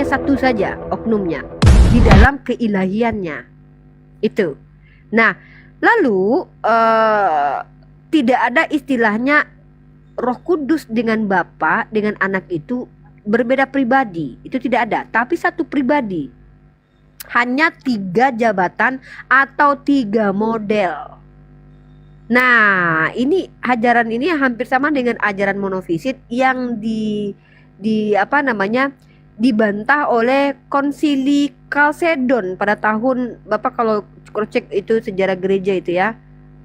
satu saja oknumnya di dalam keilahiannya itu. Nah, lalu tidak ada istilahnya Roh Kudus dengan Bapa dengan anak itu berbeda pribadi, itu tidak ada, tapi satu pribadi. Hanya 3 jabatan atau 3 model. Nah, ini ajaran ini hampir sama dengan ajaran monofisit yang dibantah oleh Konsili Chalcedon pada tahun, Bapak kalau cek itu sejarah gereja itu ya,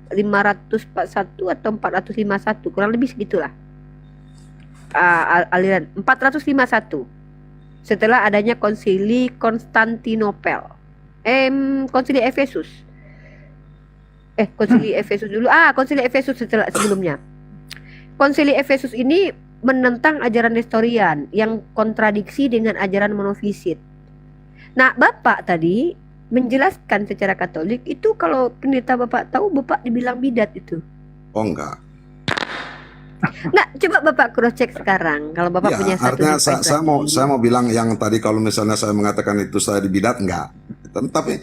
541 atau 451, kurang lebih segitulah. Aliran 451 setelah adanya Konsili Konstantinopel, Konsili Efesus. Konsili Efesus dulu. Konsili Efesus sebelumnya. Konsili Efesus ini menentang ajaran Nestorian yang kontradiksi dengan ajaran monofisit. Nah, Bapak tadi menjelaskan secara Katolik itu, kalau pendeta Bapak tahu, Bapak dibilang bidat itu. Oh enggak. Nah, coba Bapak cross check sekarang kalau Bapak punya satu. Artinya saya mau bilang yang tadi kalau misalnya saya mengatakan itu saya dibidat, enggak. Tapi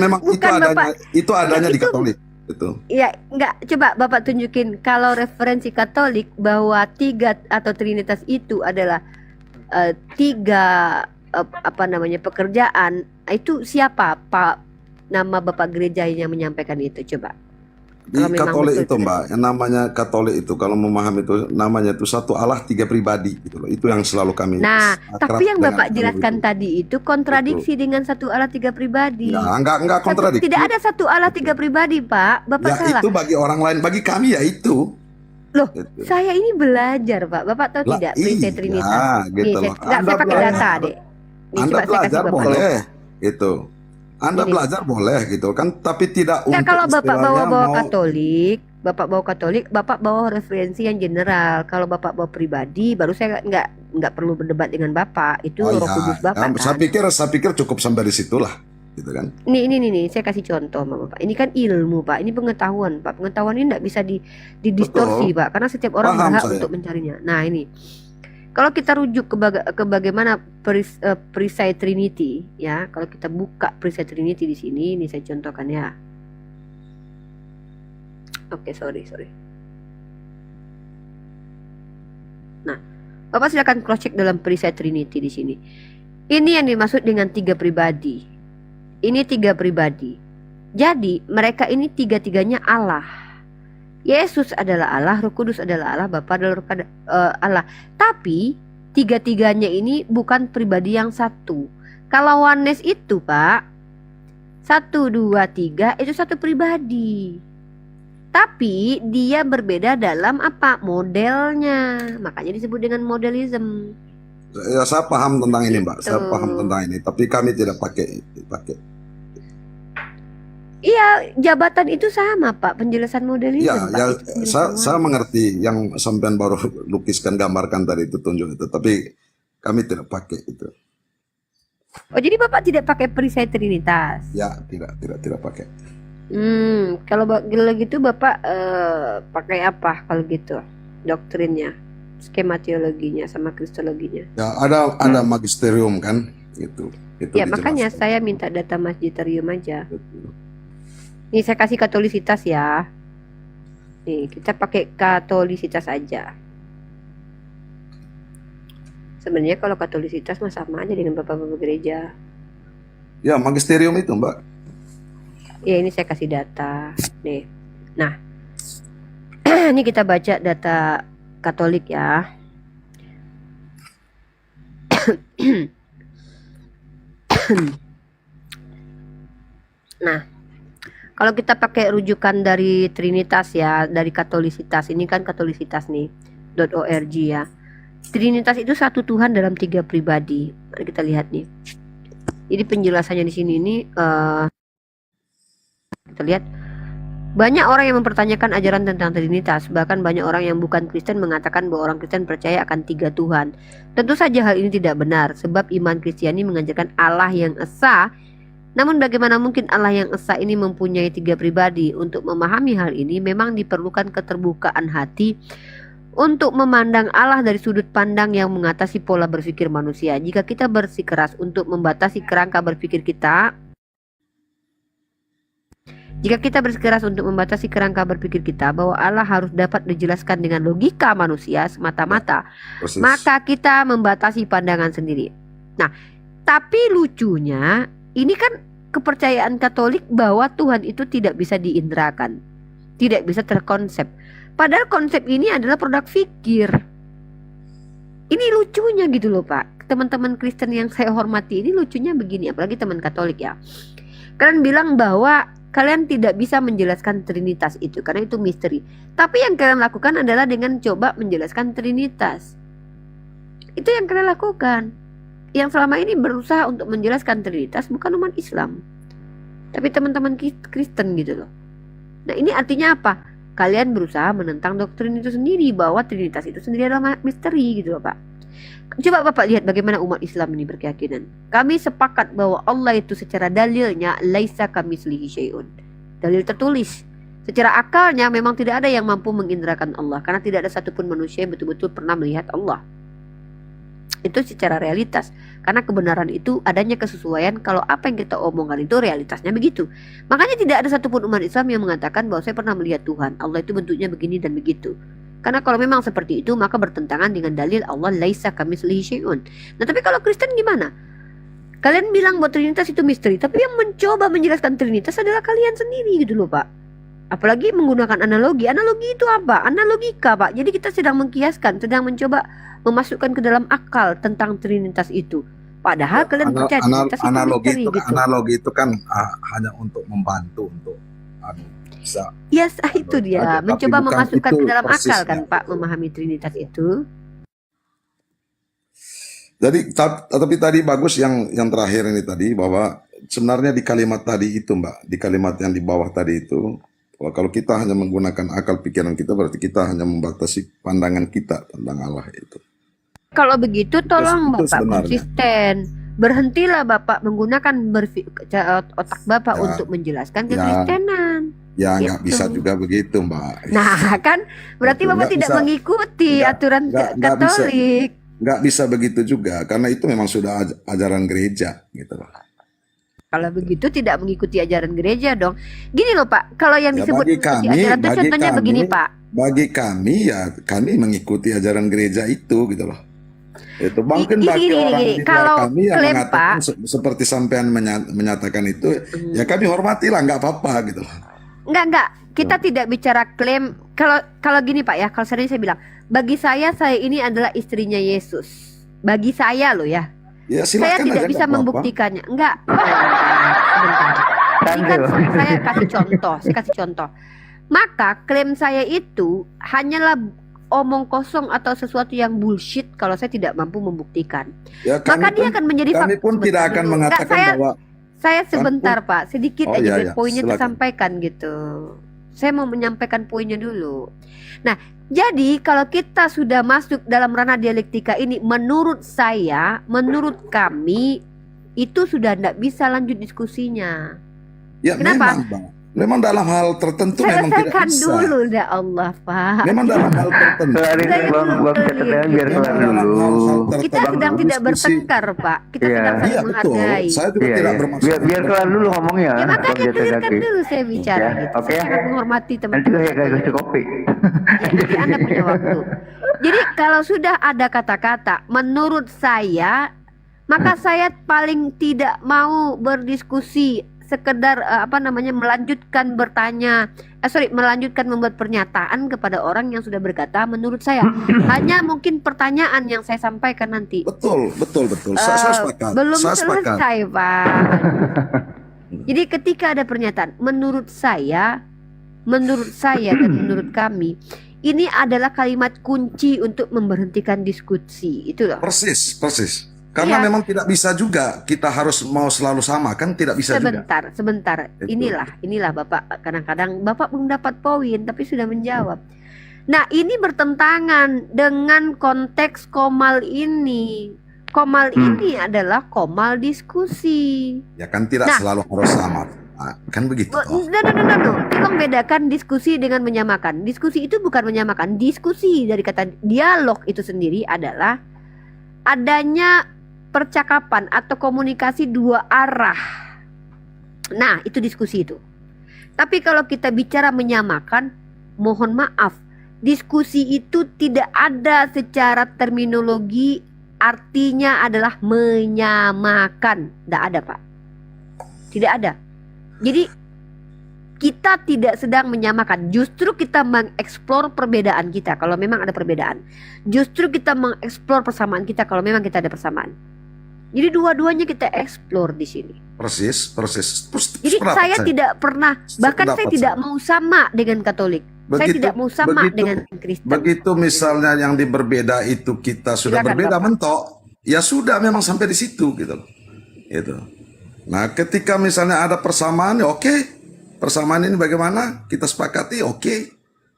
memang bukan, itu adanya di Katolik. Itu. Ya, enggak. Coba Bapak tunjukin kalau referensi Katolik bahwa 3 atau Trinitas itu adalah 3 pekerjaan. Itu siapa Pak, nama Bapak gereja yang menyampaikan itu? Coba. Di Katolik itu Mbak, yang namanya Katolik itu kalau memahami itu namanya itu satu Allah 3 pribadi gitu loh. Itu yang selalu kami. Nah, tapi yang Bapak jelaskan tadi itu kontradiksi dengan satu Allah 3 pribadi. Ya, enggak kontradiksi. Tidak ada satu Allah 3 pribadi, Pak. Bapak salah. Itu bagi orang lain, bagi kami ya itu. Loh, saya ini belajar, Pak. Bapak tahu tidak prinsip Trinitas? Gitu loh. Saya pakai data, Dek. Anda belajar boleh itu. Anda belajar boleh gitu kan, tapi tidak untuk kalau Bapak bawa Katolik, Bapak bawa referensi yang general. Kalau Bapak bawa pribadi, baru saya nggak perlu berdebat dengan Bapak. Itu Roh Kudus Bapak. Saya pikir cukup sampai di situlah, gitu kan. Nih, saya kasih contoh sama Bapak. Ini kan ilmu, Pak. Ini pengetahuan, Pak. Pengetahuan ini nggak bisa didistorsi, Pak. Karena setiap orang berhak untuk mencarinya. Nah, ini. Kalau kita rujuk ke bagaimana Perisai Trinity, ya, kalau kita buka Perisai Trinity di sini, ini saya contohkan ya. Oke, sorry. Nah, Bapak silakan cross check dalam Perisai Trinity di sini. Ini yang dimaksud dengan 3 pribadi. Ini 3 pribadi. Jadi mereka ini 3-3-nya Allah. Yesus adalah Allah, Roh Kudus adalah Allah, Bapa adalah Allah. Tapi 3-3-nya ini bukan pribadi yang satu. Kalau oneness itu, Pak, 1, 2, 3 itu satu pribadi. Tapi dia berbeda dalam apa? Modelnya. Makanya disebut dengan modelism. Ya, saya paham tentang ini, Mbak. Saya paham tentang ini, tapi kami tidak pakai. Iya, jabatan itu sama, Pak. Penjelasan modelisme. Ya, saya mengerti yang sampean baru lukiskan, gambarkan tadi itu, tunjuk itu. Tapi kami tidak pakai itu. Oh, jadi Bapak tidak pakai Perisai Trinitas? Ya, tidak pakai. Kalau gitu Bapak pakai apa kalau gitu? Doktrinnya, skema teologinya sama kristologinya? Ya, ada magisterium kan, itu ya, makanya saya minta data magisterium aja. Betul. Nih saya kasih katolisitas ya. Nih kita pakai katolisitas aja. Sebenarnya kalau katolisitas mah sama aja dengan bapak-bapak gereja. Ya, magisterium itu, Mbak. Ya, ini saya kasih data. Nih. Nah. Ini kita baca data Katolik ya. Nah, kalau kita pakai rujukan dari Trinitas ya, dari katolisitas, ini kan katolisitas nih, .org ya. Trinitas itu satu Tuhan dalam 3 pribadi. Mari kita lihat nih. Jadi penjelasannya di sini ini kita lihat banyak orang yang mempertanyakan ajaran tentang Trinitas. Bahkan banyak orang yang bukan Kristen mengatakan bahwa orang Kristen percaya akan 3 Tuhan. Tentu saja hal ini tidak benar, sebab iman Kristiani mengajarkan Allah yang esa. Namun bagaimana mungkin Allah yang esa ini mempunyai 3 pribadi? Untuk memahami hal ini memang diperlukan keterbukaan hati untuk memandang Allah dari sudut pandang yang mengatasi pola berpikir manusia. Jika kita bersikeras untuk membatasi kerangka berpikir kita, bahwa Allah harus dapat dijelaskan dengan logika manusia semata-mata, Persis. maka kita membatasi pandangan sendiri. Nah, tapi lucunya ini kan kepercayaan Katolik bahwa Tuhan itu tidak bisa diindrakan, tidak bisa terkonsep. Padahal konsep ini adalah produk fikir. Ini lucunya gitu loh Pak. Teman-teman Kristen yang saya hormati, ini lucunya begini, apalagi teman Katolik ya. Kalian bilang bahwa kalian tidak bisa menjelaskan Trinitas itu karena itu misteri. Tapi yang kalian lakukan adalah dengan coba menjelaskan Trinitas. Itu yang kalian lakukan. Yang selama ini berusaha untuk menjelaskan Trinitas bukan umat Islam, tapi teman-teman Kristen gitu loh. Nah, ini artinya apa? Kalian berusaha menentang doktrin itu sendiri, bahwa Trinitas itu sendiri adalah misteri gitu loh Pak. Coba Bapak lihat bagaimana umat Islam ini berkeyakinan. Kami sepakat bahwa Allah itu secara dalilnya laisa kamitslihi syai'un. Dalil tertulis. Secara akalnya memang tidak ada yang mampu mengindrakan Allah, karena tidak ada satupun manusia yang betul-betul pernah melihat Allah. Itu secara realitas, karena kebenaran itu adanya kesesuaian. Kalau apa yang kita omongkan itu realitasnya begitu. Makanya tidak ada satupun umat Islam yang mengatakan bahwa saya pernah melihat Tuhan, Allah itu bentuknya begini dan begitu. Karena kalau memang seperti itu maka bertentangan dengan dalil Allah laisa kamitslihi syai'un. Nah, tapi kalau Kristen gimana? Kalian bilang bahwa Trinitas itu misteri, tapi yang mencoba menjelaskan Trinitas adalah kalian sendiri gitu loh Pak. Apalagi menggunakan analogi. Analogi itu apa? Analogika Pak. Jadi kita sedang mengkiaskan, sedang mencoba memasukkan ke dalam akal tentang Trinitas itu. Padahal kalian percaya Trinitas itu misteri gitu. Analogi itu kan hanya untuk membantu untuk bisa. Yes, itu dia. Tapi Mencoba bukan memasukkan itu ke dalam akal persisnya. kan Pak, memahami Trinitas itu. Jadi tapi tadi bagus yang terakhir ini tadi, bahwa sebenarnya di kalimat tadi itu Mbak, di kalimat yang di bawah tadi itu, bahwa kalau kita hanya menggunakan akal pikiran kita, berarti kita hanya membatasi pandangan kita tentang Allah itu. Kalau begitu tolong Itu Bapak sebenarnya. konsisten. Berhentilah Bapak menggunakan otak Bapak Ya. untuk menjelaskan Ya. kekristenan. Ya nggak Gitu. bisa juga begitu Mbak. Nah kan berarti Betul. Bapak Nggak tidak bisa. mengikuti Nggak- aturan nggak bisa. Katolik. Nggak bisa begitu juga, karena itu memang sudah ajaran gereja gitu loh. Kalau begitu tidak mengikuti ajaran gereja dong. Gini loh Pak, kalau yang Ya, disebut bagi mengikuti kami- ajaran itu bagi contohnya kami- begini Pak. Bagi kami ya kami mengikuti ajaran gereja itu gitu loh. Itu mungkin bagi Gini, orang gini. di luar Kalau kami yang klaim, mengatakan Pak. seperti sampean menyatakan itu, ya kami hormatilah, nggak apa-apa gitu loh. Enggak. Kita tidak bicara klaim. Kalau gini Pak ya, kalau sering saya bilang, bagi saya ini adalah istrinya Yesus. Bagi saya loh ya. Ya Saya silakan tidak aja, bisa nggak apa-apa. membuktikannya. Enggak. Sebentar. Ini kan saya kasih contoh. Maka klaim saya itu hanyalah omong kosong atau sesuatu yang bullshit kalau saya tidak mampu membuktikan. Ya, Maka dia akan menjadi kami fakta. pun tidak akan Enggak, mengatakan bahwa saya sebentar Pak, sedikit Oh, aja iya, biar iya. poinnya Silakan. disampaikan gitu. Saya mau menyampaikan poinnya dulu. Nah, jadi kalau kita sudah masuk dalam ranah dialektika ini, menurut saya, menurut kami, itu sudah tidak bisa lanjut diskusinya. ya Kenapa? memang Bang. Memang dalam hal tertentu memang tidak Selesaikan bisa. dulu ya Allah Pak. Memang dalam hal tertentu. Kelarin Saya bang dulu, catatannya biar Memang kelar dalam dulu. hal Kita tertentu sedang tidak diskusi. bertengkar Pak. Kita Iya. sedang saling Iya betul. menghargai. Saya juga Iya, tidak iya. bermaksud. Biar kelar dulu ngomongnya. Ya makanya Bang clearkan Jatadaki. dulu saya bicara Ya, gitu. oke. Saya sangat menghormati Nanti teman-teman. kayak kasih kopi. Ya, nanti Anda punya waktu. Jadi kalau sudah ada kata-kata menurut saya, maka saya paling tidak mau berdiskusi, sekedar melanjutkan melanjutkan membuat pernyataan kepada orang yang sudah berkata menurut saya. Hanya mungkin pertanyaan yang saya sampaikan nanti. Betul. Saya sepakat. Belum Saya sepakat. selesai Pak. Jadi ketika ada pernyataan menurut saya dan menurut kami, ini adalah kalimat kunci untuk memberhentikan diskusi. Itu loh. Persis. Karena Iya. memang tidak bisa juga kita harus mau selalu sama, kan tidak bisa juga. Sebentar. Itu. Inilah Bapak, kadang-kadang Bapak belum dapat poin tapi sudah menjawab. Nah, ini bertentangan dengan konteks komal ini. Komal ini adalah komal diskusi. Ya kan tidak Nah. selalu harus sama. Kan begitu toh. No. Tolong bedakan diskusi dengan menyamakan. Diskusi itu bukan menyamakan. Diskusi dari kata dialog itu sendiri adalah adanya percakapan atau komunikasi dua arah. Nah, itu diskusi itu. Tapi kalau kita bicara menyamakan, mohon maaf, diskusi itu tidak ada secara terminologi, artinya adalah menyamakan. Tidak ada, Pak. Tidak ada. Jadi kita tidak sedang menyamakan. Justru kita mengeksplor perbedaan kita kalau memang ada perbedaan. Justru kita mengeksplor persamaan kita kalau memang kita ada persamaan. Jadi dua-duanya kita eksplor di sini. Persis. Jadi saya tidak pernah, bahkan saya tidak mau sama dengan Katolik. Saya tidak mau sama dengan Kristen. Begitu misalnya yang berbeda itu kita sudah Silakan, berbeda Bapak. mentok, ya sudah memang sampai di situ gitu loh. Gitu. Nah, ketika misalnya ada persamaan, ya oke. Persamaan ini bagaimana? Kita sepakati, oke.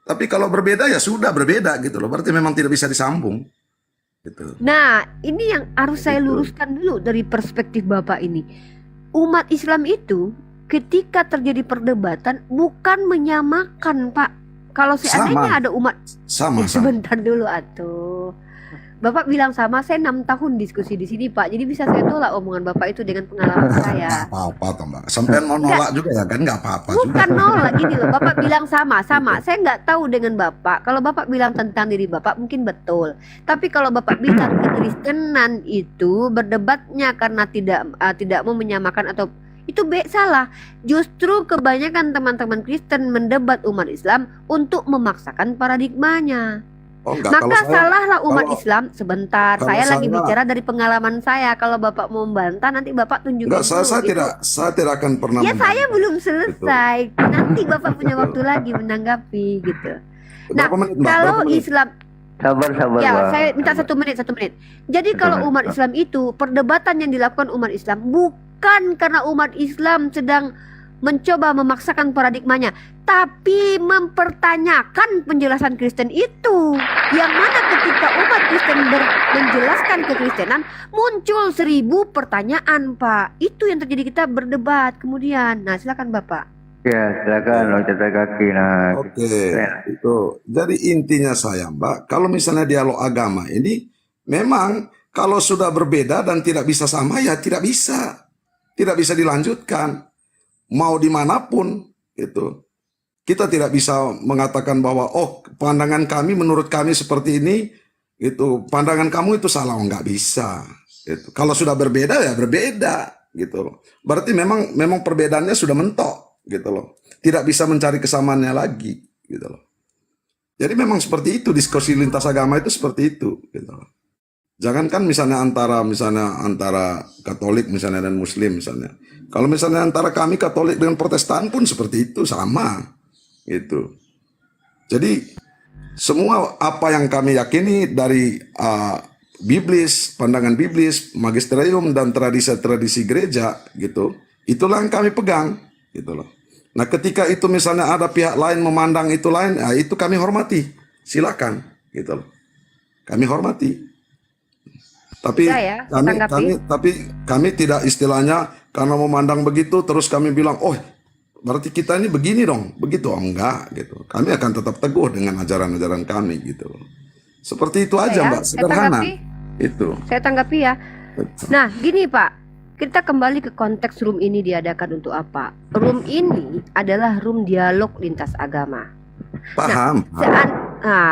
Tapi kalau berbeda ya sudah berbeda gitu loh. Berarti memang tidak bisa disambung. Gitu. Nah, ini yang harus saya luruskan dulu dari perspektif Bapak ini. Umat Islam itu ketika terjadi perdebatan bukan menyamakan, Pak. Kalau seandainya ada umat Sama. sebentar dulu atuh. Bapak bilang sama, saya 6 tahun diskusi di sini, Pak. Jadi bisa saya tolak omongan Bapak itu dengan pengalaman saya. Apa-apa toh, Mbak. Sampai mau nolak juga ya kan? Nggak apa-apa juga. Bukan nolak, gini loh. Bapak bilang sama. Saya nggak tahu dengan Bapak. Kalau Bapak bilang tentang diri Bapak mungkin betul. Tapi kalau Bapak bilang kekristenan itu berdebatnya karena tidak mau menyamakan atau itu salah. Justru kebanyakan teman-teman Kristen mendebat umat Islam untuk memaksakan paradigmanya. Oh, enggak. Maka salahlah umat kalau- Islam. Sebentar, kalau saya lagi saya- bicara dari pengalaman saya. Kalau Bapak mau membantah, nanti Bapak tunjukin Enggak, dulu saya itu. tidak akan pernah Ya saya membantah. belum selesai. Nanti Bapak punya waktu lagi menanggapi gitu. Nah, Berapa menit, Mbak? kalau Berapa menit? Islam, Sabar, ya Bang. saya minta satu menit. Jadi kalau menit, umat Pak. Islam itu perdebatan yang dilakukan umat Islam bukan karena umat Islam sedang mencoba memaksakan paradigmanya, tapi mempertanyakan penjelasan Kristen itu. Yang mana ketika umat Kristen menjelaskan kekristenan, muncul 1000 pertanyaan, Pak. Itu yang terjadi, kita berdebat kemudian. Nah, silakan Bapak. Ya, silakan loncat kaki. Nah, Oke, itu. Jadi intinya saya, Mbak, kalau misalnya dialog agama ini memang kalau sudah berbeda dan tidak bisa sama ya tidak bisa dilanjutkan. Mau dimanapun itu. Kita tidak bisa mengatakan bahwa pandangan kami menurut kami seperti ini, itu pandangan kamu itu salah, nggak bisa. Gitu. Kalau sudah berbeda ya berbeda, gitu loh. Berarti memang perbedaannya sudah mentok, gitu loh. Tidak bisa mencari kesamaannya lagi, gitu loh. Jadi memang seperti itu, diskusi lintas agama itu seperti itu, gitu loh. Jangankan misalnya antara Katolik misalnya dan Muslim misalnya. Kalau misalnya antara kami Katolik dengan Protestan pun seperti itu sama, gitu. Jadi semua apa yang kami yakini dari biblis, pandangan biblis, magisterium dan tradisi-tradisi gereja, gitu. Itulah yang kami pegang, gitu loh. Nah, ketika itu misalnya ada pihak lain memandang itu lain, itu kami hormati. Silakan, gitu loh. Kami hormati. Tapi Bisa ya, tanggapi. kami tidak istilahnya karena memandang begitu terus kami bilang, berarti kita ini begini dong, begitu. Enggak, gitu. Kami akan tetap teguh dengan ajaran-ajaran kami, gitu. Seperti itu aja, Ya, Mbak, saya sederhana. tanggapi. Itu. Saya tanggapi ya. Nah, gini Pak, kita kembali ke konteks room ini diadakan untuk apa? Room ini adalah room dialog lintas agama. Paham.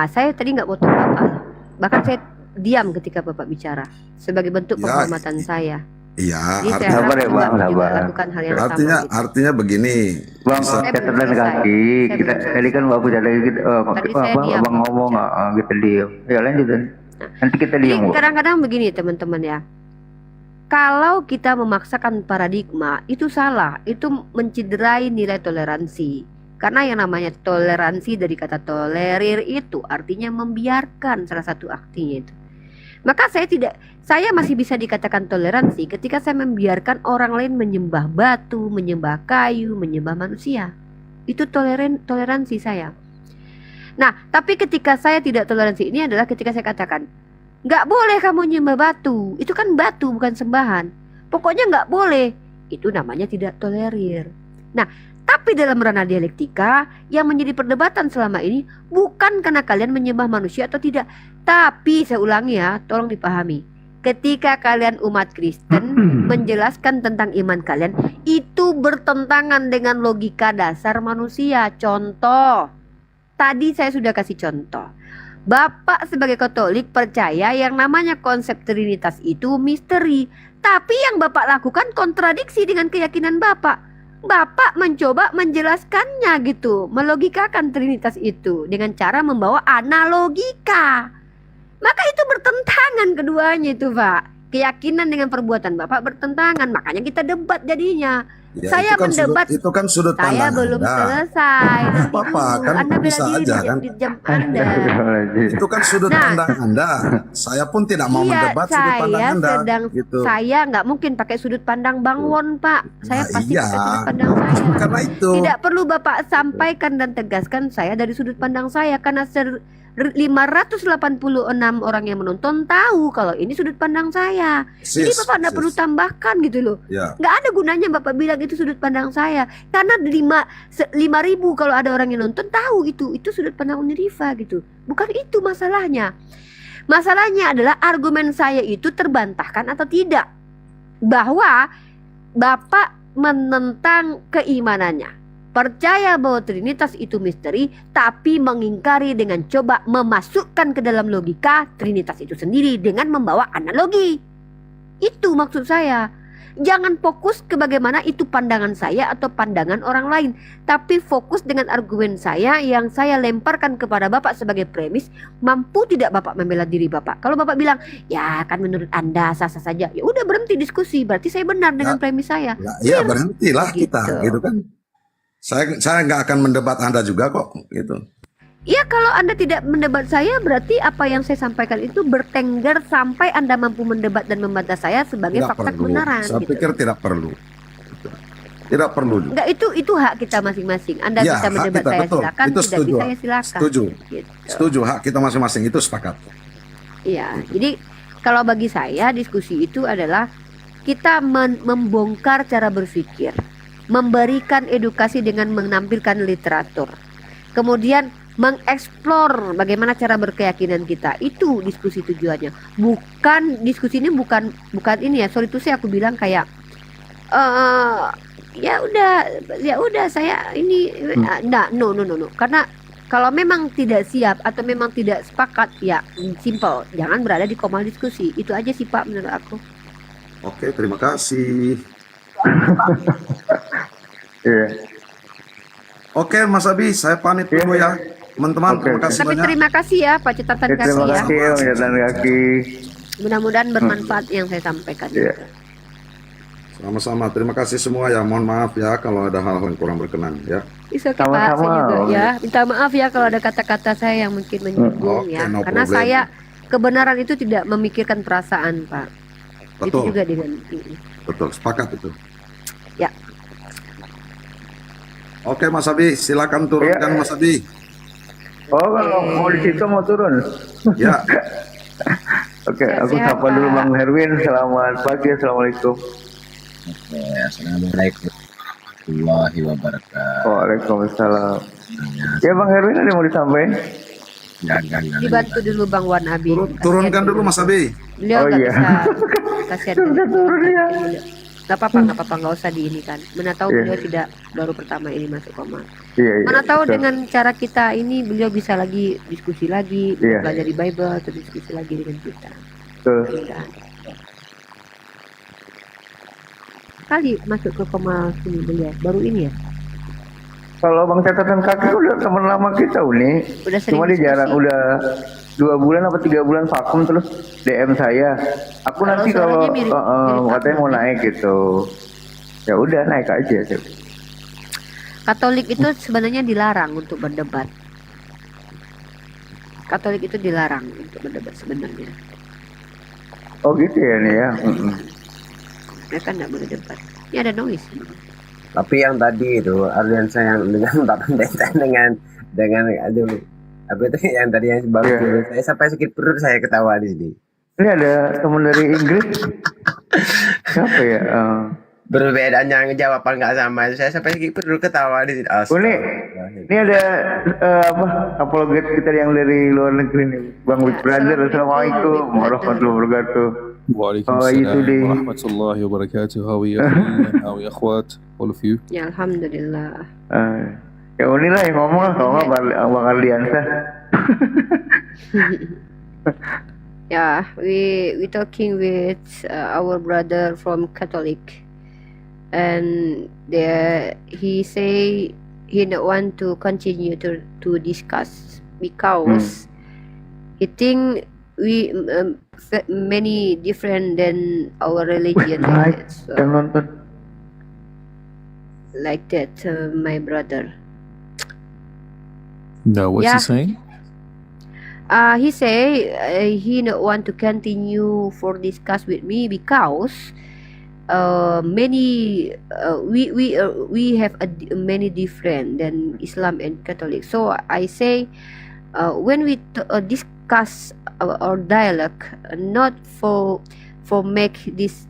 Saya tadi nggak potong Bapak. Bahkan saya diam ketika Bapak bicara sebagai bentuk Ya, penghormatan saya. Iya, Jadi saya sabar harap ya, juga Bang, sabar. lakukan hal yang artinya sama. Gitu. artinya begini. Bang, Bisa- Saya catatan belum selesai. kaki. Saya Kita belum tadi kan bapak jadi gitu. Tadi saya diam. Abang ngomong, kita diam. Ya lanjutin. Nanti kita Jadi diam. Bu. kadang-kadang begini teman-teman ya. Kalau kita memaksakan paradigma itu salah, itu menciderai nilai toleransi. Karena yang namanya toleransi dari kata tolerir itu artinya membiarkan, salah satu artinya itu. Maka saya masih bisa dikatakan toleransi ketika saya membiarkan orang lain menyembah batu, menyembah kayu, menyembah manusia. Itu toleransi saya. Nah, tapi ketika saya tidak toleransi ini adalah ketika saya katakan, nggak boleh kamu nyembah batu, itu kan batu bukan sembahan. Pokoknya nggak boleh, itu namanya tidak tolerir. Nah, tapi dalam ranah dialektika yang menjadi perdebatan selama ini bukan karena kalian menyembah manusia atau tidak, tapi saya ulangi ya, tolong dipahami. Ketika kalian umat Kristen menjelaskan tentang iman kalian, itu bertentangan dengan logika dasar manusia. Contoh, tadi saya sudah kasih contoh. Bapak sebagai Katolik percaya yang namanya konsep Trinitas itu misteri. Tapi yang Bapak lakukan kontradiksi dengan keyakinan Bapak. Bapak mencoba menjelaskannya gitu, melogikakan Trinitas itu dengan cara membawa analogika. Maka itu bertentangan keduanya itu, Pak. Keyakinan dengan perbuatan Bapak bertentangan, makanya kita debat jadinya. Ya, Saya mendebat, itu kan sudut saya pandang belum Anda. selesai. Nggak Nanti apa-apa, dulu. kan Anda bela bisa diri aja, di, kan? di jam Anda. Itu kan sudut Nah, pandang Anda. Saya pun tidak mau Iya, mendebat sudut pandang saya Anda. sedang Gitu. saya nggak mungkin pakai sudut pandang Bang Won, Pak. Saya Nah, pasti iya. pakai sudut pandang saya. Karena itu. Tidak perlu Bapak sampaikan dan tegaskan saya dari sudut pandang saya karena 586 orang yang menonton tahu kalau ini sudut pandang saya. Jadi Sis, Bapak nggak perlu sis. tambahkan gitu loh. Ya. Nggak ada gunanya Bapak bilang itu sudut pandang saya karena 5.000 kalau ada orang yang nonton tahu itu sudut pandang Uniriva gitu. Bukan itu masalahnya. Masalahnya adalah argumen saya itu terbantahkan atau tidak bahwa Bapak menentang keimanannya. Percaya bahwa Trinitas itu misteri, tapi mengingkari dengan coba memasukkan ke dalam logika Trinitas itu sendiri dengan membawa analogi. Itu maksud saya. Jangan fokus ke bagaimana itu pandangan saya atau pandangan orang lain, tapi fokus dengan argumen saya yang saya lemparkan kepada Bapak sebagai premis. Mampu tidak Bapak membela diri Bapak? Kalau Bapak bilang, ya kan menurut Anda sah-sah saja, ya udah berhenti diskusi. Berarti saya benar dengan premis saya. Ya berhentilah kita, Gitu. gitu kan. Saya nggak akan mendebat Anda juga kok, gitu. Ya kalau Anda tidak mendebat saya berarti apa yang saya sampaikan itu bertengger sampai Anda mampu mendebat dan membantah saya sebagai Tidak fakta perlu. kebenaran. Saya gitu. pikir tidak perlu. Gitu. Tidak perlu. Enggak, itu hak kita masing-masing. Anda Ya, bisa hak mendebat kita, saya betul. silakan, Itu tidak setuju. bisa ya silakan. Setuju. Gitu. Setuju, hak kita masing-masing, itu sepakat. Iya, jadi kalau bagi saya diskusi itu adalah kita membongkar cara berpikir, memberikan edukasi dengan menampilkan literatur, kemudian mengeksplor bagaimana cara berkeyakinan kita. Itu diskusi tujuannya. Bukan diskusi ini bukan ini ya. Sorry itu sih aku bilang kayak ya udah saya ini no. Karena kalau memang tidak siap atau memang tidak sepakat ya simple, jangan berada di komal diskusi. Itu aja sih Pak menurut aku. Oke, terima kasih. Iya. Oke, Mas Abi, saya pamit dulu ya. Teman-teman, Oke, terima kasih Tapi banyak. terima kasih ya Pak catatan Terima kasih ya. kasih Om catatan kaki. Mudah-mudahan bermanfaat yang saya sampaikan. Iya. Sama-sama, terima kasih semua ya. Mohon maaf ya kalau ada hal yang kurang berkenan ya. Bisa Pak, Sama-sama, saya juga Om. ya. Minta maaf ya kalau ada kata-kata saya yang mungkin menyinggung Oke, ya. no Karena problem. saya kebenaran itu tidak memikirkan perasaan Pak. Itu Betul, juga dengan ini. betul, sepakat itu. Ya. Oke, Mas Abi, silakan turunkan Ya. Mas Abi. Oh, kalau mau di situ mau turun. Ya, Oke, aku Sehat-sehat, sapa dulu Pak. Bang Herwin. Selamat pagi, assalamualaikum. Oke, assalamualaikum warahmatullahi wabarakatuh. Waalaikumsalam. Ya Bang Herwin ada yang mau disampaikan? Enggak. Dibantu dulu Bang Wan Abi. turunkan dulu Mas Abi. Beliau Oh, nggak iya. bisa. Kasihan. Sudah turun ya. Nggak apa-apa, nggak usah di ini kan. Mana tahu Iya. beliau tidak baru pertama ini masuk koma. Iya, Mana tahu betul. dengan cara kita ini beliau bisa lagi diskusi lagi, Iya. belajar di Bible atau diskusi lagi dengan kita. Betul. Mudah-mudahan. Kali masuk ke koma sini beliau baru ini ya. Kalau Bang catatan kaki udah teman lama kita Uni. Udah sering Cuma dia diskusi. jarang, udah 2 bulan apa 3 bulan vakum terus DM saya. Aku Kalau nanti kalau suaranya mirip katanya aku. mau naik gitu. Ya udah naik aja. Katolik itu sebenarnya dilarang untuk berdebat. Katolik itu dilarang untuk berdebat sebenarnya. Oh gitu ya nih ya. Mereka nggak boleh debat. Ini ada noise. Tapi yang tadi itu aliansa yang dengan Pak Pendeta dengan aduh apa itu yang tadi yang baru Iya. turun, saya sampai sakit perut saya ketawa di sini. Ini ada teman dari Inggris. Siapa ya? Perbedaannya jawaban nggak sama. Saya sampai perlu ketawa di sini. Oh, ini ada apologet kita yang dari luar negeri nih, Bang Big Brother. Assalamualaikum warahmatullahi wabarakatuh. وعليكم How are you السلام today? ورحمة الله وبركاته. How are you أخوي? How are you أخوات? All of you. Ya alhamdulillah. Ya inilah yang ngomong lah, kalau nggak Bang Ardiansa. Yeah, we talking with our brother from Catholic, and he say he don't want to continue to discuss because he think we many different than our religion like that. So, Yang nonton. like that, my brother. No, what's Yeah. he saying? He say he not want to continue for discuss with me because we have many different than Islam and Catholic. So I say when we discuss our dialogue, not for make this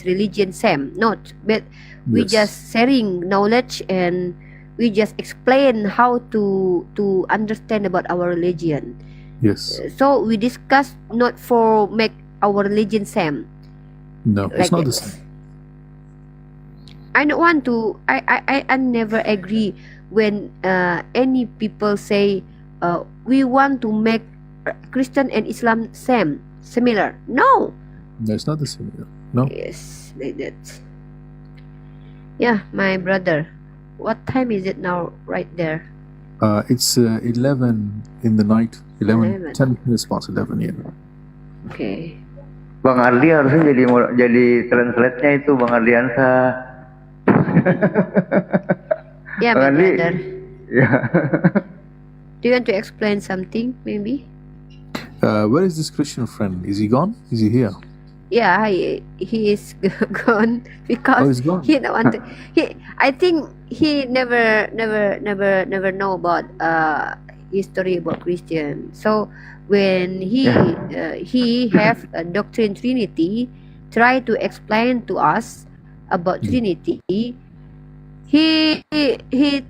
religion same, not, but we Yes. just sharing knowledge and we just explain how to understand about our religion. Yes. So we discuss not for make our religion same. No, Like it's not the that. same. I don't want to. I never agree when any people say we want to make Christian and Islam similar. No. No, it's not the same. No. Yes, like that. Yeah, my brother. What time is it now? Right there. It's 11 in the night. 11. 10 minutes past 11. Yeah. Okay. Bang Ardi harusnya jadi translate-nya itu Bang Ardiansa. Yeah, Bang my Ardi. brother. Ya. Do you want to explain something, maybe? Where is this Christian friend? Is he gone? Is he here? Yeah, he is gone because Oh, he's gone. he don't want to. I think he never know about history about Christian. So when he have a doctrine Trinity, try to explain to us about Trinity. He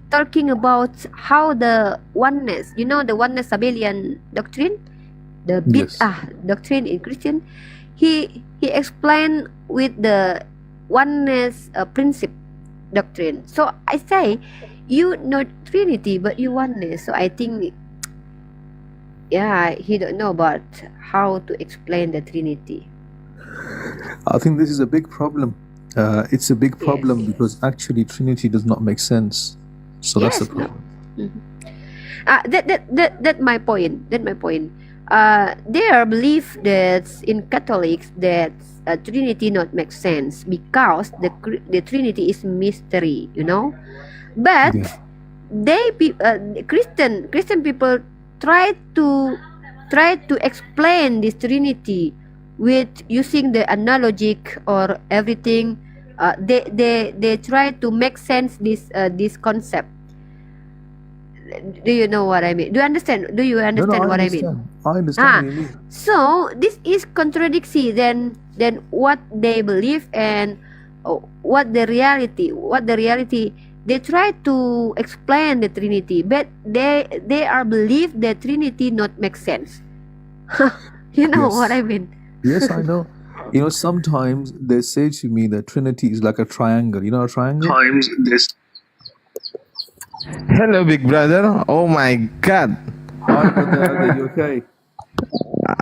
talking about how the oneness, the oneness Sabellian doctrine, the Yes. doctrine in Christian. He explained with the oneness principle doctrine. So I say, you not Trinity, but you oneness. So I think, yeah, he don't know about how to explain the Trinity. I think this is a big problem. It's a big problem Yes. because actually Trinity does not make sense. So that's the Yes, no. problem. That my point. That my point. Their belief that in Catholics that Trinity not make sense because the Trinity is mystery, But Yeah. Christian people try to explain this Trinity with using the analogic or everything. They try to make sense this concept. Do you know what I mean? Do you understand? Do you No, understand I what I mean? understand. I understand what you mean. So this is contradiction than what they believe and what the reality. They try to explain the Trinity, but they are believe the Trinity not make sense. You know Yes. what I mean? Yes, I know. Sometimes they say to me that Trinity is like a triangle. You know a triangle? Hello, big brother. Oh my God. Hi, brother. Are you okay?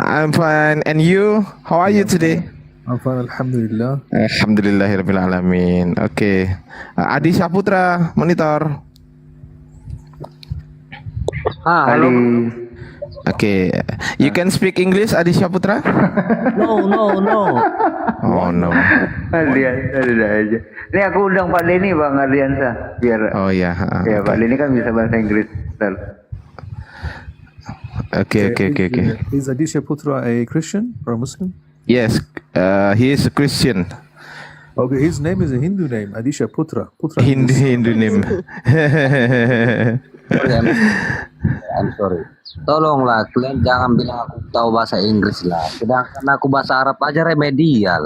I'm fine. And you? How are you today? I'm fine, Alhamdulillah. Alhamdulillahirabbil alamin. Oke. Adi Saputra, monitor. Ali. Oke. You can speak English, Adi Saputra? No. Oh no. Ardiansa ada aja. Ini aku undang Pak Denny Bang Ardiansa biar Oh ya. ya Pak Denny kan bisa bahasa Inggris. Bentar. Oke. Is Adisha Putra a Christian or a Muslim? Yes. He is a Christian. Okay, his name is a Hindu name, Adisha Putra. Putra Hindu name. I'm sorry. Tolonglah kalian jangan bilang aku tahu bahasa Inggris lah. Sedangkan aku bahasa Arab aja remedial.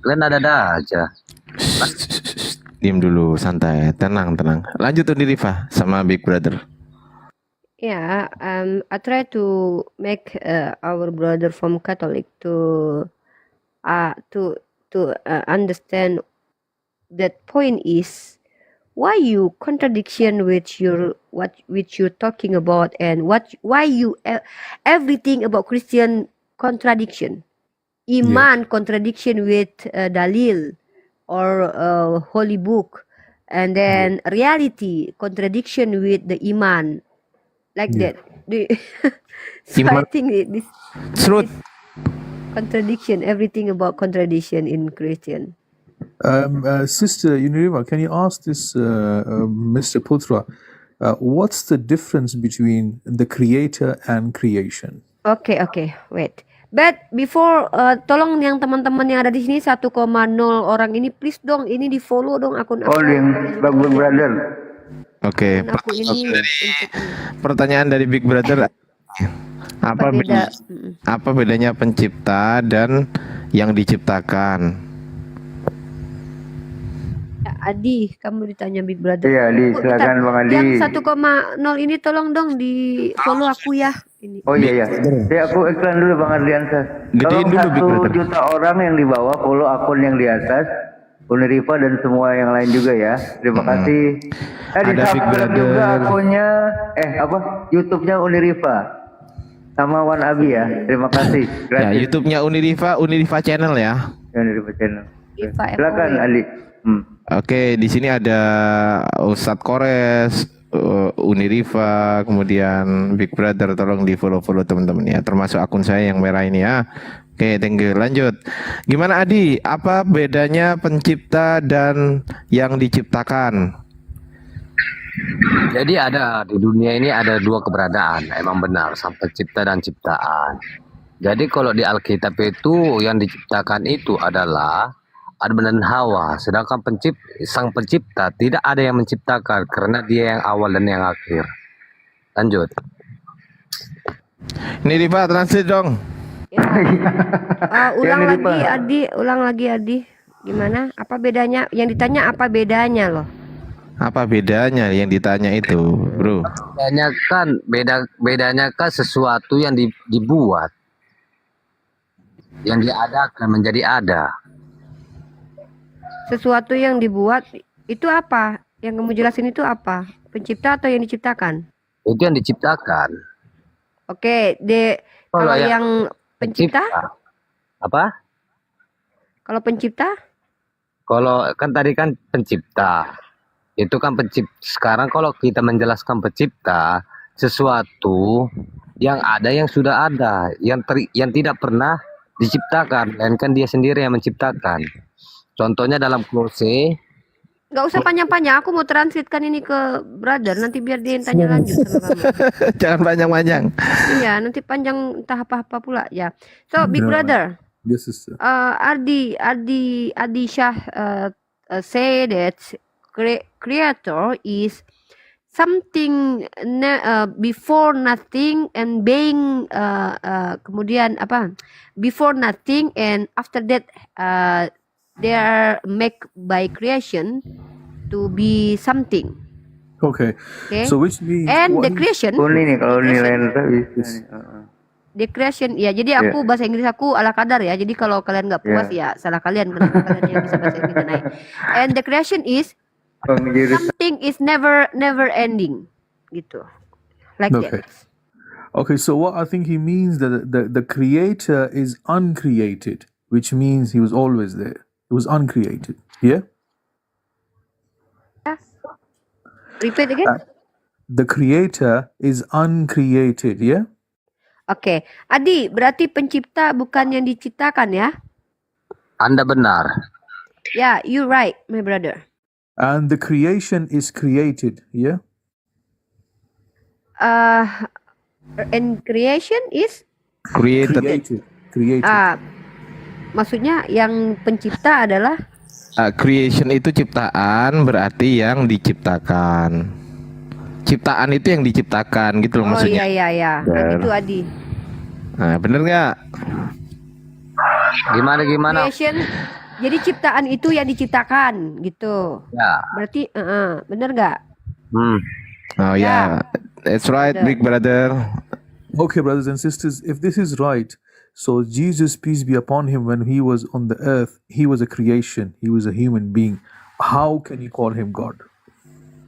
Kalian ada aja. Diam dulu, santai, tenang, tenang. Lanjut tuh Rifa sama Big Brother. Yeah, I try to make our brother from Catholic to understand that point is why you contradiction with your what which you're talking about, and why you everything about Christian contradiction, iman contradiction with dalil or holy book, and then reality contradiction with the iman, like Yeah. that. So I Iman. think this Truth. contradiction, everything about contradiction in Christian. Sister Uniriva, can you ask this Mr. Putra, what's the difference between the creator and creation? Okay, wait. But before, tolong yang teman-teman yang ada di sini 1,0 orang ini, please dong, ini di follow dong akun Oh, yang Bang Big Brother. Oke, akun aku ini untuk pertanyaan dari Big Brother. Apa beda. apa bedanya pencipta dan yang diciptakan? Ya, Adi, kamu ditanya Big Brother. Iya, Adi, Bu, silakan bentar. Bang Adi. Yang 1,0 ini tolong dong di follow aku ya. Ini. Oh iya. Ya aku iklan dulu Bang Adriansa. Gedein Tolong dulu, Big 1 Brother. juta orang yang di bawah follow akun yang di atas, Uniriva dan semua yang lain juga ya. Terima kasih. Di Ada Big subscribe Brother. juga akunnya YouTube-nya Uniriva sama Wan Abi ya. Terima kasih. Ya, Gratis. YouTube-nya Uniriva Channel ya. Uniriva channel. Uniriva Silakan FOW. Ali. Oke, di sini ada Ustadz Kores, Uniriva, kemudian Big Brother, tolong di follow teman-teman ya, termasuk akun saya yang merah ini ya. Oke, thank you. Lanjut. Gimana Adi? Apa bedanya pencipta dan yang diciptakan? Jadi ada di dunia ini ada 2 keberadaan, emang benar, sang pencipta dan ciptaan. Jadi kalau di Alkitab itu yang diciptakan itu adalah Adam dan Hawa, sedangkan sang pencipta tidak ada yang menciptakan karena dia yang awal dan yang akhir. Lanjut. Ini Riva, translate dong. Ya. Ulang Yang lagi Uniriva. Adi, ulang lagi Adi. Gimana? Apa bedanya? Yang ditanya apa bedanya loh? Apa bedanya yang ditanya itu, bro? Bedanya kan sesuatu yang dibuat, yang diadakan menjadi ada. Sesuatu yang dibuat itu apa? Yang kamu jelasin itu apa? Pencipta atau yang diciptakan? Itu yang diciptakan. Oke, kalau yang pencipta? Apa? Kalau pencipta? Kalau kan tadi kan pencipta. Itu kan sekarang kalau kita menjelaskan pencipta, sesuatu yang ada yang sudah ada, yang tidak pernah diciptakan, melainkan dia sendiri yang menciptakan. Contohnya dalam Kolose. Gak usah panjang-panjang, aku mau translatekan ini ke brother, nanti biar dia yang tanya lanjut sama kamu. Jangan panjang-panjang. Iya, nanti panjang entah apa-apa pula ya. So, Big No. Brother, Yes, sister. Adi Shah say that creator is something before nothing and being kemudian apa? Before nothing and after that they are made by creation to be something. Okay. Okay. So which means And the what- creation, Uni nih kalau nilai the creation, ya. Jadi aku bahasa Inggris aku ala kadar ya. Jadi kalau kalian nggak puas ya salah kalian. Kenapa kalian yang bisa bahasa Inggris naik? And the creation is something is never ending, gitu. Like Okay. that. Okay, so what I think he means that the creator is uncreated, which means he was always there. He was uncreated. Yeah? Repeat again. The creator is uncreated, yeah? Oke, Adi, berarti pencipta bukan yang diciptakan ya? Anda benar. Ya, you right, my brother. And the creation is created, yeah? And creation is Created. Created. maksudnya yang pencipta adalah Creation itu ciptaan, berarti yang diciptakan. Ciptaan itu yang diciptakan gitu loh maksudnya. iya. Nah, gitu Adi. Nah, bener nggak? Gimana? Jadi ciptaan itu yang diciptakan gitu. Ya. Berarti bener nggak? Hmm. Oh Ya. yeah, that's right, Bener. big brother. Okay, brothers and sisters, if this is right, so Jesus, peace be upon him, when he was on the earth, he was a creation, he was a human being. How can you call him God?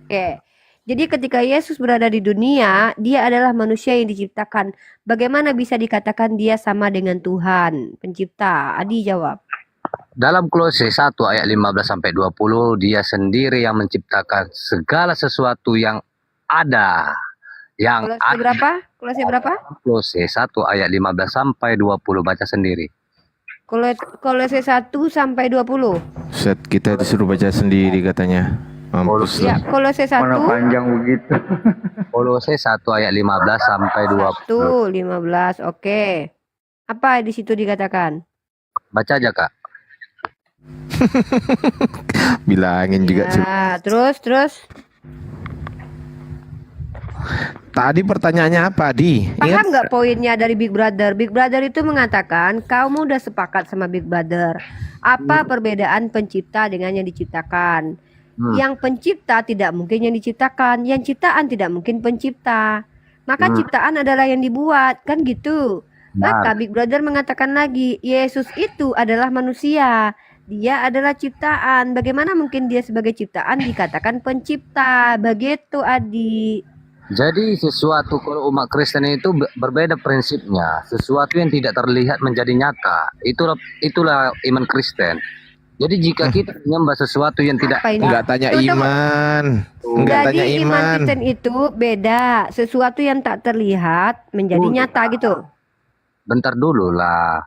Oke. Jadi ketika Yesus berada di dunia, dia adalah manusia yang diciptakan. Bagaimana bisa dikatakan dia sama dengan Tuhan, pencipta? Adi jawab. Dalam Kolose 1 ayat 15 sampai 20, dia sendiri yang menciptakan segala sesuatu yang ada. Yang Kolose ada. berapa? Kolose berapa? Kolose 1 ayat 15 sampai 20, baca sendiri. Kolose 1 sampai 20. Set kita disuruh baca sendiri katanya. Mampus Ya, lu. Kolose 1 Mana panjang begitu. Kolose 1 ayat 15 sampai 20. 15. Oke. Apa di situ dikatakan? Baca aja, Kak. Bilangin juga sih. Ya, terus Tadi pertanyaannya apa, Di? paham nggak poinnya dari Big Brother? Big Brother itu mengatakan kamu udah sepakat sama Big Brother. Apa perbedaan pencipta dengan yang diciptakan? Yang pencipta tidak mungkin yang diciptakan, yang ciptaan tidak mungkin pencipta. Maka ciptaan adalah yang dibuat, kan gitu. Maka Big Brother mengatakan lagi, Yesus itu adalah manusia. Dia adalah ciptaan. Bagaimana mungkin dia sebagai ciptaan dikatakan pencipta? Begitu, Adi. Jadi sesuatu kalau umat Kristen itu berbeda prinsipnya. Sesuatu yang tidak terlihat menjadi nyata. Itulah iman Kristen. Jadi jika kita menyembah sesuatu yang tidak Apa ini? Enggak tanya Tuh, iman. Enggak Jadi tanya iman iman. Kristen itu beda. Sesuatu yang tak terlihat menjadi nyata gitu. bentar dulu lah.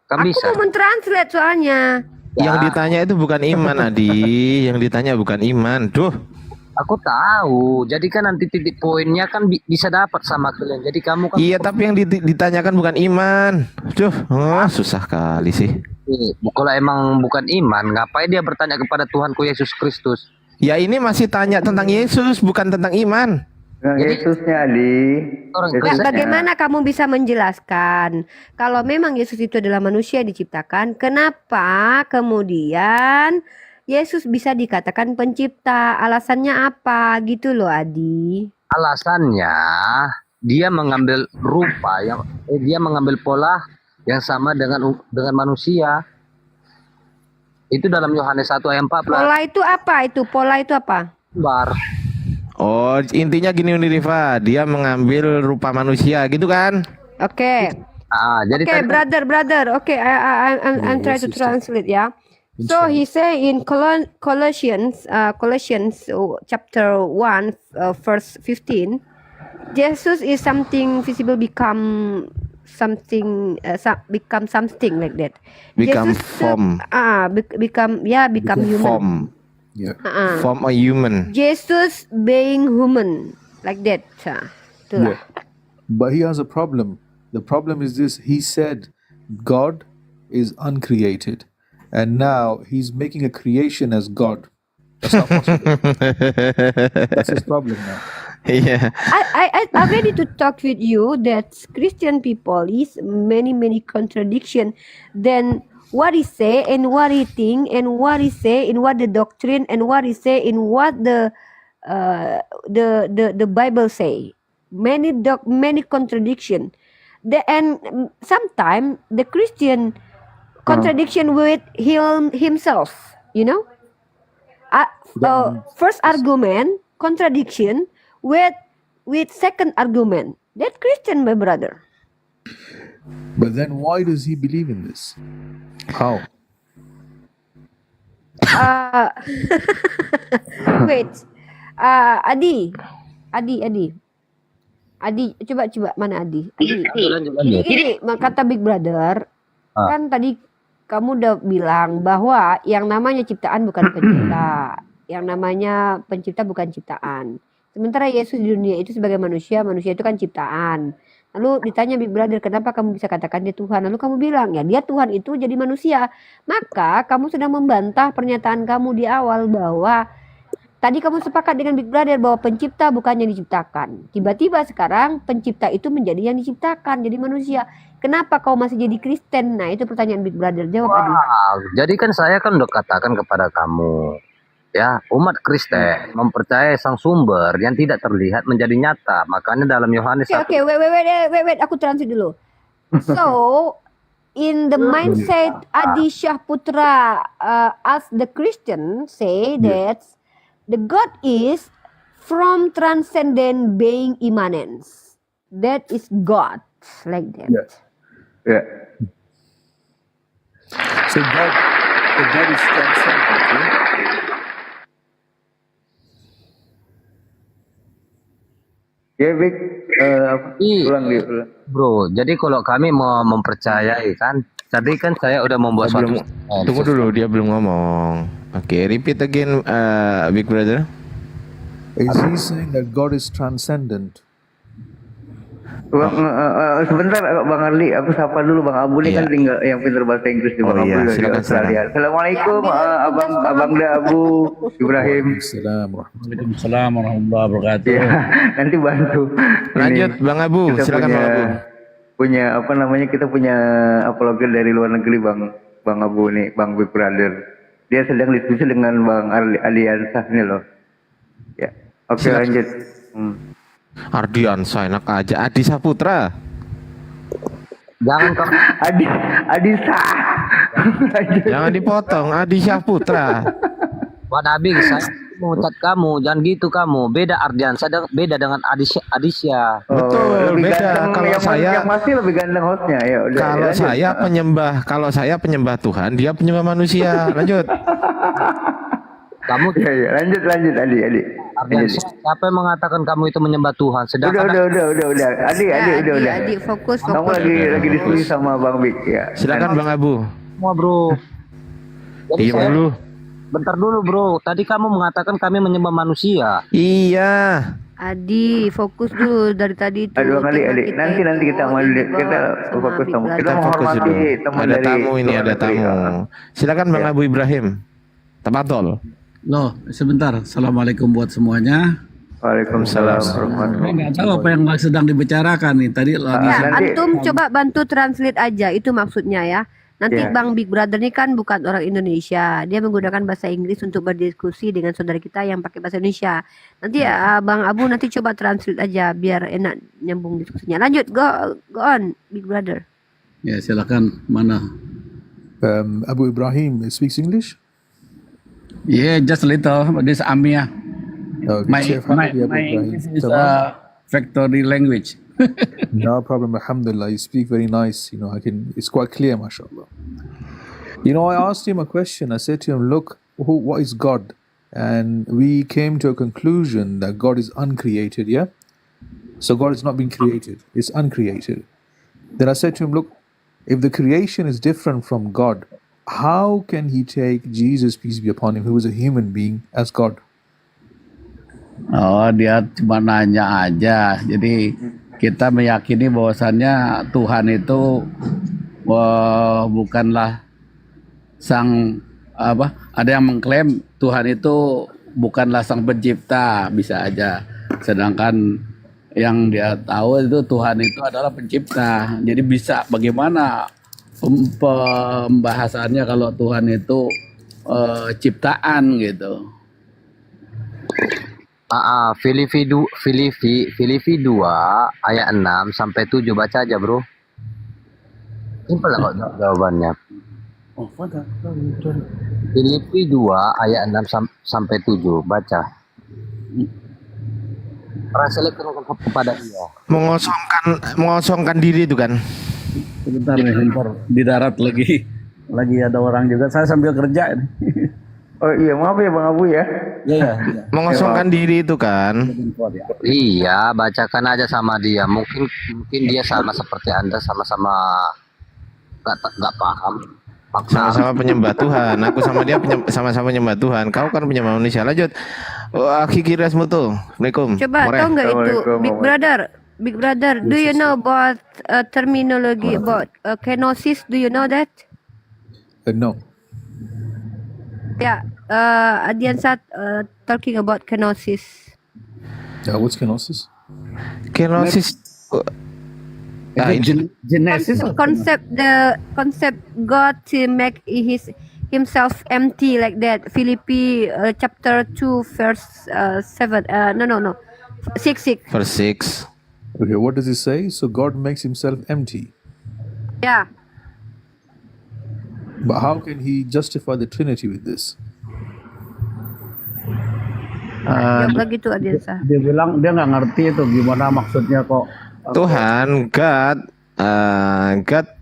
Kan Aku bisa. mau mentranslate soalnya. Yang ditanya itu bukan iman, Adi. Yang ditanya bukan iman. Duh. Aku tahu. Jadi kan nanti titik poinnya kan bisa dapat sama kalian. Jadi kamu kan Iya, tapi yang ditanyakan bukan iman. Duh, susah kali sih. kalau emang bukan iman, ngapain dia bertanya kepada Tuhanku Yesus Kristus? Ya ini masih tanya tentang Yesus, bukan tentang iman. Yang Yesusnya, Adi. Orang Nah, Kristen. bagaimana kamu bisa menjelaskan kalau memang Yesus itu adalah manusia yang diciptakan, kenapa kemudian Yesus bisa dikatakan pencipta? Alasannya apa gitu loh, Adi? Alasannya dia mengambil rupa dia mengambil pola yang sama dengan manusia. Itu dalam Yohanes 1 ayat 14. Pola itu apa? Pola itu apa? Bar. Oh, intinya gini Uniriva, dia mengambil rupa manusia gitu kan? Oke. Jadi Oke, tadi brother. Okay, I'm trying to translate ya. So he say in Colossians chapter 1 verse 15, Jesus is something visible become something like that. Become Jesus form. become human. Form. Yeah. Form a human. Jesus being human like that. Itulah. Yeah. But he has a problem. The problem is this: he said God is uncreated, and now he's making a creation as God. That's not possible. That's his problem now. Iya. I'm ready to talk with you that Christian people is many contradiction. Then what he say and what he think and what he say in what the doctrine and what he say in what the Bible say. Many contradiction. And sometimes the Christian contradiction with himself. You know. First argument contradiction with second argument. That Christian, my brother. But then, why does he believe in this? How? Wait. Adi, coba mana Adi? lanjut. Gini, kata Big Brother, kan tadi kamu udah bilang bahwa yang namanya ciptaan bukan pencipta, yang namanya pencipta bukan ciptaan. Sementara Yesus di dunia itu sebagai manusia itu kan ciptaan. Lalu ditanya Big Brother, kenapa kamu bisa katakan dia Tuhan? Lalu kamu bilang, ya dia Tuhan itu jadi manusia. Maka kamu sedang membantah pernyataan kamu di awal bahwa tadi kamu sepakat dengan Big Brother bahwa pencipta bukan yang diciptakan. Tiba-tiba sekarang pencipta itu menjadi yang diciptakan, jadi manusia. Kenapa kau masih jadi Kristen? Nah, itu pertanyaan Big Brother. Jawab, Adi. Wow, jadi kan saya kan udah katakan kepada kamu, ya umat Kristen mempercayai sang sumber yang tidak terlihat menjadi nyata. Makanya dalam Yohanes Oke, 1 wait, aku translate dulu. So, in the mindset Adi Syahputra, as the Christian say that the God is from transcendent being immanence. That is God, like that. Ya. So God is transcendent. Yeah? Ya, Big. Iya. Ulang. Bro, jadi kalau kami mau mempercayai kan, tadi kan saya udah membuat suatu Tunggu dulu, dia belum ngomong. Oke, repeat again, Big Brother. Is he saying that God is transcendent? Sebentar Bang Arli, aku sapa dulu Bang Abu nih Iya. kan tinggal yang pintar bahasa Inggris di Oh Bang Abu iya, di silakan, Australia. Assalamualaikum Abang Abu Ibrahim. Waalaikumsalam warahmatullahi wabarakatuh. Ya, nanti bantu. Lanjut, Ini, Bang Abu, kita silakan Bang Abu. punya apa namanya, kita punya apologet dari luar negeri Bang Abu nih, Bang Big Brother. Dia sedang diskusi dengan Bang Aliansa nih loh. Ya, oke Silakan. lanjut. Ardiansa enak aja. Adi Saputra. Jangan kamu Adisa. Jangan dipotong, Adi Saputra. Pak Nabi, saya mengucat kamu, jangan gitu kamu. Beda Ardiansa, beda dengan Adisya. Betul, lebih beda. ganteng Kalau yang masih lebih ganteng hostnya. Ya udah. Kalau lanjut. saya penyembah Tuhan, dia penyembah manusia. Lanjut. Kamu Ya, lanjut Adi. Ardiansa, siapa yang mengatakan kamu itu menyembah Tuhan? Sedangkan Udah. Adi, udah. Adi, fokus. Kamu lagi diskusi sama Bang Big ya. Silakan Bang Abu. semua bro. Jadi Diam saya- dulu. Bentar dulu bro, tadi kamu mengatakan kami menyembah manusia. Iya. Adi, fokus dulu dari tadi itu. Aduh Bang Ali, tema kita nanti itu kita mau dibawa kita sama fokus Big sama Brother. kita Kita fokus menghormati dulu. teman Ada dari tamu ini, luar ada negeri. tamu. Silakan Bang Ya. Abu Ibrahim. Tafadhol. Loh, sebentar. Assalamualaikum buat semuanya. Waalaikumsalam Saya warahmatullahi nggak tahu apa yang sedang dibicarakan nih. Tadi lagi Ya, nanti- antum coba bantu translate aja, itu maksudnya ya. Nanti Ya. Bang Big Brother ini kan bukan orang Indonesia, dia menggunakan bahasa Inggris untuk berdiskusi dengan saudara kita yang pakai bahasa Indonesia. Nanti ya, Bang Abu nanti coba translate aja biar enak nyambung diskusinya. Lanjut, go on, Big Brother. ya silakan mana. Abu Ibrahim speaks English. Yeah, just a little. This Amia. Okay, My Chef my, Hamidi Abu my Ibrahim. English is Tamam. factory language. No problem, alhamdulillah. You speak very nice. You know, it's quite clear, mashallah. You know, I asked him a question. I said to him, look, what is God? And we came to a conclusion that God is uncreated, yeah? So God is not being created, it's uncreated. Then I said to him, look, if the creation is different from God, how can he take Jesus, peace be upon him, who was a human being, as God? Oh, dia cuma nanya aja. Jadi kita meyakini bahwasannya Tuhan itu bukanlah sang apa? Ada yang mengklaim Tuhan itu bukanlah sang pencipta, bisa aja. Sedangkan yang dia tahu itu Tuhan itu adalah pencipta. Jadi bisa bagaimana pembahasannya kalau Tuhan itu ciptaan gitu. Filipi 2 ayat 6 sampai 7 baca aja bro. Simpel lah kok jawabannya. Oh, pada. Filipi 2 ayat 6 sampai 7 baca. Translate kepada dia. Mengosongkan diri itu kan. Sebentar nih, sebentar. Di darat lagi ada orang juga. Saya sambil kerja. Oh iya, maaf ya Bang Abu ya. Iya. Mengosongkan diri itu kan. Iya, bacakan aja sama dia. Mungkin dia sama seperti Anda, sama-sama nggak paham. Sama-sama penyembah Tuhan. Aku sama dia sama-sama penyembah Tuhan. Kau kan penyembah manusia. Lanjut. Kiki Rasmuto. Assalamualaikum. Coba More. tahu nggak itu Assalamualaikum. Big Brother, do you know about terminology about kenosis? Do you know that? No. Yeah, Adiansa talking about kenosis. Yeah, what's kenosis? Kenosis. Nah, ini Genesis atau Concept God to make himself empty like that. Philippi chapter 2 verse 7. No. 6. verse 6. Okay, what does it say? So God makes himself empty. Yeah. But how can he justify the Trinity with this? Jawab lagi tuh Adiansa. dia bilang dia nggak ngerti itu gimana maksudnya kok. Tuhan, God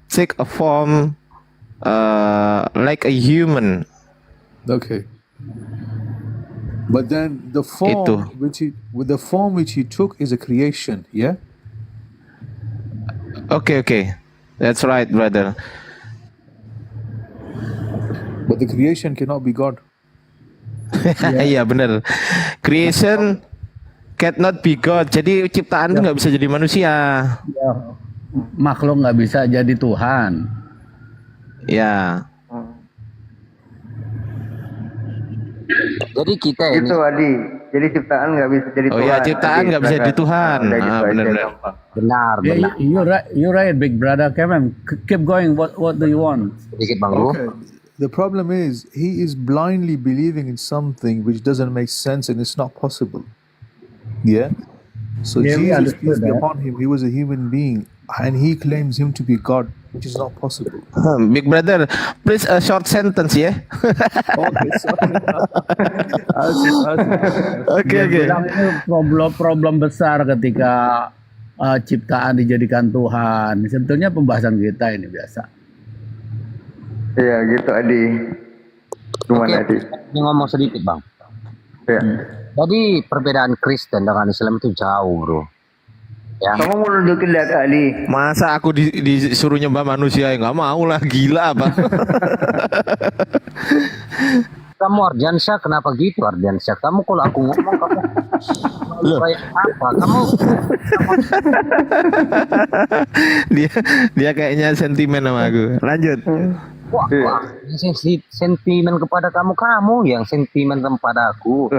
take a form like a human. Okay. But then the form Itu. which he took is a creation, yeah? Okay. That's right, brother. But the creation cannot be God. Iya benar. Creation cannot be God. Jadi ciptaan itu nggak bisa jadi manusia. Ya, makhluk nggak bisa jadi Tuhan. Ya. Jadi kita ini Itu Adi. Jadi ciptaan nggak bisa jadi Oh Tuhan. iya, ciptaan Adi, nggak bisa jadi silakan. Tuhan. Udah gitu aja, Benar. gampang. benar. Yeah, you're right, big brother. Kevin, keep going. What do you want? Sedikit Bang Bro. Okay. The problem is he is blindly believing in something which doesn't make sense and it's not possible. Yeah? So Yeah, we Jesus, understood peace be that. upon him, he was a human being and he claims him to be God, which is not possible. Big brother, please a short sentence ya. Okay, sorry. Oke. Dia bilang ini problem besar ketika ciptaan dijadikan Tuhan. Sebetulnya pembahasan kita ini biasa. Iya gitu Adi. Gimana Adi? Ini ngomong sedikit Bang. Ya. Jadi perbedaan Kristen dengan Islam itu jauh bro. Ya. Kamu mau nunjukin dia ke Adi? Masa aku disuruh nyembah manusia ya nggak mau lah, gila apa? Kamu Ardiansyah kenapa gitu Ardiansyah? Kamu kalau aku ngomong kamu kayak apa? Kamu dia kayaknya sentimen sama aku. Lanjut. wah, sentimen kepada kamu yang sentimen kepada aku.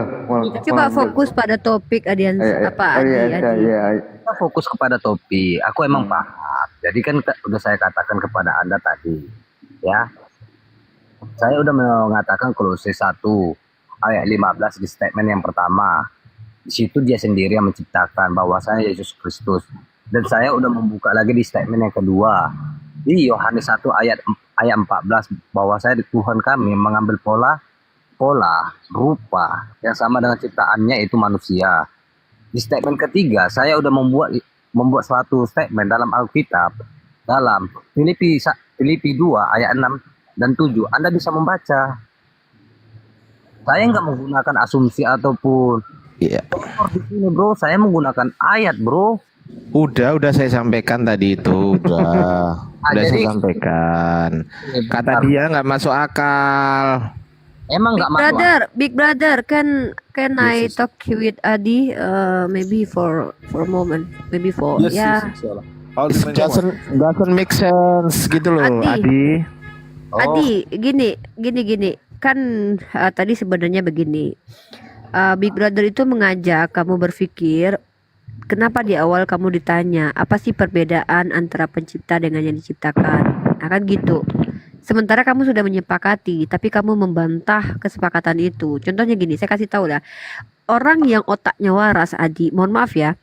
Coba fokus pada topik Adiansa apa Adi. Iya. Kita fokus kepada topik. Aku emang paham. Jadi kan udah saya katakan kepada Anda tadi, ya. Saya udah mengatakan Kolose 1 ayat 15 di statement yang pertama. Di situ dia sendiri yang menciptakan bahwasanya Yesus Kristus. Dan saya udah membuka lagi di statement yang kedua. Di Yohanes 1 ayat 14 bahwasanya Tuhan kami mengambil pola rupa yang sama dengan ciptaannya itu manusia. Di statement ketiga saya udah membuat suatu statement dalam Alkitab dalam Filipi 2 ayat 6 dan 7. Anda bisa membaca. Saya nggak menggunakan asumsi ataupun Iya. di sini bro, saya menggunakan ayat bro. Udah saya sampaikan tadi itu. Udah saya jadi- sampaikan. Kata dia nggak masuk akal. Emang nggak masuk. Big brother, can I talk with Adi maybe for a moment, maybe for yeah. It doesn't make sense gitu loh, Adi. Adi. Adi, gini. Kan tadi sebenarnya begini. Big Brother itu mengajak kamu berpikir, kenapa di awal kamu ditanya apa sih perbedaan antara pencipta dengan yang diciptakan? Nah, kan gitu. Sementara kamu sudah menyepakati, tapi kamu membantah kesepakatan itu. Contohnya gini, saya kasih tahu lah. Orang yang otaknya waras, Adi, mohon maaf ya.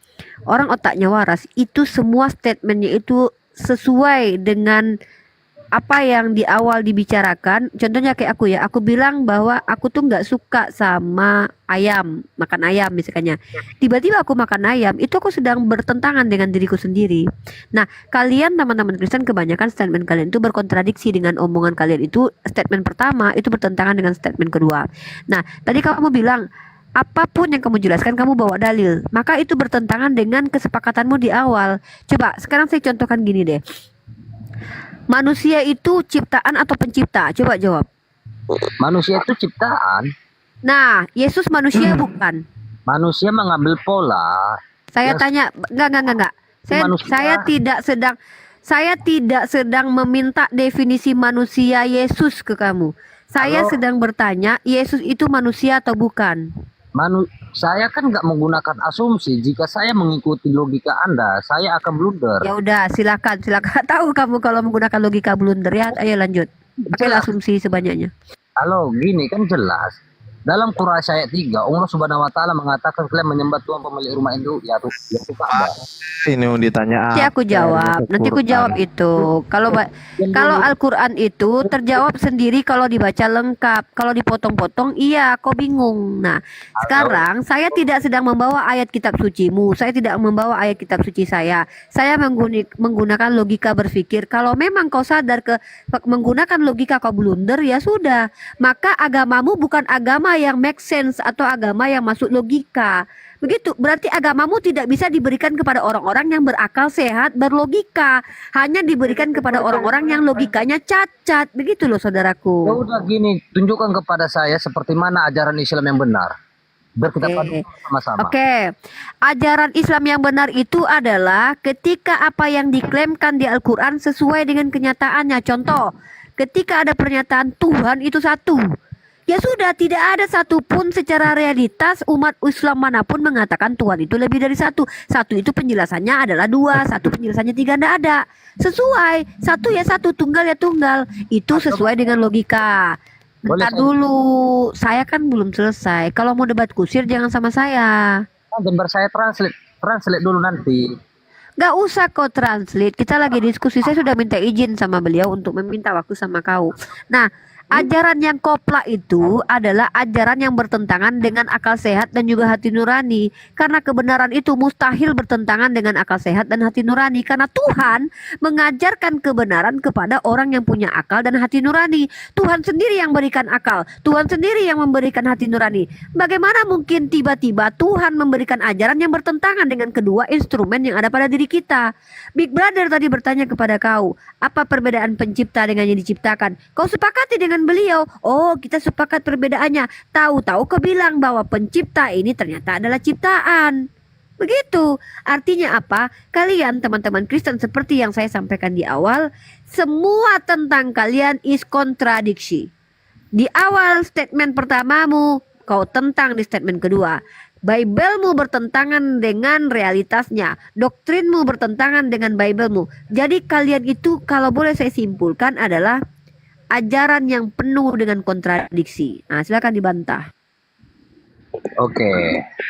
Orang otaknya waras itu semua statementnya itu sesuai dengan apa yang di awal dibicarakan. Contohnya kayak aku ya, aku bilang bahwa aku tuh nggak suka sama ayam, makan ayam misalnya. Tiba-tiba aku makan ayam, itu aku sedang bertentangan dengan diriku sendiri. Nah, kalian teman-teman Kristen kebanyakan statement kalian itu berkontradiksi dengan omongan kalian itu. Statement pertama itu bertentangan dengan statement kedua. Nah, tadi kamu bilang apapun yang kamu jelaskan kamu bawa dalil, maka itu bertentangan dengan kesepakatanmu di awal. Coba sekarang saya contohkan gini deh. Manusia itu ciptaan atau pencipta? Coba jawab. Manusia itu ciptaan. Nah, Yesus manusia bukan? Manusia mengambil pola. Saya Yes. tanya, enggak. Manusia. Saya tidak sedang meminta definisi manusia Yesus ke kamu. Saya Halo? sedang bertanya, Yesus itu manusia atau bukan? Saya kan nggak menggunakan asumsi. Jika saya mengikuti logika Anda, saya akan blunder. Ya udah, silakan. Tahu kamu kalau menggunakan logika blunder ya. Ayo lanjut. Pakailah asumsi sebanyaknya. Halo, gini kan jelas. Dalam Quraisy ayat 3, Allah Subhanahu wa taala mengatakan kalian menyembah Tuhan pemilik rumah itu yaitu Ka'bah. Ini mau ditanya Nanti aku jawab. Nanti aku jawab itu. Kalau Al-Qur'an itu terjawab sendiri kalau dibaca lengkap. Kalau dipotong-potong, iya, kau bingung. Nah, sekarang saya tidak sedang membawa ayat kitab sucimu. Saya tidak membawa ayat kitab suci saya. Saya menggunakan logika berpikir. Kalau memang kau sadar menggunakan logika kau blunder, ya sudah. Maka agamamu bukan agama yang make sense atau agama yang masuk logika. Begitu, berarti agamamu tidak bisa diberikan kepada orang-orang yang berakal sehat, berlogika. Hanya diberikan kepada orang-orang yang logikanya cacat. Begitu loh Ya saudaraku. udah gini, tunjukkan kepada saya seperti mana ajaran Islam yang benar. Biar kita padu Oke. sama-sama. Oke, ajaran Islam yang benar itu adalah ketika apa yang diklaimkan di Al-Quran sesuai dengan kenyataannya. Contoh, ketika ada pernyataan Tuhan itu satu, ya sudah, tidak ada satupun secara realitas umat Islam manapun mengatakan Tuhan itu lebih dari satu. Satu itu penjelasannya adalah dua, satu penjelasannya tiga, tidak ada. Sesuai, satu ya satu, tunggal ya tunggal. Itu sesuai dengan logika. Boleh Bentar saya dulu, saya kan belum selesai. Kalau mau debat kusir jangan sama saya. gambar saya translate dulu nanti. Gak usah kau translate, kita lagi diskusi. Saya sudah minta izin sama beliau untuk meminta waktu sama kau. Nah, ajaran yang kopla itu adalah ajaran yang bertentangan dengan akal sehat dan juga hati nurani. Karena kebenaran itu mustahil bertentangan dengan akal sehat dan hati nurani. Karena Tuhan mengajarkan kebenaran kepada orang yang punya akal dan hati nurani. Tuhan sendiri yang berikan akal, Tuhan sendiri yang memberikan hati nurani. Bagaimana mungkin tiba-tiba Tuhan memberikan ajaran yang bertentangan dengan kedua instrumen yang ada pada diri kita? Big Brother tadi bertanya kepada kau, apa perbedaan pencipta dengan yang diciptakan? Kau sepakati dengan beliau, oh kita sepakat perbedaannya. Tahu-tahu kau bilang bahwa pencipta ini ternyata adalah ciptaan. Begitu. Artinya apa? Kalian teman-teman Kristen seperti yang saya sampaikan di awal, semua tentang kalian is kontradiksi. Di awal statement pertamamu, kau tentang di statement kedua. Biblemu bertentangan dengan realitasnya. Doktrinmu bertentangan dengan Biblemu. Jadi kalian itu kalau boleh saya simpulkan adalah ajaran yang penuh dengan kontradiksi. Nah, silakan dibantah. Oke,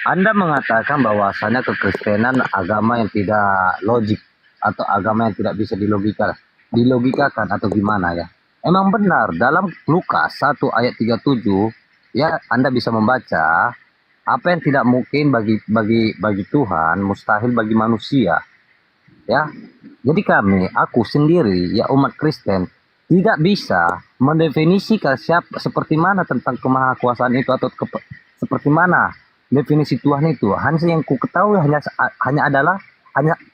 Anda mengatakan bahwasanya kekristenan agama yang tidak logik atau agama yang tidak bisa dilogikakan atau gimana ya? Emang benar dalam Lukas 1 ayat 37 ya Anda bisa membaca apa yang tidak mungkin bagi Tuhan mustahil bagi manusia ya. Jadi aku sendiri ya umat Kristen tidak bisa mendefinisikan seperti mana tentang kemahakuasaan itu atau seperti mana definisi Tuhan itu. Hanya yang ku ketahui hanya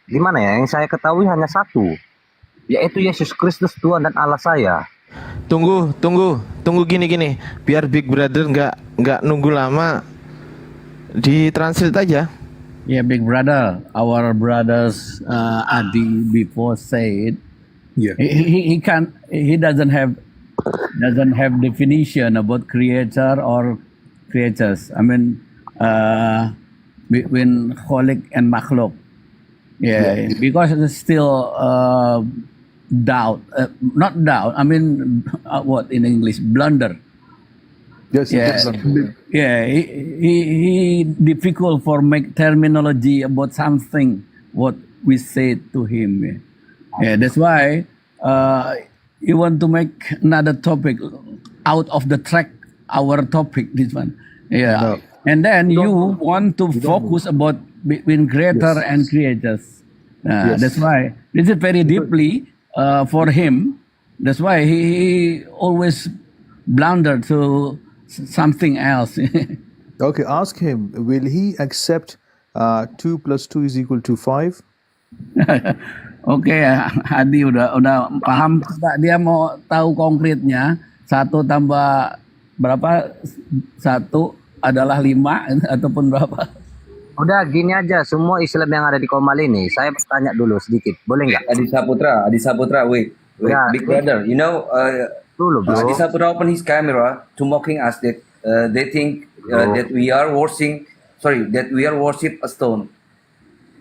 gimana ya? Yang saya ketahui hanya satu, yaitu Yesus Kristus Tuhan dan Allah saya. Tunggu gini. Biar Big Brother nggak nunggu lama, ditranslate aja. Yeah, big brother, our brothers Adi before said Yeah. he doesn't have definition about creator or creatures. I mean, between kholik and makhluk. Yeah, because it's still doubt, not doubt. I mean, what in English, blunder. Yes. Yeah, yeah. He difficult for make terminology about something what we say to him. Yeah, that's why you want to make another topic out of the track. Our topic, this one. Yeah, No. and then you want to focus about between creator and creatures. Yes. That's why this is very deeply for him. That's why he always blunder to something else. Okay, ask him, will he accept 2 plus 2 is equal to 5? Oke, Adi udah paham. Dia mau tahu konkretnya 1 tambah berapa? 1 adalah 5 ataupun berapa? Udah gini aja, semua Islam yang ada di Komal ini, saya bertanya dulu sedikit, boleh nggak? Adi Saputra, wait, Yeah. Big Brother. You know, Dulu, bro. Adi Saputra open his camera to mocking us that they think that we are worship a stone.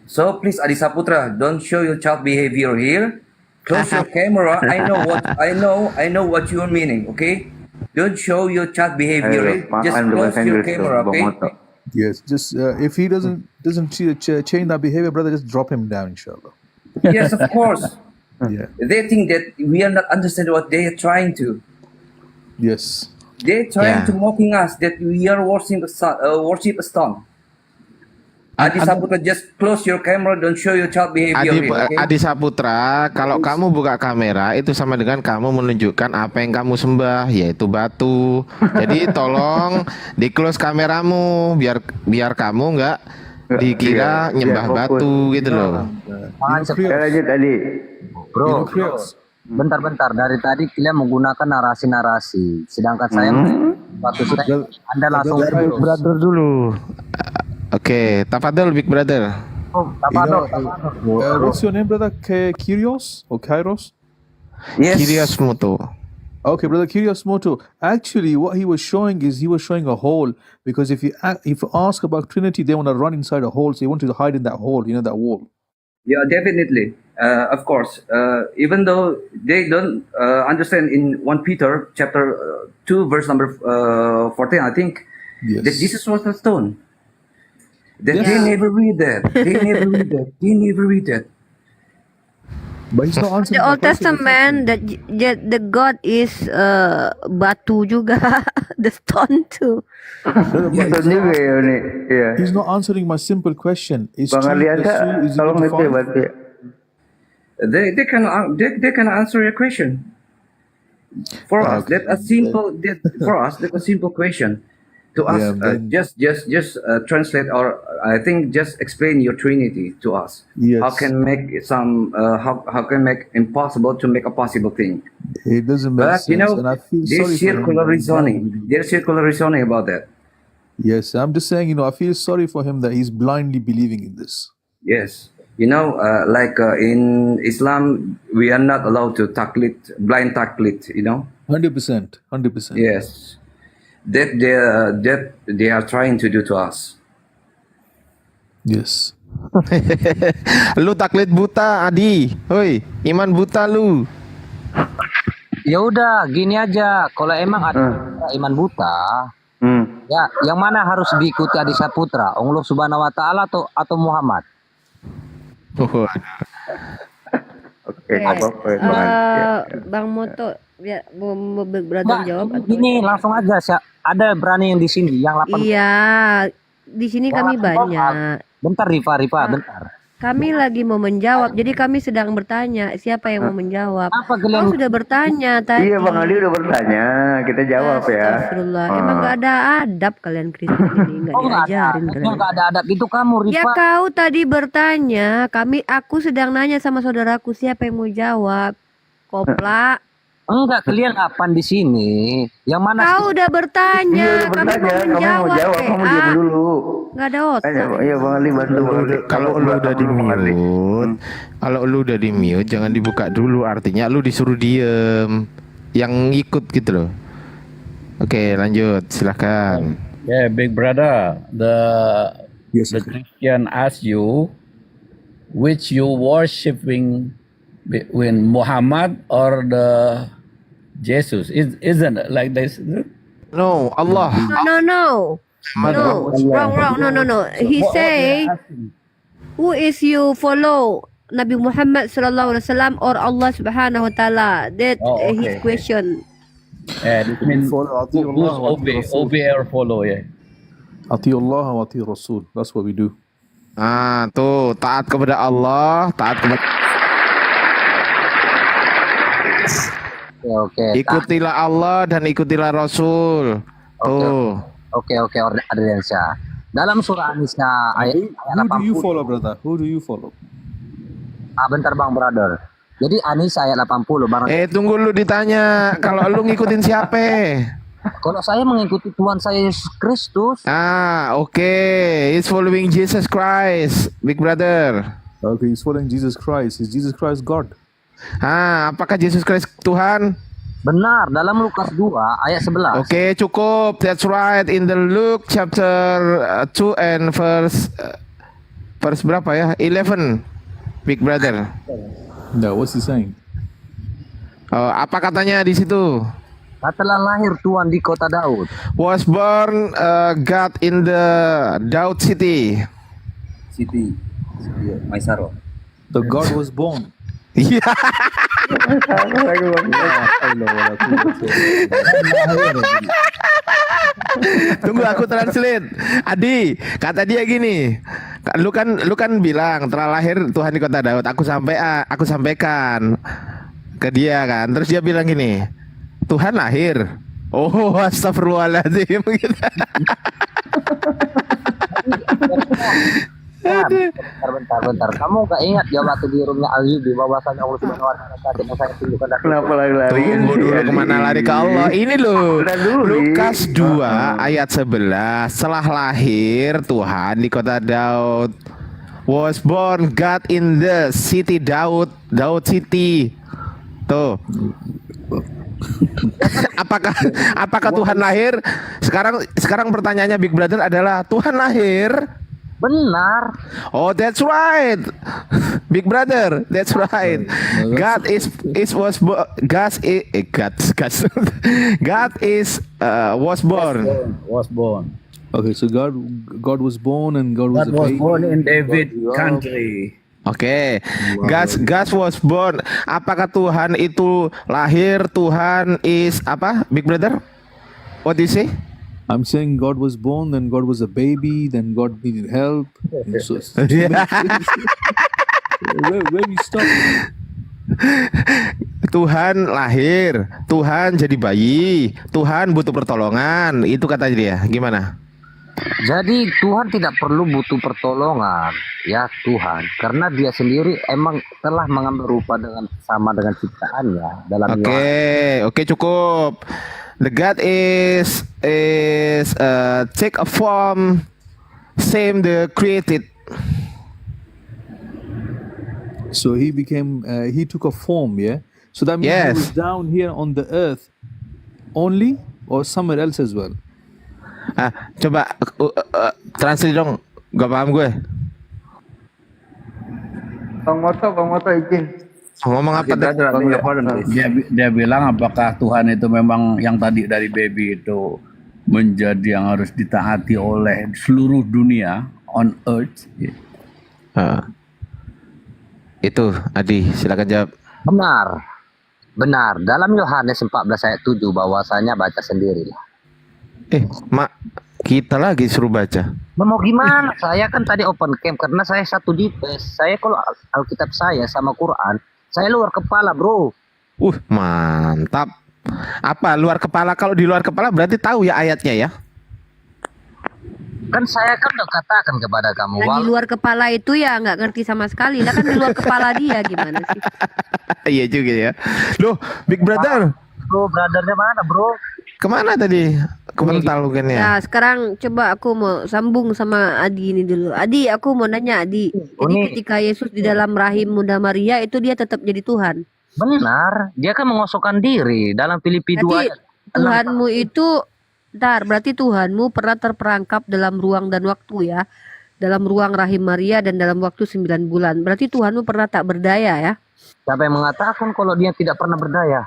So please, Adi Saputra, don't show your child behavior here. Close your camera. I know what you're meaning. Okay, don't show your child behavior. Just close your camera. Okay. Yes, just if he doesn't change that behavior, brother, just drop him down, inshallah. Yes, of course. Yeah. They think that we are not understand what they are trying to. Yes. They're trying Yeah. to mocking us that we are worship a stone. Adi Saputra, just close your camera. Don't show your child behavior. here, okay? Adi Saputra, kalau kamu buka kamera itu sama dengan kamu menunjukkan apa yang kamu sembah, yaitu batu. Jadi tolong di close kameramu biar kamu nggak dikira nyembah batu gitu loh. Jangan Kita lanjut tadi. Bro, bentar-bentar. Dari tadi kalian menggunakan narasi-narasi. Sedangkan saya waktu sudah Anda langsung Brother, Brother dulu. Oke, tafadhol Big Brother. What's your name, brother? Kyrios or Kairos? Yes. Kyrios Moto. Okay, brother Kyrios Moto. Actually, what he was showing a hole, because if you ask about Trinity, they want to run inside a hole, so you want to hide in that hole, that wall. Yeah, definitely. Of course. Even though they don't understand in 1 Peter chapter 2 verse number 14, I think Yes. that Jesus was a stone. That Yes. they never read that. They never read that. But he's not answering The my Old question. Testament that the God is batu juga, the stone too. Betul juga ya ini. Iya. He's not answering my simple question. Is Bang 2 plus 2 Aliansa, is equal tolong to itu ya 5? bantu ya. They can answer your question. For us, Okay. that's a simple question. To us, Yeah, then- just translate, or I think just explain your Trinity to us. Yes. How can make how can make impossible to make a possible thing? It doesn't make But sense. you know, And I feel there's sorry for him. circular reasoning. There's circular reasoning about that. Yes, I'm just saying, I feel sorry for him that he's blindly believing in this. Yes, in Islam, we are not allowed to blind taqlid. 100%. Yes, that they are trying to do to us. Yes. Lu taklid buta, Adi. Hoi, iman buta lu. Ya udah, gini aja. Kalau emang ada iman buta, ya yang mana harus diikuti Adi Saputra? Allah Subhanahu wa taala atau Muhammad? Oh, Oke, nggak apa-apa ya, Bang. Bang Moto, biar brother Nggak, jawab. atau- gini langsung aja. Ada berani yang di sini, yang 8. Iya, di sini kami banyak. Bentar Rifa, bentar. Kami lagi mau menjawab, jadi kami sedang bertanya siapa yang mau menjawab. Apa Kau kalian sudah bertanya tadi. Iya, Bang Ali udah bertanya, kita jawab ya. Astagfirullah, emang gak ada adab kalian Kristen ini, gak nggak ada? diajarin Yang kalian. nggak ada adab itu kamu Ya Rifa. kau tadi bertanya, aku sedang nanya sama saudaraku siapa yang mau jawab. Kopla, Enggak, kalian apaan di sini? Yang mana? kau udah bertanya, Iya, udah kami bertanya, mau kamu mau menjawab. jawab, kamu diam dulu. Gak ada otak. Tanya, iya Bang Ali bantu. Bang Ali. kalau lu udah di mute, jangan dibuka dulu. Artinya lu disuruh diem. Yang ngikut gitu loh. Oke, lanjut. Silahkan. Yeah, big brother. Yes, The Christian ask you which you worshiping between Muhammad or the Jesus. Isn't it like this? No, Allah. No. Wrong. No. He say, who is you follow? Nabi Muhammad sallallahu alaihi wasallam or Allah subhanahu wa taala? That his question. This means Follow Ati who's Allah wa Ati Rasul. obey or follow, yeah. Ati Allah wa Ati Rasul. That's what we do. Ah, tuh taat kepada Allah, taat kepada Oke. ikutilah Allah dan ikutilah Rasul. Tuh. Oke, Ardiansyah. Dalam surah An-Nisa ayat Who do you 80. follow, brother? Who do you follow? Bentar Bang Brother. Jadi An-Nisa ayat 80 Bang. Tunggu lu ditanya. Kalau lu ngikutin siapa? Kalau saya mengikuti Tuhan saya Yesus Kristus. Oke. He's following Jesus Christ, Big Brother. Okay, he's following Jesus Christ. Is Jesus Christ God? Apakah Yesus Kristus Tuhan? Benar, dalam Lukas 2 ayat 11. Oke, cukup. That's right. In the Luke chapter 2 and verse berapa ya? 11. Big brother. No, what's he saying? Apa katanya di situ? Telah lahir Tuhan di kota Daud. Was born God in the Daud city. Siti, Maisaro. The God was born. Iya. Tunggu aku translate. Adi, kata dia gini. Lu kan bilang telah lahir Tuhan di kota Daud. Aku sampaikan ke dia kan. Terus dia bilang gini. Tuhan lahir. Oh, astagfirullahaladzim. Bentar. Kamu gak ingat ya waktu di rumahnya Ayyubi bahwasanya Allah Subhanahu wa taala saat yang saya tunjukkan dan Kenapa lari-lari? Tunggu dulu kemana lari ke Allah. Ini loh Udah dulu, Lukas 2 ayat 11. Setelah lahir Tuhan di kota Daud, was born God in the city Daud city. Tuh. Apakah Tuhan lahir? Sekarang pertanyaannya Big Brother adalah Tuhan lahir? benar. Oh, that's right, Big Brother. That's right. God was born. Was born. Okay, so God was born and God was God a was baby. born in David country. Oke, God was born. Apakah Tuhan itu lahir? Tuhan is apa, Big Brother? What do you say? I'm saying God was born, then God was a baby, then God needed help. And so, where we stop? Tuhan lahir, Tuhan jadi bayi, Tuhan butuh pertolongan. Itu kata dia. Gimana? Jadi Tuhan tidak perlu butuh pertolongan ya Tuhan, karena Dia sendiri emang telah mengambil rupa sama dengan ciptaannya dalam Oke, cukup. The God is take a form, same the created. So he took a form, yeah? So that means he was down here on the earth only or somewhere else as well? Coba translate dong, gak paham gue. Bang Moto izin. Ngomong apa tadi? Dia bilang apakah Tuhan itu memang yang tadi dari baby itu menjadi yang harus ditaati oleh seluruh dunia on earth? Itu Adi, silakan jawab. Benar. Dalam Yohanes 14 ayat 7 bahwasanya baca sendiri. Mak, kita lagi suruh baca. Mau gimana? Saya kan tadi open camp karena saya satu di PES. Saya kalau Alkitab saya sama Quran, saya luar kepala, bro. Mantap. Apa luar kepala? Kalau di luar kepala berarti tahu ya ayatnya ya? Kan saya kan udah katakan kepada kamu. Yang di luar kepala itu ya nggak ngerti sama sekali. Lah kan di luar kepala dia gimana sih? Iya juga ya. Loh, Big Brother. Bro, brothernya mana, bro? Kemana tadi? Kemental mungkin ya. Nah, sekarang coba aku mau sambung sama Adi ini dulu. Adi, aku mau nanya Adi. Jadi ketika Yesus di dalam rahim Bunda Maria itu dia tetap jadi Tuhan. Benar, dia kan mengosongkan diri dalam Filipi 2 Berarti ayat 6. Tuhanmu itu berarti Tuhanmu pernah terperangkap dalam ruang dan waktu ya. Dalam ruang rahim Maria dan dalam waktu 9 bulan. Berarti Tuhanmu pernah tak berdaya ya. Siapa yang mengatakan kalau dia tidak pernah berdaya?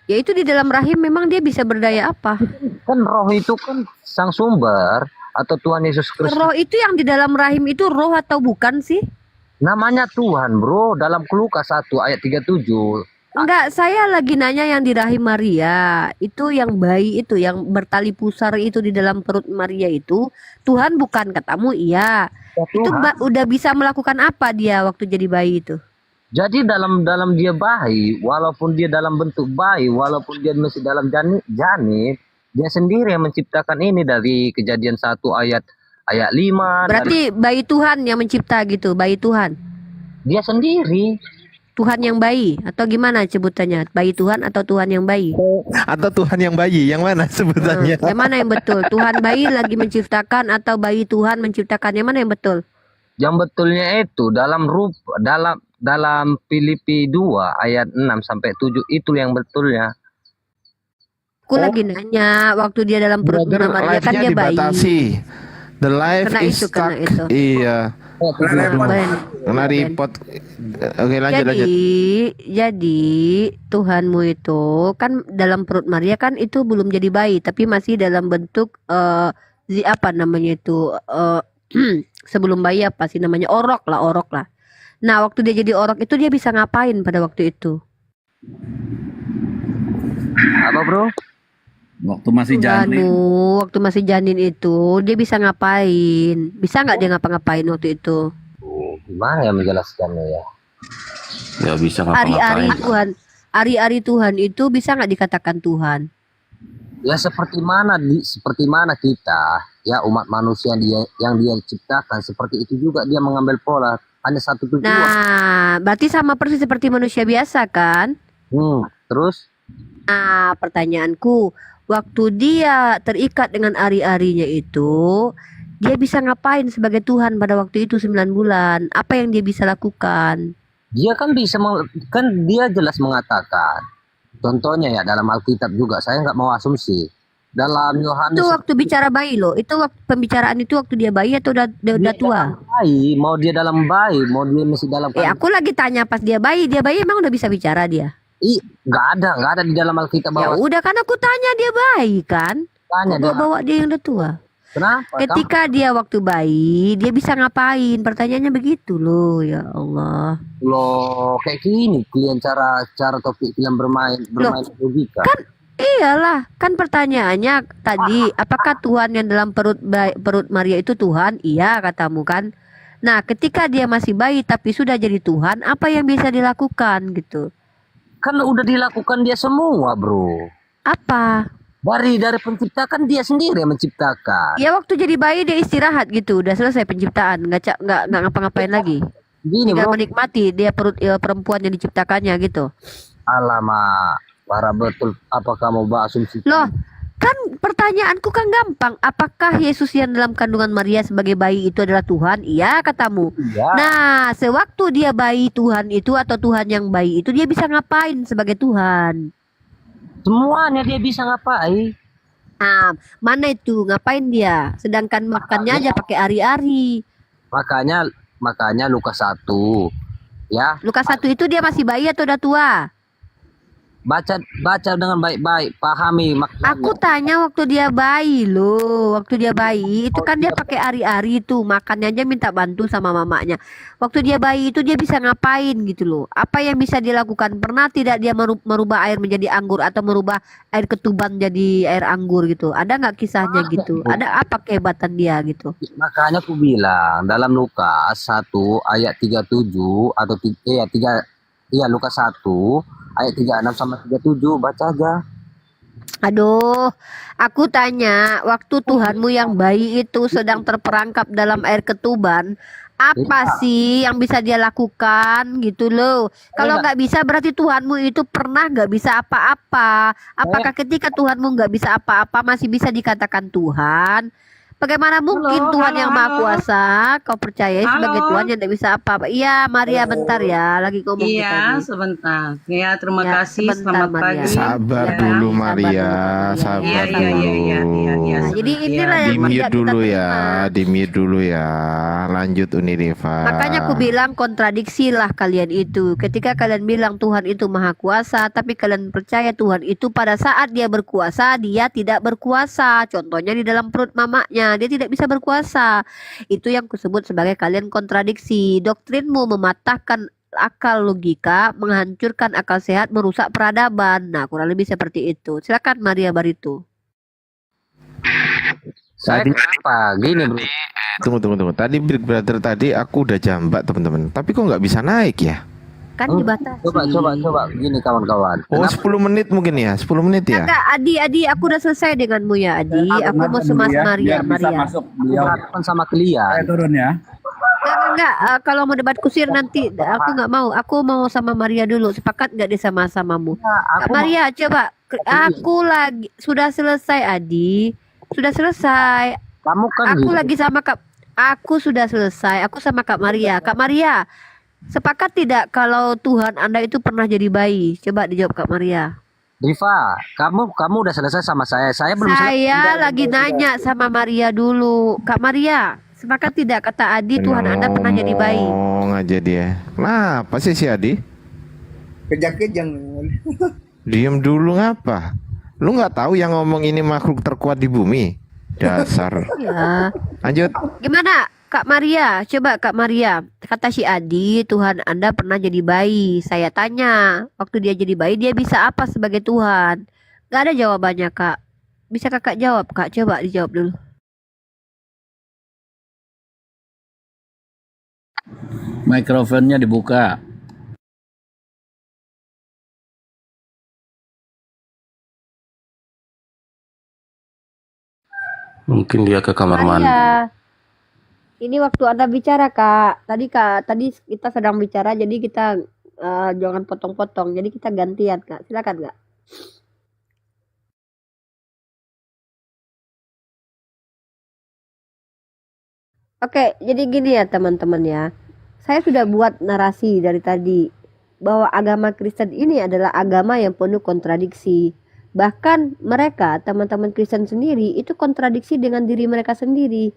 Ya itu di dalam rahim memang dia bisa berdaya apa? Kan roh itu kan sang sumber atau Tuhan Yesus Kristus. Roh itu yang di dalam rahim itu roh atau bukan sih? Namanya Tuhan, bro, dalam Lukas 1 ayat 37. Enggak, saya lagi nanya yang di rahim Maria. Itu yang bayi itu, yang bertali pusar itu di dalam perut Maria itu. Tuhan bukan katamu, iya. Ya, itu udah bisa melakukan apa dia waktu jadi bayi itu? Jadi dalam dia bayi, walaupun dia dalam bentuk bayi, walaupun dia masih dalam janin, dia sendiri yang menciptakan ini dari Kejadian 1 ayat 5. Berarti bayi Tuhan yang mencipta gitu, bayi Tuhan. Dia sendiri. Tuhan yang bayi atau gimana sebutannya? Bayi Tuhan atau Tuhan yang bayi? Atau Tuhan yang bayi, yang mana sebutannya? Yang mana yang betul? Tuhan bayi lagi menciptakan atau bayi Tuhan menciptakan? Yang mana yang betul? Yang betulnya itu dalam Filipi 2 ayat 6 sampai 7 itu yang betulnya. aku lagi nanya waktu dia dalam perut Brother, Bunda Maria kan life-nya dia bayi. dibatasi. The life Kena is itu, stuck. kena itu. Iya. Ben, Kena Ben. repot. Oke, lanjut. Jadi Tuhanmu itu kan dalam perut Maria kan itu belum jadi bayi, tapi masih dalam bentuk apa namanya itu sebelum bayi apa sih namanya, orok lah. Nah, waktu dia jadi orok itu dia bisa ngapain pada waktu itu? Apa bro? Waktu masih janin. Waktu masih janin itu dia bisa ngapain? Bisa nggak dia ngapa-ngapain waktu itu? Gimana ya menjelaskannya ya? Ya bisa Ari-ari ngapa-ngapain. Tuhan, ari-ari Tuhan itu bisa nggak dikatakan Tuhan? Ya seperti mana kita ya umat manusia yang dia ciptakan, seperti itu juga dia mengambil pola, hanya satu tujuan. Nah, berarti sama persis seperti manusia biasa kan? Terus Nah, pertanyaanku, waktu dia terikat dengan ari-arinya itu, dia bisa ngapain sebagai Tuhan pada waktu itu 9 bulan? Apa yang dia bisa lakukan? dia kan bisa kan dia jelas mengatakan, contohnya ya dalam Alkitab juga, saya nggak mau asumsi, dalam Yohanes Itu waktu bicara bayi loh. Itu waktu pembicaraan itu waktu dia bayi atau udah dia tua? dalam bayi, mau dia dalam bayi, mau dia masih dalam Aku lagi tanya pas dia bayi emang udah bisa bicara dia? nggak ada di dalam Alkitab Ya bahwa udah kan aku tanya dia bayi kan? tanya Kok bawa dia yang udah tua? kenapa Ketika dia waktu bayi, dia bisa ngapain? Pertanyaannya begitu loh, ya Allah. lo kayak gini kalian cara topik yang bermain logika. Kan iyalah, kan pertanyaannya tadi, apakah Tuhan yang dalam perut Maria itu Tuhan? Iya katamu kan. Nah, ketika dia masih bayi tapi sudah jadi Tuhan, apa yang bisa dilakukan gitu? Kan udah dilakukan dia semua bro. Apa? Dari pencipta kan dia sendiri yang menciptakan. Ya waktu jadi bayi dia istirahat gitu, udah selesai penciptaan, nggak ngapa-ngapain lagi. Gini Tinggal bro, menikmati dia perut perempuan yang diciptakannya gitu. alamak, parah betul. Apa kamu bahas asumsi? Loh, kan pertanyaanku kan gampang. Apakah Yesus yang dalam kandungan Maria sebagai bayi itu adalah Tuhan? Iya katamu. Iya. Nah, sewaktu dia bayi Tuhan itu atau Tuhan yang bayi itu, dia bisa ngapain sebagai Tuhan? Semuanya dia bisa ngapain? Nah, mana itu ngapain dia? Sedangkan makannya aja pakai ari-ari. Makanya Lukas 1 ya. Lukas 1 itu dia masih bayi atau udah tua? Baca dengan baik-baik, pahami maknanya. Aku tanya waktu dia bayi loh. Waktu dia bayi itu kan dia pakai ari-ari itu, makannya aja minta bantu sama mamanya. Waktu dia bayi itu dia bisa ngapain gitu loh? Apa yang bisa dilakukan? Pernah tidak dia merubah air menjadi anggur atau merubah air ketuban jadi air anggur gitu? Ada nggak kisahnya gitu? Ada apa kehebatan dia gitu? Makanya aku bilang dalam Lukas 1 ayat 37 atau Lukas 1 ayat 36 sama 37, baca aja. Aduh, aku tanya, waktu Tuhanmu yang bayi itu sedang terperangkap dalam air ketuban, apa sih yang bisa dia lakukan gitu loh? Kalau nggak bisa berarti Tuhanmu itu pernah nggak bisa apa-apa. Apakah ketika Tuhanmu nggak bisa apa-apa masih bisa dikatakan Tuhan? Bagaimana mungkin Tuhan yang Maha Kuasa kau percayai sebagai Tuhan yang tidak bisa apa-apa? Iya, Maria bentar ya, lagi ngomong kita Iya, nih. sebentar. Ya, terima Ya, kasih. sebentar, Selamat Maria. pagi. Sabar Ya. dulu Maria, Iya, sabar iya, iya, iya, iya, iya. Nah, jadi inilah Iya, yang Di mute tidak kita dulu terima. ya, di mute dulu ya. Lanjut Uniriva. Makanya aku bilang kontradiksilah kalian itu. Ketika kalian bilang Tuhan itu Maha Kuasa, tapi kalian percaya Tuhan itu pada saat dia berkuasa, dia tidak berkuasa. Contohnya di dalam perut mamanya, dia tidak bisa berkuasa. Itu yang kusebut sebagai kalian kontradiksi. Doktrinmu mematahkan akal logika, menghancurkan akal sehat, merusak peradaban. Nah, kurang lebih seperti itu. Silakan Maria Barito. Saya kenapa? Gini bro. Tunggu. Tadi Big Brother tadi aku udah jambat teman-teman. Tapi kok nggak bisa naik ya? Kan dibatasi. Coba. Gini kawan-kawan. Oh, 10 menit mungkin ya? 10 menit ya? Enggak, Adi, aku udah selesai denganmu ya, Adi. Aku mau sama Maria. Berhadapan sama kalian. Turun ya. Enggak, kalau mau debat kusir nanti aku nggak mau. Aku mau sama Maria dulu. Sepakat nggak deh sama-samamu? Kak Maria, coba. Aku lagi sudah selesai, Adi. Sudah selesai. Kamu kan Aku gitu. lagi sama Kak. Aku sudah selesai. Aku sama Kak Maria. Kak Maria, sepakat tidak kalau Tuhan Anda itu pernah jadi bayi? Coba dijawab Kak Maria. Riva, kamu udah selesai sama saya. Saya belum selesai. Saya lagi nanya sama Maria dulu. Kak Maria, sepakat tidak kata Adi Tuhan Anda pernah jadi bayi? Ngomong aja dia. Kenapa sih si Adi? Kejang-kejang. Diem dulu ngapa? Lu nggak tahu yang ngomong ini makhluk terkuat di bumi? Dasar. Ya. Lanjut. Gimana Kak Maria? Coba Kak Maria. Kata si Adi, Tuhan Anda pernah jadi bayi. Saya tanya, waktu dia jadi bayi dia bisa apa sebagai Tuhan? Gak ada jawabannya Kak. Bisa Kakak jawab Kak? Coba dijawab dulu. Mikrofonnya dibuka. Mungkin dia ke kamar mandi. Maria, ini waktu Anda bicara Kak. Tadi kita sedang bicara, jadi kita jangan potong-potong. Jadi kita gantian Kak. Silakan Kak. Oke, jadi gini ya teman-teman ya. Saya sudah buat narasi dari tadi bahwa agama Kristen ini adalah agama yang penuh kontradiksi. Bahkan mereka, teman-teman Kristen sendiri, itu kontradiksi dengan diri mereka sendiri.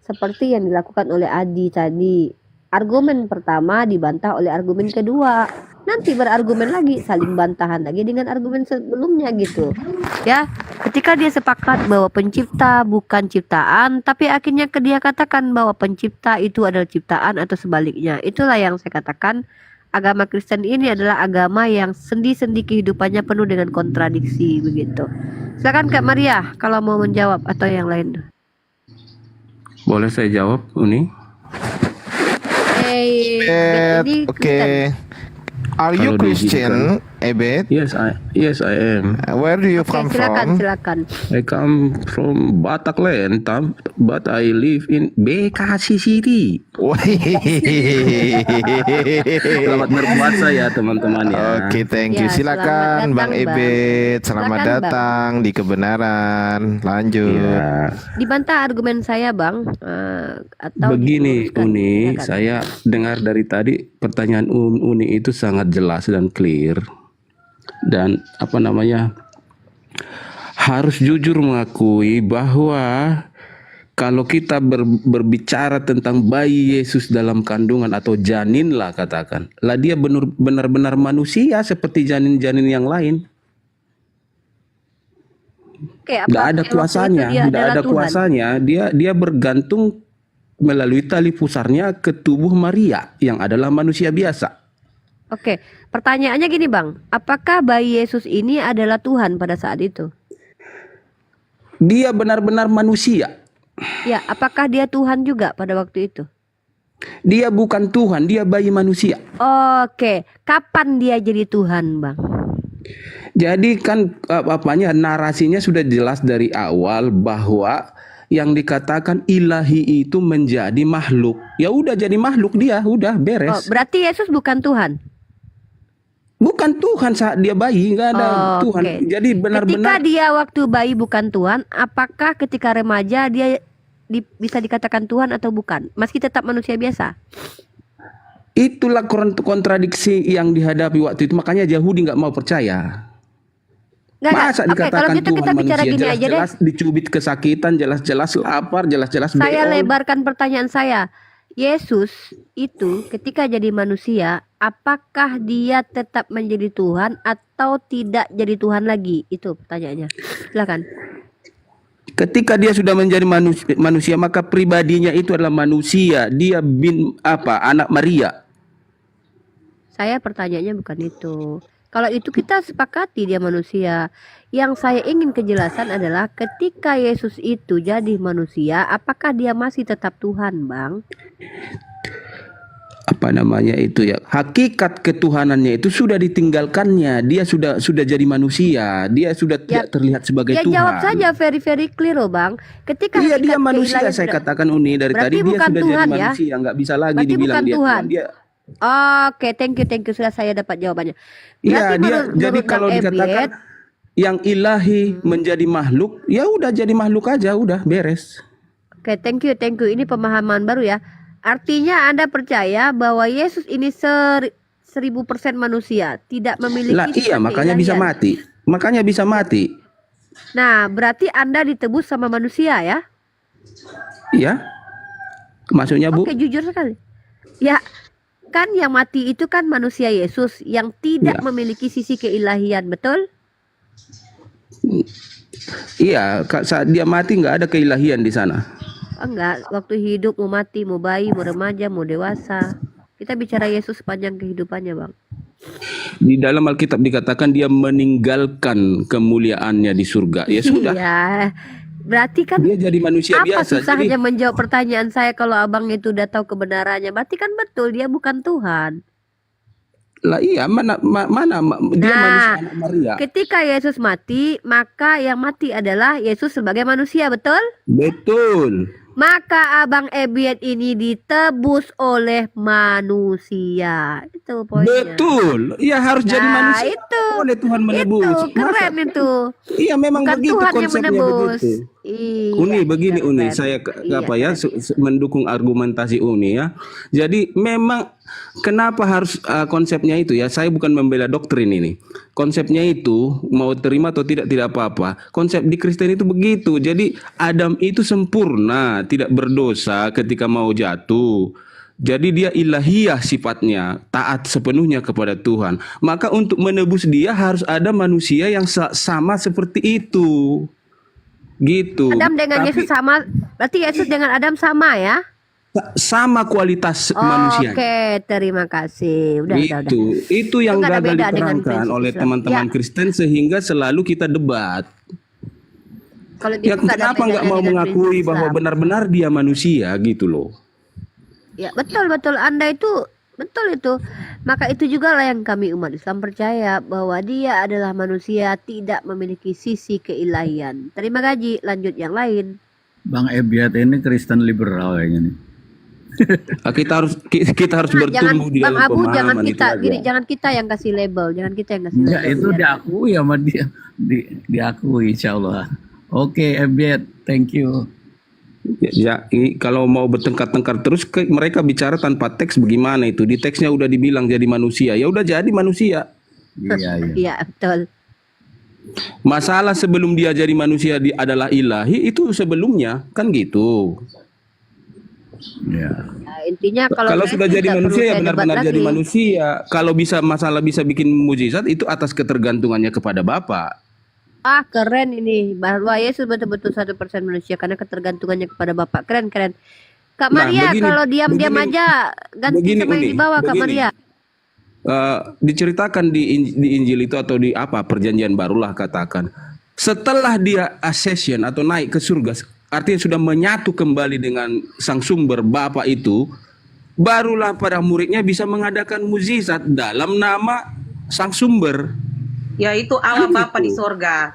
Seperti yang dilakukan oleh Adi tadi. Argumen pertama dibantah oleh argumen kedua. Nanti berargumen lagi, saling bantahan lagi dengan argumen sebelumnya gitu. Ya, ketika dia sepakat bahwa pencipta bukan ciptaan, tapi akhirnya dia katakan bahwa pencipta itu adalah ciptaan atau sebaliknya. Itulah yang saya katakan agama Kristen ini adalah agama yang sendi-sendi kehidupannya penuh dengan kontradiksi begitu. Silakan Kak Maria kalau mau menjawab atau yang lain. Boleh saya jawab, Uni? Ini Oke. Are you Kalau Christian, diizinkan. Ebet? Yes, I am. Where do you come from? Silakan. I come from Batak land, but I live in Bekasi City. Selamat berpuasa ya teman-teman ya. Oke, thank you. Ya, Silakan selamat Bang datang, Bang. Ebet. Selamat Silakan, Bang. datang di kebenaran. Lanjut. Ya. Dibantah argumen saya Bang atau Begini diluruskan? Uni, Silakan. saya dengar dari tadi pertanyaan Uni itu sangat jelas dan clear. Dan apa namanya, harus jujur mengakui bahwa kalau kita berbicara tentang bayi Yesus dalam kandungan atau janin lah katakan, lah dia benar-benar manusia seperti janin-janin yang lain. Oke, Tidak ada waktu itu kuasanya, dia tidak adalah ada Tuhan? kuasanya. Dia bergantung melalui tali pusarnya ke tubuh Maria yang adalah manusia biasa. Oke, pertanyaannya gini Bang, apakah bayi Yesus ini adalah Tuhan pada saat itu? Dia benar-benar manusia. Ya, apakah dia Tuhan juga pada waktu itu? Dia bukan Tuhan, dia bayi manusia. Oke, kapan dia jadi Tuhan Bang? Jadi kan narasinya sudah jelas dari awal bahwa yang dikatakan ilahi itu menjadi makhluk. Ya udah jadi makhluk dia, udah Oh, beres. berarti Yesus bukan Tuhan? Bukan Tuhan saat dia bayi, nggak ada Tuhan. Oke. Jadi Ketika benar-benar dia waktu bayi bukan Tuhan, apakah ketika remaja dia bisa dikatakan Tuhan atau bukan? Meski tetap manusia biasa? itulah kontradiksi yang dihadapi waktu itu. Makanya Yahudi nggak mau percaya. Nggak. Masa Oke, kalau dikatakan gitu Tuhan kita bicara manusia, gini aja deh. jelas-jelas dicubit kesakitan, jelas-jelas lapar, jelas-jelas Saya beol. lebarkan pertanyaan saya. Yesus itu ketika jadi manusia, apakah dia tetap menjadi Tuhan atau tidak jadi Tuhan lagi? Itu pertanyaannya. Silakan. Ketika dia sudah menjadi manusia, maka pribadinya itu adalah manusia. Dia anak Maria. Saya pertanyaannya bukan itu. Kalau itu kita sepakati dia manusia. Yang saya ingin kejelasan adalah ketika Yesus itu jadi manusia, apakah dia masih tetap Tuhan, Bang? Hakikat ketuhanannya itu sudah ditinggalkannya. Dia sudah jadi manusia. Dia sudah tidak terlihat sebagai Ya Tuhan. jawab saja very clear loh, Bang. Ketika Iya, dia hakikat manusia. keilahian Saya sudah- katakan Uni dari Berarti tadi dia bukan sudah Tuhan, jadi ya? manusia. Nggak bisa lagi Berarti dibilang bukan dia Tuhan. Tuhan. Dia Oke, thank you. Sudah saya dapat jawabannya. Iya, Berarti dia jadi menurut kalau Bang dikatakan Ebet, yang ilahi menjadi makhluk, ya udah jadi makhluk aja, udah beres. oke, thank you. Ini pemahaman baru ya. Artinya Anda percaya bahwa Yesus ini 1000% manusia, tidak memiliki Lah iya, sifat makanya bisa keilahian. mati. Makanya bisa mati. Nah, berarti Anda ditebus sama manusia ya? Ya, maksudnya Bu? Oke, jujur sekali. Ya, kan yang mati itu kan manusia Yesus yang tidak Ya. memiliki sisi keilahian, betul? Iya, saat dia mati nggak ada keilahian di sana. Enggak, waktu hidup mau mati, mau bayi, mau remaja, mau dewasa. Kita bicara Yesus sepanjang kehidupannya, Bang. Di dalam Alkitab dikatakan dia meninggalkan kemuliaannya di surga. Ya sudah, Iya. Berarti kan dia jadi manusia apa biasa. susahnya Jadi, menjawab pertanyaan saya kalau abang itu udah tahu kebenarannya? Berarti kan betul dia bukan Tuhan. lah iya, dia Nah, manusia anak Maria. ketika Yesus mati, maka yang mati adalah Yesus sebagai manusia, betul? Betul. Maka abang Ebiet ini ditebus oleh manusia. Itu poinnya. Betul. Ya harus jadi Nah, manusia. itu. Boleh Tuhan Itu menebus. keren itu. Iya memang Bukan begitu Tuhan yang konsepnya menebus. begitu. Iya, Uni begini keren. Uni, saya Iya, apa ya keren. mendukung argumentasi Uni ya. Jadi memang kenapa harus konsepnya itu ya? Saya bukan membela doktrin ini. Konsepnya itu mau terima atau tidak apa-apa. Konsep di Kristen itu begitu. Jadi Adam itu sempurna, tidak berdosa ketika mau jatuh. Jadi dia ilahiyah sifatnya, taat sepenuhnya kepada Tuhan. Maka untuk menebus dia harus ada manusia yang sama seperti itu. Gitu. Adam dengan Tapi Yesus sama, berarti Yesus dengan Adam sama ya? sama kualitas manusia. Oke, terima kasih. Udah. Itu yang Nggak ada gagal beda dengan diterangkan prinsip oleh Islam. teman-teman Ya. Kristen sehingga selalu kita debat. Kalau Ya gitu nggak ada kenapa nggak bedanya mau dengan mengakui prinsip bahwa Islam. benar-benar dia manusia gitu loh. Ya, betul. Anda itu betul itu. Maka itu juga lah yang kami umat Islam percaya bahwa dia adalah manusia tidak memiliki sisi keilahian. Terima kasih. Lanjut yang lain. Bang Ebiat ini Kristen liberal kayaknya nih. Kita harus Nah, jangan bertumbuh di Bang dalam Abu, jangan pemahaman itu kita aja. gini, jangan kita yang kasih label, Enggak, itu Biar- diakui sama dia. Diakui insya Allah. Oke, Ebiat, thank you. Ya, kalau mau bertengkar-tengkar terus mereka bicara tanpa teks bagaimana itu? Di teksnya udah dibilang jadi manusia, ya udah jadi manusia. Iya. Iya, betul. Masalah sebelum dia jadi manusia adalah ilahi itu sebelumnya kan gitu. Ya. Nah, intinya Kalau saya sudah sih jadi nggak perlu manusia ya saya benar-benar debat jadi lagi. manusia. Kalau bisa bikin mujizat itu atas ketergantungannya kepada Bapa. Ah, keren ini. Bahwa Yesus betul-betul 1% manusia karena ketergantungannya kepada Bapak. Keren. Kak Nah, Maria, begini- kalau diam-diam begini- aja ganti begini, sama yang Uni, di bawah Kak begini. Maria. Diceritakan di Injil itu atau di perjanjian barulah katakan. Setelah dia ascension atau naik ke surga, artinya sudah menyatu kembali dengan sang sumber Bapa itu, barulah para muridnya bisa mengadakan mukjizat dalam nama sang sumber. Yaitu Allah Bapa di sorga.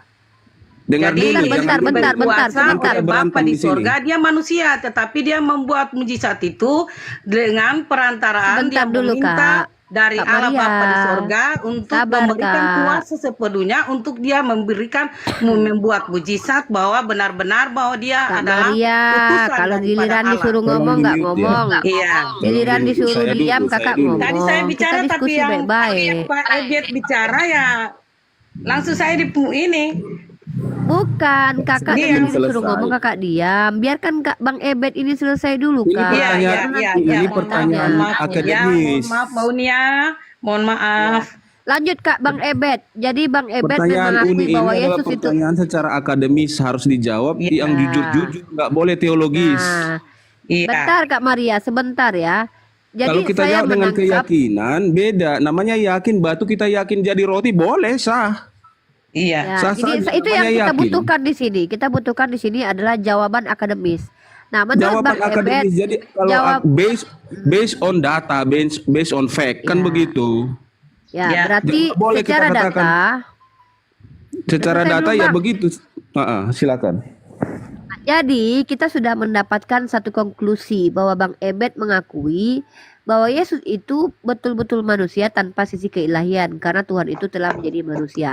Dengar Jadi dulu, bentar, jangan bentar, dulu. bentar, berkuasa sebentar. oleh Bapa Berantem di di sini. sorga, dia manusia, tetapi dia membuat mujizat itu dengan perantaraan Sebentar dia dulu, meminta Kak. dari Kak Allah Maria. Bapa di sorga untuk Sabar, memberikan Kak. kuasa sepenuhnya untuk dia membuat mujizat bahwa benar-benar bahwa dia Kak adalah Maria, utusan kalau daripada giliran Allah. disuruh Tolong ngomong nggak di-mute ya. ngomong. Iya. Giliran disuruh Saya dulu, diam saya kakak dulu. ngomong. Tadi saya bicara Kita tapi diskusi yang baik-baik. Pak Ebiet bicara ya langsung saya ini. Bukan, kakak Iya. tadi disuruh Selesai. ngomong kakak diam. Biarkan Kak Bang Ebet ini selesai dulu, Ini Kak. pertanyaan- ini pertanyaan akademis. Mohon maaf Maunia, mohon maaf. Lanjut Kak Bang Ebet. Jadi Bang Ebet Pertanyaan mengakui Uni ini bahwa adalah Yesus itu. pertanyaan secara akademis harus dijawab Iya. yang jujur-jujur, nggak boleh teologis. Nah, Iya. bentar Kak Maria, sebentar ya. Jadi Kalau kita saya jawab dengan menangkap keyakinan beda. Namanya yakin batu kita yakin jadi roti boleh sah. Iya. ya, Sah ini saja, itu yang namanya kita yakin. butuhkan di sini. Kita butuhkan di sini adalah jawaban akademis. Nah, menurut Jawaban Bang Ebet, akademis. Jadi kalau jawab- based on data, based on fact kan Ya. begitu. ya Ya. berarti Jangan boleh kita secara katakan. data. Secara Selesai data belum, ya Bang? begitu. Silakan. Jadi kita sudah mendapatkan satu konklusi bahwa Bang Ebet mengakui bahwa Yesus itu betul-betul manusia tanpa sisi keilahian karena Tuhan itu telah menjadi manusia.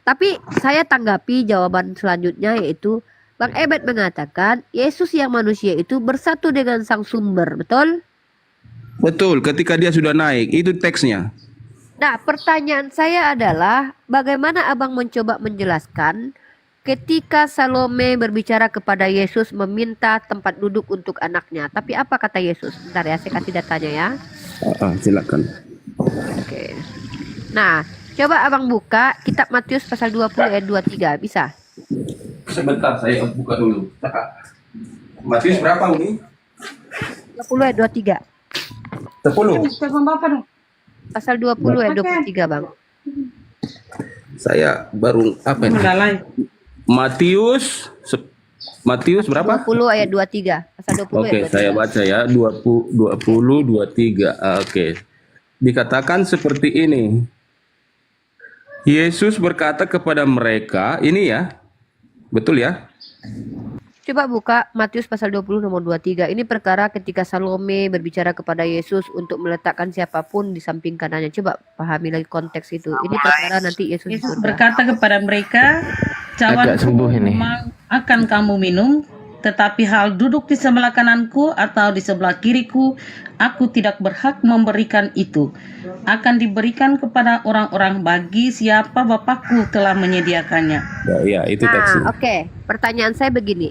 Tapi saya tanggapi jawaban selanjutnya yaitu Bang Ebet mengatakan Yesus yang manusia itu bersatu dengan sang sumber, betul? Betul, ketika dia sudah naik, itu teksnya. Nah, pertanyaan saya adalah bagaimana Abang mencoba menjelaskan ketika Salome berbicara kepada Yesus meminta tempat duduk untuk anaknya. Tapi apa kata Yesus? Bentar ya, saya kasih datanya ya. Silakan. Oke. Nah, coba Abang buka kitab Matius pasal 20 ayat 23. Bisa? Sebentar, saya buka dulu. Matius berapa, Uni? 20 ayat 23. 10. Telepon Bapak dong. Pasal 20 ayat 23, Bang. Saya baru apa ini? Udah live. Matius berapa? 20 ayat 23. Pasal 20 Oke, ayat 23. saya baca ya 20 23. Oke. Dikatakan seperti ini. Yesus berkata kepada mereka, ini ya. Betul ya? Coba buka Matius pasal 20 nomor 23. Ini perkara ketika Salome berbicara kepada Yesus untuk meletakkan siapapun di samping kanannya. Coba pahami lagi konteks itu. Ini perkara nanti Yesus Yesus surga. berkata kepada mereka, Agak sembuh ini. akan kamu minum, tetapi hal duduk di sebelah kananku atau di sebelah kiriku, aku tidak berhak memberikan itu. Akan diberikan kepada orang-orang bagi siapa Bapakku telah menyediakannya. Ya, itu Nah, teksnya. oke. Pertanyaan saya begini.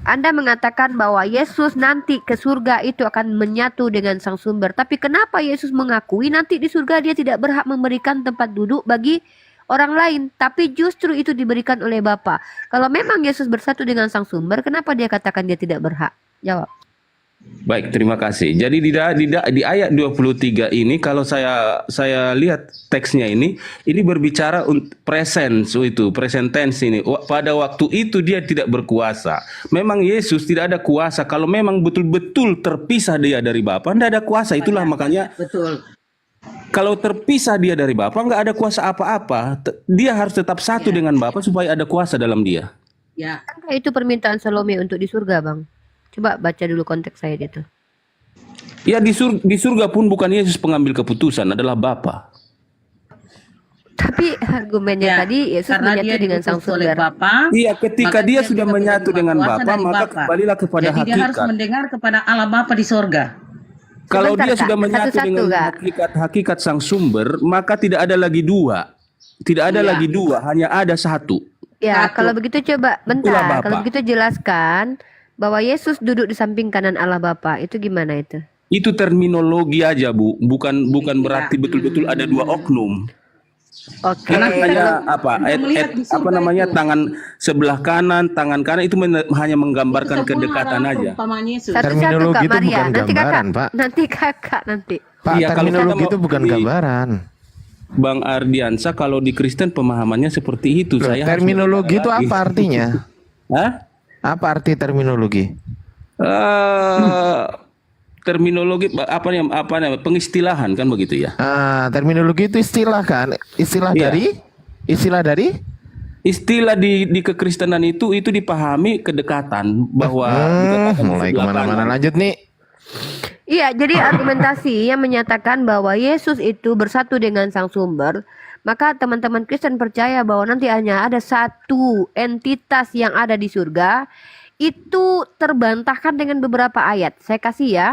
Anda mengatakan bahwa Yesus nanti ke surga itu akan menyatu dengan Sang Sumber. Tapi kenapa Yesus mengakui nanti di surga dia tidak berhak memberikan tempat duduk bagi orang lain, tapi justru itu diberikan oleh Bapa? Kalau memang Yesus bersatu dengan Sang Sumber, kenapa dia katakan dia tidak berhak? Jawab. Baik, terima kasih. Jadi di ayat 23 ini kalau saya lihat teksnya ini berbicara present tense ini. Pada waktu itu dia tidak berkuasa. Memang Yesus tidak ada kuasa. Kalau memang betul-betul terpisah dia dari Bapa, tidak ada kuasa. Itulah makanya Betul. kalau terpisah dia dari Bapa, nggak ada kuasa apa-apa. Dia harus tetap satu dengan Bapa supaya ada kuasa dalam dia. Ya. Apakah itu permintaan Salome untuk di surga, Bang? Coba baca dulu konteks saya itu. Ya di surga pun bukan Yesus pengambil keputusan, adalah Bapa. Tapi argumennya tadi Yesus Karena menyatu dia dengan Sang diutus oleh Sumber. Bapa, Iya, ketika maka dia dia sudah juga menyatu menerima dengan kuasa Bapa, dari maka Bapa. kembalilah kepada Jadi dia harus hakikat. mendengar kepada Allah Bapa di sorga. Kalau Sebentar, dia Kak. sudah menyatu Satu-satu, dengan Kak. hakikat Sang Sumber, maka tidak ada lagi dua. Tidak ada Iya. lagi dua, hanya ada satu. Ya, Satu. kalau begitu coba Itulah bentar. Bapa. Kalau begitu jelaskan bahwa Yesus duduk di samping kanan Allah Bapa. Itu gimana itu? Itu terminologi aja, Bu. Bukan berarti betul-betul ada dua oknum. Oke. Karena hanya apa? melihat di surga Namanya itu. tangan sebelah kanan, tangan kanan itu hanya menggambarkan Semua kedekatan adalah aja. perumpamaan Yesus. Satu-satu Terminologi Kak itu Maria. bukan Nanti gambaran, kakak. Pak. Nanti kakak nanti. Pak, Iya, kalau terminologi kita itu mau bukan di- gambaran. Bang Ardiansa, kalau di Kristen pemahamannya seperti itu. Loh, Saya harus terminologi itu lagi. apa artinya? Hah? Apa arti terminologi? Terminologi apa namanya pengistilahan kan begitu ya? Terminologi itu istilah kan? Istilah Iya. dari Istilah di kekristenan itu dipahami kedekatan bahwa dikatakan mulai sebelah kemana-mana. kanan. Lanjut nih. Iya, jadi argumentasi yang menyatakan bahwa Yesus itu bersatu dengan Sang Sumber, maka teman-teman Kristen percaya bahwa nanti hanya ada satu entitas yang ada di surga. Itu terbantahkan dengan beberapa ayat. Saya kasih ya.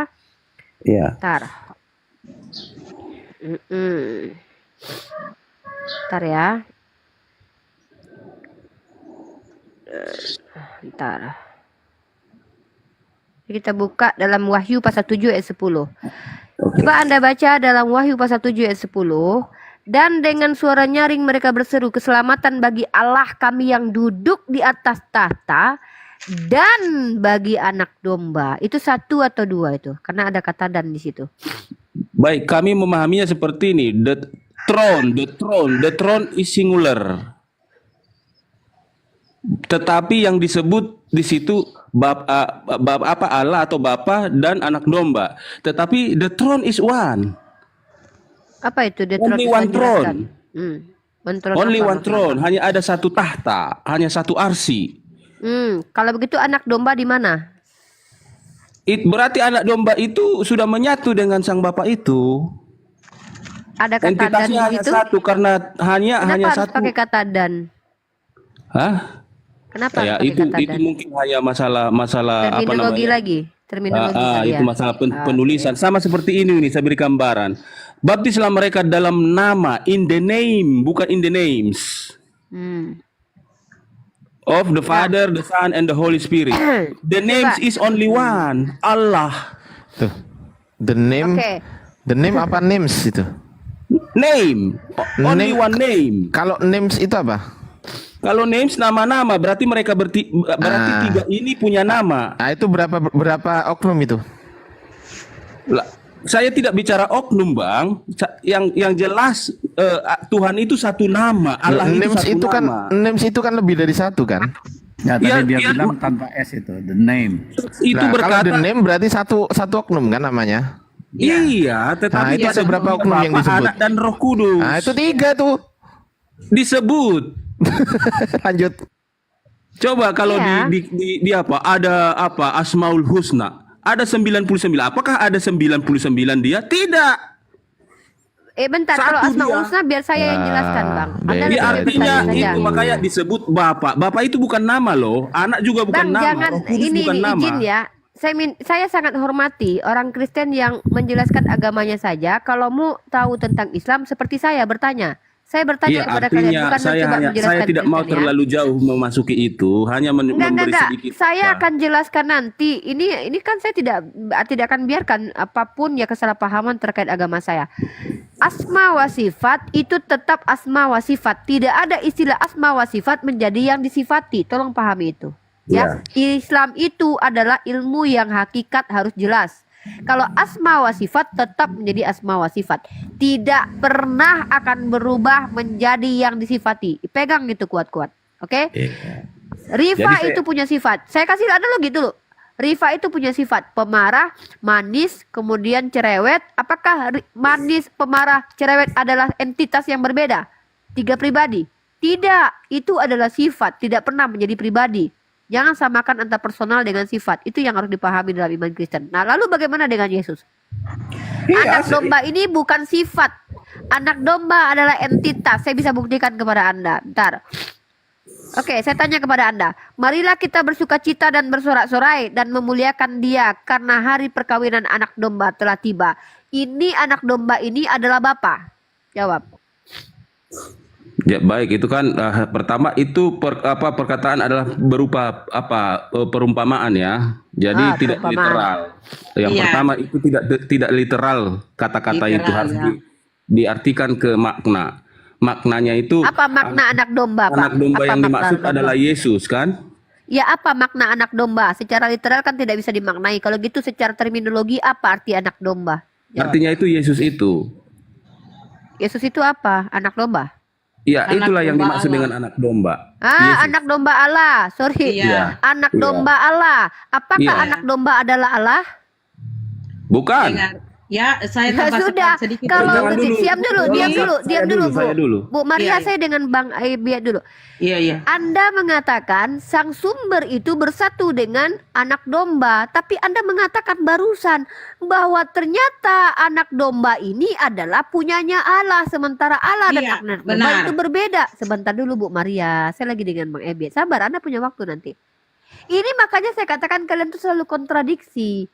Iya. Ntar. Ntar ya. Ntar. Kita buka dalam Wahyu pasal 7 ayat 10. Coba Anda baca dalam Wahyu pasal 7 ayat 10. Dan dengan suara nyaring mereka berseru, keselamatan bagi Allah kami yang duduk di atas tahta dan bagi anak domba. Itu satu atau dua itu? Karena ada kata dan di situ. Baik, kami memahaminya seperti ini. The throne is singular. Tetapi yang disebut di situ Allah atau Bapa dan anak domba. Tetapi the throne is one. Apa itu? The Only throne one bisa dijelaskan? throne. One throne Only apa one throne. Hanya ada satu tahta, hanya satu arsi. Kalau begitu anak domba di mana? Berarti anak domba itu sudah menyatu dengan sang Bapa itu. Ada kata dan di Entitasnya hanya situ? satu karena hanya Kenapa harus satu. pakai kata dan? Hah? Kenapa Ya, harus pakai kata itu dan? mungkin hanya masalah apa Terminologi namanya? lagi. terminologi kali Itu ya. masalah Oke. penulisan. Sama seperti ini nih, saya beri gambaran. Baptislah mereka dalam nama, in the name, bukan in the names. Hmm. Of the Ya. Father, the Son, and the Holy Spirit. The names Coba. is only one, Allah. Tuh. The name, Oke. the name apa names itu? Name, only Name, one name. kalau names itu apa? Kalau names nama-nama, berarti mereka berarti Ah, tiga ini punya nama. itu berapa oknum itu? Lah, saya tidak bicara oknum, Bang. Yang jelas Tuhan itu satu nama, Allah itu Names satu itu kan, nama. names itu kan lebih dari satu kan? Ya Ya, tadi dia ya, bilang tanpa S itu, the name. itu Nah, kalau the berkata name berarti satu oknum kan namanya? iya, Nah, tetapi itu ada berapa oknum yang Bapa, disebut? Anak dan Roh Kudus. Nah, itu 3 tuh. Disebut. Lanjut. Coba kalau Iya. di apa? Ada apa? Asmaul Husna. Ada 99. Apakah ada 99 dia? Tidak. Bentar, kalau Satu Asmaul dia. Husna biar saya yang jelaskan, Bang. Anda beda. Ya, lebih artinya bertanya saja. itu makanya disebut Bapak. Bapak itu bukan nama loh. Anak juga bukan Bang, nama. jangan Roh Kudus ini bukan nama. izin ya. Saya sangat hormati orang Kristen yang menjelaskan agamanya saja. Kalau mau tahu tentang Islam seperti saya bertanya. Saya bertanya Iya, kepada kalian artinya bukan mencoba saya menjelaskan tidak mau Kristen ya. terlalu jauh memasuki itu, hanya memberi Enggak. sedikit. Saya Ya. akan jelaskan nanti. Ini kan saya tidak akan biarkan apapun ya kesalahpahaman terkait agama saya. Asma wa sifat itu tetap asma wa sifat. Tidak ada istilah asma wa sifat menjadi yang disifati. Tolong pahami itu. Ya, Islam itu adalah ilmu yang hakikat harus jelas. Kalau asma wa sifat tetap menjadi asma wa sifat. Tidak pernah akan berubah menjadi yang disifati. Pegang gitu kuat-kuat. Oke? Rifa Jadi itu punya sifat. Saya kasih analogi dulu. Rifa itu punya sifat pemarah, manis, kemudian cerewet. Apakah manis, pemarah, cerewet adalah entitas yang berbeda? 3 pribadi? Tidak. Itu adalah sifat. Tidak pernah menjadi pribadi. Jangan samakan antara personal dengan sifat. Itu yang harus dipahami dalam iman Kristen. Nah, lalu bagaimana dengan Yesus? Anak domba ini bukan sifat. Anak domba adalah entitas. Saya bisa buktikan kepada Anda. Bentar. Oke, saya tanya kepada Anda. Marilah kita bersukacita dan bersorak-sorai dan memuliakan Dia karena hari perkawinan anak domba telah tiba. Ini anak domba ini adalah Bapa. Jawab. Ya baik, itu kan pertama itu perkataan adalah berupa perumpamaan ya. Jadi tidak Perumpamaan. literal. Yang Iya. pertama itu tidak literal kata-kata itu Literal, harus ya. diartikan ke makna. Maknanya itu Apa makna anak domba, Pak? anak domba Apa yang makna dimaksud anak domba? adalah Yesus kan? Ya, apa makna anak domba? Secara literal kan tidak bisa dimaknai. Kalau gitu secara terminologi apa arti anak domba? Jawab. Artinya itu Yesus itu. Yesus itu apa? Anak domba? Ya, Anak itulah yang domba dimaksud Allah. dengan anak domba. Anak Yesus. domba Allah. Sorry. Iya. Anak Iya. domba Allah. Apakah Iya. anak domba adalah Allah? Bukan. Dengar. Ya, saya Ya tambah sudah. sedikit. Kalau Jangan dulu. diam dulu, Tolong, diam dulu, saya diam dulu, Bu. saya dulu. Bu Maria, Iya. saya dengan Bang Biat dulu. Iya, iya. Anda mengatakan sang sumber itu bersatu dengan anak domba, tapi Anda mengatakan barusan bahwa ternyata anak domba ini adalah punyanya Allah, sementara Allah dan Iya, anak domba benar. itu berbeda. Sebentar dulu Bu Maria, saya lagi dengan Bang Ebi. Sabar, Anda punya waktu nanti. Ini makanya saya katakan kalian tuh selalu kontradiksi.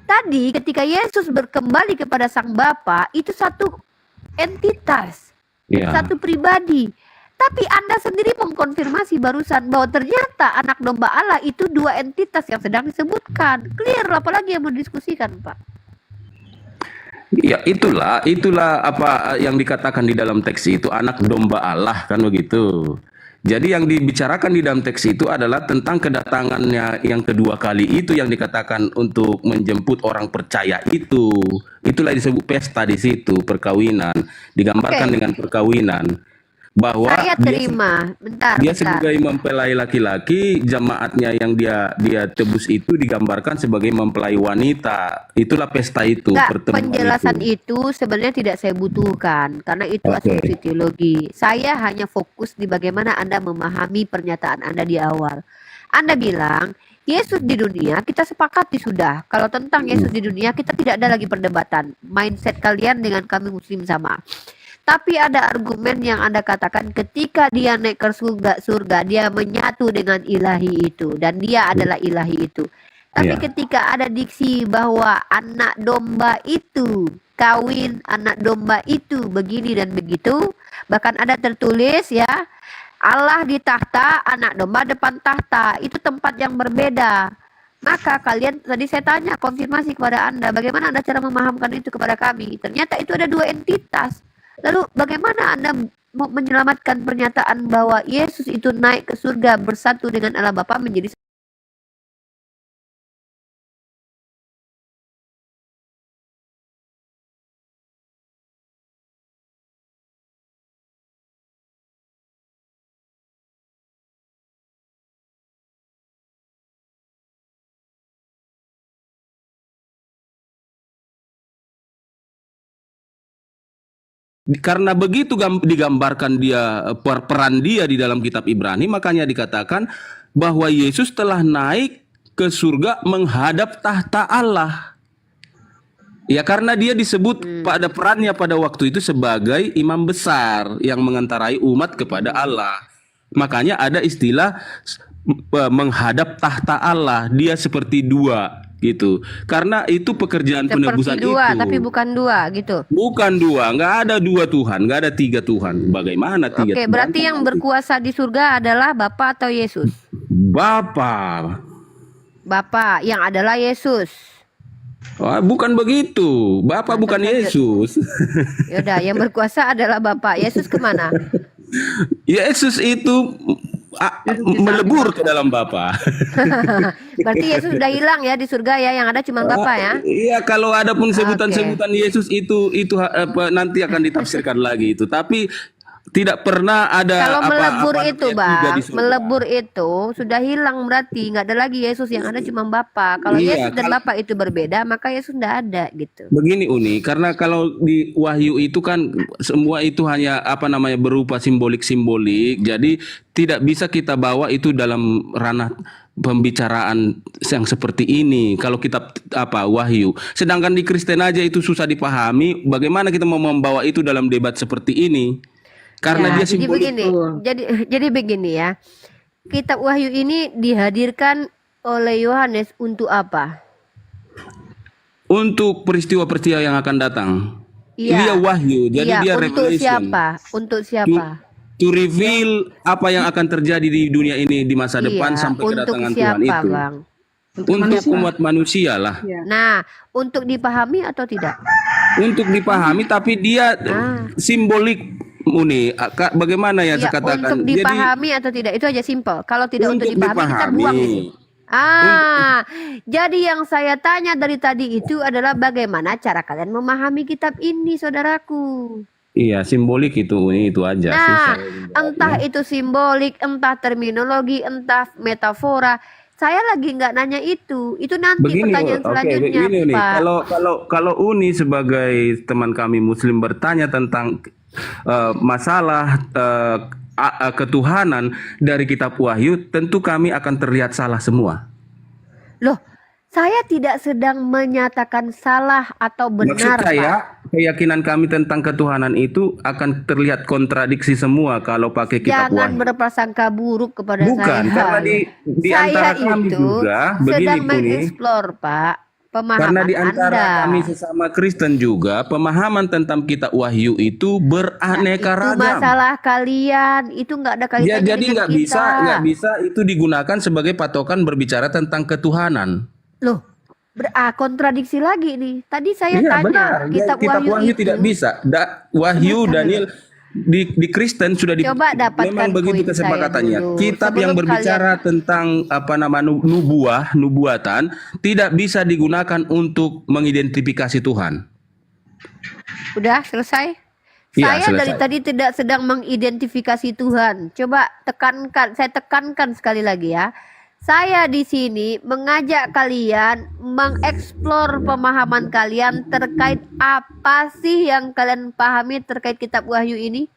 Tadi ketika Yesus berkembali kepada sang Bapa, itu satu entitas, Ya. satu pribadi. Tapi Anda sendiri mengkonfirmasi barusan bahwa ternyata anak domba Allah itu 2 entitas yang sedang disebutkan. Clear, apalagi yang mau diskusikan, Pak? Ya itulah apa yang dikatakan di dalam teks itu anak domba Allah kan begitu. Jadi yang dibicarakan di dalam teks itu adalah tentang kedatangannya yang kedua kali itu yang dikatakan untuk menjemput orang percaya itu. Itulah disebut pesta di situ, perkawinan, digambarkan Oke. dengan perkawinan. Bahwa Saya terima. Bentar, dia bentar. sebagai mempelai laki-laki, jamaatnya yang dia tebus itu digambarkan sebagai mempelai wanita. Itulah pesta itu, Enggak, pertemuan penjelasan itu. itu sebenarnya tidak saya butuhkan karena itu Oke. asumsi teologi. Saya hanya fokus di bagaimana Anda memahami pernyataan Anda di awal. Anda bilang Yesus di dunia, kita sepakati sudah. Kalau tentang Yesus di dunia, kita tidak ada lagi perdebatan. Mindset kalian dengan kami Muslim sama. Tapi ada argumen yang Anda katakan ketika dia naik ke surga dia menyatu dengan ilahi itu dan dia adalah ilahi itu. Tapi Iya. ketika ada diksi bahwa anak domba itu kawin, anak domba itu begini dan begitu, bahkan ada tertulis ya, Allah di tahta, anak domba depan tahta, itu tempat yang berbeda. Maka kalian, tadi saya tanya konfirmasi kepada Anda, bagaimana Anda cara memahamkan itu kepada kami? Ternyata itu ada dua entitas. Lalu bagaimana Anda mau menyelamatkan pernyataan bahwa Yesus itu naik ke surga bersatu dengan Allah Bapa menjadi Karena begitu digambarkan dia peran dia di dalam kitab Ibrani, makanya dikatakan bahwa Yesus telah naik ke surga menghadap tahta Allah. Ya, karena dia disebut pada perannya pada waktu itu sebagai imam besar yang mengendarai umat kepada Allah. Makanya ada istilah menghadap tahta Allah. Dia seperti dua gitu. Karena itu pekerjaan penebusan seperti dua, itu. tapi bukan dua gitu. Bukan dua, nggak ada dua Tuhan, nggak ada tiga Tuhan. Bagaimana tiga Oke, Tuhan? berarti yang berkuasa di surga adalah Bapa atau Yesus? Bapa. Bapa yang adalah Yesus. Oh, bukan begitu. Bapa bukan Yesus. Yaudah, yang berkuasa adalah Bapa. Yesus kemana? Yesus itu melebur ke dalam Bapa. Berarti Yesus sudah hilang ya di surga ya, yang ada cuma Bapa ya. Iya, kalau ada pun sebutan-sebutan Yesus itu nanti akan ditafsirkan lagi itu. Tapi tidak pernah ada Kalau melebur apa-apa itu tiga Bang, di surga. melebur itu sudah hilang berarti nggak ada lagi Yesus, yang ada cuma Bapa. Kalau Iya, Yesus dan Bapa itu berbeda, maka Yesus tidak ada gitu. Begini Uni, karena kalau di Wahyu itu kan semua itu hanya berupa simbolik-simbolik, jadi tidak bisa kita bawa itu dalam ranah pembicaraan yang seperti ini. Kalau kitab Wahyu, sedangkan di Kristen aja itu susah dipahami, bagaimana kita mau membawa itu dalam debat seperti ini? Karena dia jadi simbolik. begini, jadi begini ya. Kitab Wahyu ini dihadirkan oleh Yohanes untuk apa? Untuk peristiwa-peristiwa yang akan datang. Iya. Dia wahyu, jadi Iya, dia untuk revelation. siapa? Untuk siapa? To reveal apa yang akan terjadi di dunia ini di masa depan Iya, sampai untuk kedatangan siapa, Tuhan itu. Bang? Untuk umat manusia lah. Nah, untuk dipahami atau tidak? Untuk dipahami, tapi dia simbolik Uni. Bagaimana ya saya Iya, katakan? untuk dipahami atau tidak itu aja simpel. Kalau tidak untuk dipahami, kita buang itu. Jadi yang saya tanya dari tadi itu adalah bagaimana cara kalian memahami kitab ini, saudaraku. Iya, simbolik itu Uni, itu aja. Nah, Susah. entah itu simbolik, entah terminologi, entah metafora. Saya lagi nggak nanya itu. Itu nanti Begini, pertanyaan selanjutnya, begini Uni. Pak. Kalau Uni sebagai teman kami Muslim bertanya tentang masalah ketuhanan dari kitab Wahyu, tentu kami akan terlihat salah semua. Loh, saya tidak sedang menyatakan salah atau benar, Maksud saya, Pak. keyakinan kami tentang ketuhanan itu akan terlihat kontradiksi semua kalau pakai kitab Jangan Wahyu. berprasangka buruk kepada Bukan, saya. karena di antara Saya kami itu juga begini sedang Uni. mengeksplor, Pak, pemahaman Karena di antara Anda. kami sesama Kristen juga, pemahaman tentang kitab Wahyu itu beraneka Itu ragam. masalah kalian, itu nggak ada Ya, kaitannya jadi dengan nggak kita. bisa itu digunakan sebagai patokan berbicara tentang ketuhanan. Loh, kontradiksi lagi nih. Tadi saya Iya, tanya benar. kitab Wahyu itu. tidak bisa. Wahyu Daniel di Kristen sudah Coba dapatkan memang begitu poin saya kesepakatannya. dulu. Kitab yang Sebelum berbicara tentang nubuatan tidak bisa digunakan untuk mengidentifikasi Tuhan. Udah selesai? Iya, Saya dari selesai. tadi tidak sedang mengidentifikasi Tuhan. Coba saya tekankan sekali lagi ya. Saya di sini mengajak kalian mengeksplor pemahaman kalian terkait apa sih yang kalian pahami terkait kitab Wahyu ini.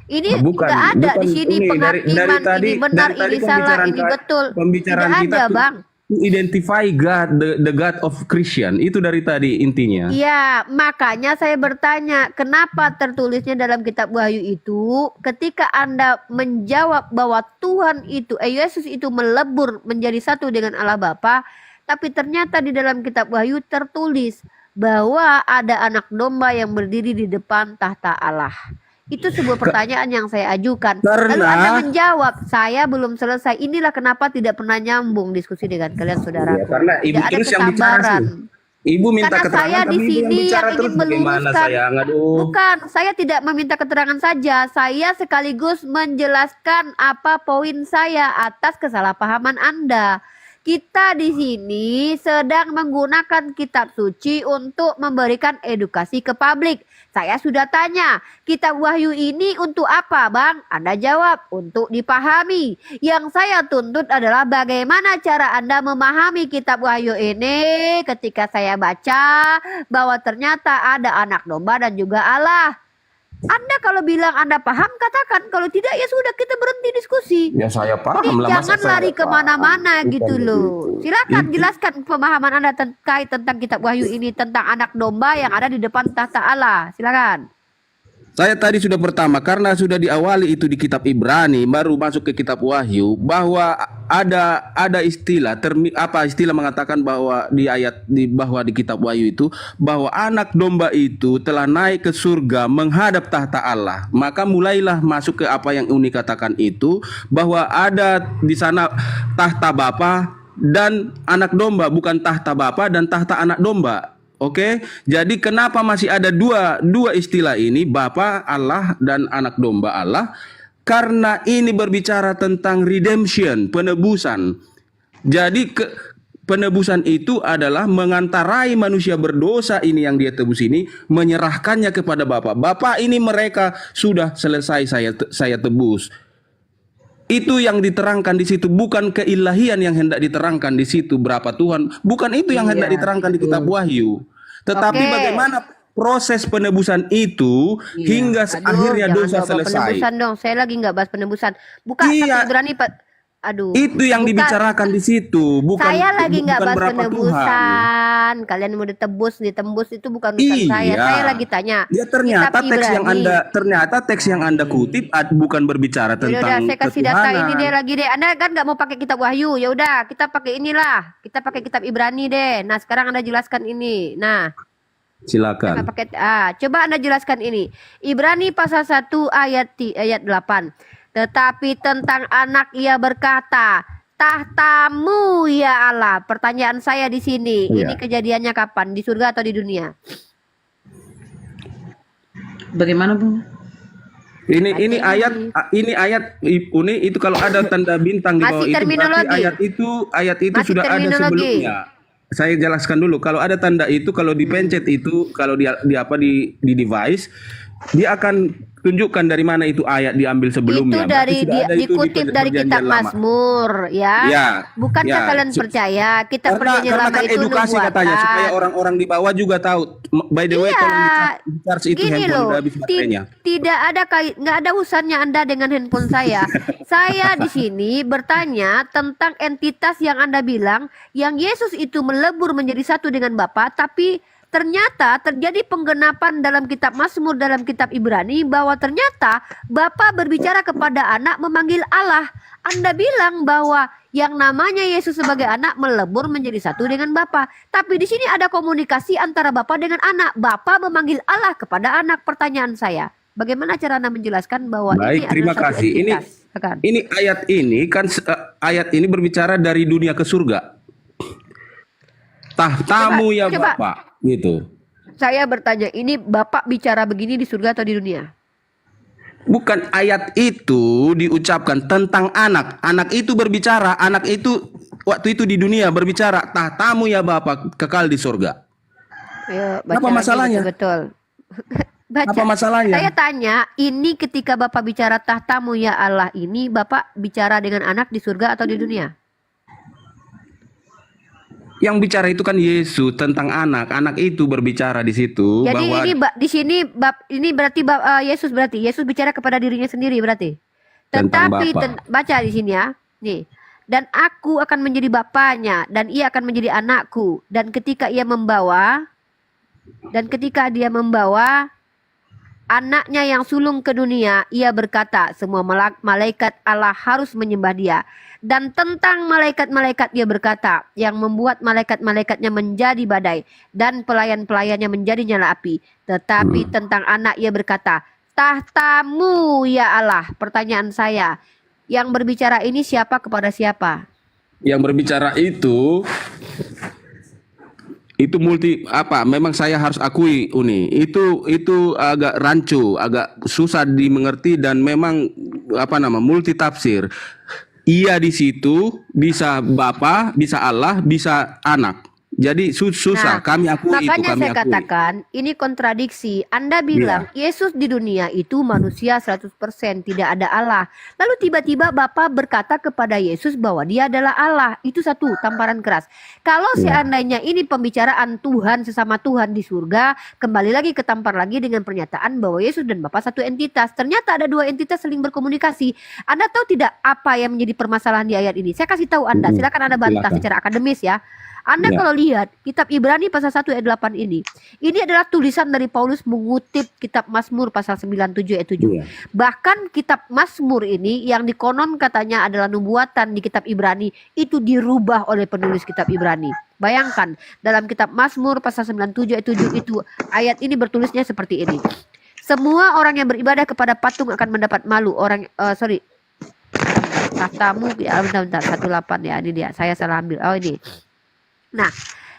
Ini Bukan, nggak ada di bukan. sini Ini penghakiman, tadi, ini benar, dari tadi ini salah, ini betul. Pembicaraan Tidak kita ada, tuh Bang. to identify God, the God of Christian. Itu dari tadi intinya. Iya, makanya saya bertanya, kenapa tertulisnya dalam kitab Wahyu itu ketika Anda menjawab bahwa Tuhan itu, Yesus itu melebur menjadi satu dengan Allah Bapa, Tapi ternyata di dalam kitab Wahyu tertulis bahwa ada anak domba yang berdiri di depan tahta Allah. Itu sebuah pertanyaan yang saya ajukan. Lalu Anda Karena menjawab, saya belum selesai. Inilah kenapa tidak pernah nyambung diskusi dengan kalian, ya, saudaraku. karena ibu Tidak ada terus yang bicara kesabaran. sih. Ibu minta Karena keterangan saya di tapi ibu yang sini bicara yang terus ingin bagaimana meluruskan. sayang? Aduh. Bukan, saya tidak meminta keterangan saja. Saya sekaligus menjelaskan apa poin saya atas kesalahpahaman Anda. Kita di sini sedang menggunakan kitab suci untuk memberikan edukasi ke publik. Saya sudah tanya, kitab Wahyu ini untuk apa, Bang? Anda jawab, untuk dipahami. Yang saya tuntut adalah bagaimana cara Anda memahami kitab Wahyu ini ketika saya baca bahwa ternyata ada anak domba dan juga Allah. Anda kalau bilang Anda paham, katakan. Kalau tidak, ya sudah, kita berhenti diskusi. Ya saya Jadi paham lah, masa jangan saya lari nggak kemana-mana paham? gitu Bukan loh. begitu. Silakan jelaskan pemahaman Anda terkait tentang kitab Wahyu ini, tentang anak domba yang ada di depan tahta Allah. Silakan. Saya tadi sudah pertama karena sudah diawali itu di kitab Ibrani baru masuk ke kitab Wahyu bahwa ada istilah istilah mengatakan bahwa bahwa di kitab Wahyu itu bahwa anak domba itu telah naik ke surga menghadap tahta Allah. Maka mulailah masuk ke apa yang Uni katakan itu bahwa ada di sana tahta Bapa dan anak domba, bukan tahta Bapa dan tahta anak domba. Oke, jadi kenapa masih ada dua istilah ini, Bapa Allah dan anak domba Allah? Karena ini berbicara tentang redemption, penebusan. Jadi penebusan itu adalah mengantarai manusia berdosa ini yang dia tebus ini, menyerahkannya kepada Bapa. Bapa ini mereka sudah selesai saya tebus. Itu yang diterangkan di situ, bukan keilahian yang hendak diterangkan di situ berapa Tuhan, bukan itu yang hendak diterangkan di kitab Wahyu. Tetapi Oke. bagaimana proses penebusan itu hingga akhirnya jangan dosa bawa selesai. penebusan dong. Saya lagi nggak bahas penebusan. Buka Iya. 1 Ibrani, Pak. Aduh. Itu yang Buka. dibicarakan di situ, bukan Saya lagi nggak bukan bahas berapa Tuhan. penebusan. Kalian mau ditembus itu bukan urusan saya. Iya. Saya lagi tanya. Ya ternyata Kitab teks yang Anda kutip bukan berbicara Udah, tentang saya kasih data ketuhanan. ini deh lagi deh. Anda kan nggak mau pakai kitab Wahyu, ya udah kita pakai inilah. Kita pakai kitab Ibrani deh. Nah sekarang Anda jelaskan ini. Nah. Silakan. Kita pakai, coba Anda jelaskan ini. Ibrani pasal 1 ayat 8. Tetapi tentang anak ia berkata, tahtamu ya Allah. Pertanyaan saya di sini, Iya. ini kejadiannya kapan? Di surga atau di dunia? Bagaimana, Bu? Ini ayat Uni itu kalau ada tanda bintang di bawah Masih itu berarti terminologi. ayat itu Masih sudah ada terminologi. sebelumnya. Saya jelaskan dulu, kalau ada tanda itu, kalau dipencet itu, kalau di device, dia akan tunjukkan dari mana itu ayat diambil sebelumnya. Itu dari Berarti sudah ada itu di dikutip dari perjanjian kitab lama. Mazmur ya. Ya, Bukankah ya. kalian percaya kitab perjanjian Karena lama kan itu edukasi katanya supaya orang-orang di bawah juga tahu. By the way, Iya, tolong di-charge itu gini handphone loh, udah habis baterainya. tidak ada nggak ada urusannya Anda dengan handphone saya. Saya di sini bertanya tentang entitas yang Anda bilang yang Yesus itu melebur menjadi satu dengan Bapa, tapi ternyata terjadi penggenapan dalam kitab Mazmur, dalam kitab Ibrani bahwa ternyata Bapa berbicara kepada anak memanggil Allah. Anda bilang bahwa yang namanya Yesus sebagai anak melebur menjadi satu dengan Bapa. Tapi di sini ada komunikasi antara Bapa dengan anak. Bapa memanggil Allah kepada anak. Pertanyaan saya, bagaimana cara Anda menjelaskan bahwa Baik, ini terima adalah satu kasih. entitas? Silakan. Ini ayat ini berbicara dari dunia ke surga. Tahtamu ya coba. Bapak, gitu. Saya bertanya, ini Bapak bicara begini di surga atau di dunia? Bukan, ayat itu diucapkan tentang anak. Anak itu berbicara, anak itu waktu itu di dunia berbicara, tahtamu ya Bapak, kekal di surga. Ayo, baca Apa lagi masalahnya? betul-betul. Baca. Apa masalahnya? Saya tanya, ini ketika Bapak bicara tahtamu ya Allah ini, Bapak bicara dengan anak di surga atau di dunia? Yang bicara itu kan Yesus tentang anak. Anak itu berbicara di situ Jadi bahwa ini di sini ini berarti Yesus bicara kepada dirinya sendiri berarti. Tentang Tetapi Bapa. baca di sini ya. Nih. Dan aku akan menjadi bapaknya dan ia akan menjadi anakku, dan ketika dia membawa anaknya yang sulung ke dunia, ia berkata, semua malaikat Allah harus menyembah dia. Dan tentang malaikat-malaikat dia berkata, yang membuat malaikat-malaikatnya menjadi badai dan pelayan-pelayannya menjadi nyala api. Tetapi tentang anak ia berkata, tahtamu ya Allah. Pertanyaan saya, yang berbicara ini siapa kepada siapa? Yang berbicara itu multi apa? Memang saya harus akui Uni, itu agak rancu, agak susah dimengerti dan memang multi tafsir. Ia di situ bisa Bapa, bisa Allah, bisa anak. Jadi susah. Nah, Kami akui itu, makanya kami saya akui. katakan ini kontradiksi. Anda bilang Yesus di dunia itu manusia 100%, tidak ada Allah. Lalu tiba-tiba Bapa berkata kepada Yesus bahwa dia adalah Allah. Itu satu tamparan keras. Kalau seandainya ini pembicaraan Tuhan sesama Tuhan di surga, kembali lagi ketampar lagi dengan pernyataan bahwa Yesus dan Bapa satu entitas. Ternyata ada dua entitas saling berkomunikasi. Anda tahu tidak apa yang menjadi permasalahan di ayat ini? Saya kasih tahu Anda, silakan Anda bantah secara akademis ya. Anda kalau lihat kitab Ibrani pasal 1 ayat 8 ini adalah tulisan dari Paulus mengutip kitab Mazmur pasal 97 ayat 7. Bahkan kitab Mazmur ini yang dikonon katanya adalah nubuatan di kitab Ibrani itu dirubah oleh penulis kitab Ibrani. Bayangkan dalam kitab Mazmur pasal 97 ayat 7 itu ayat ini bertulisnya seperti ini. Semua orang yang beribadah kepada patung akan mendapat malu. Tahtamu ya, bentar 18 ya, ini dia. Saya salah ambil. Oh ini. Nah,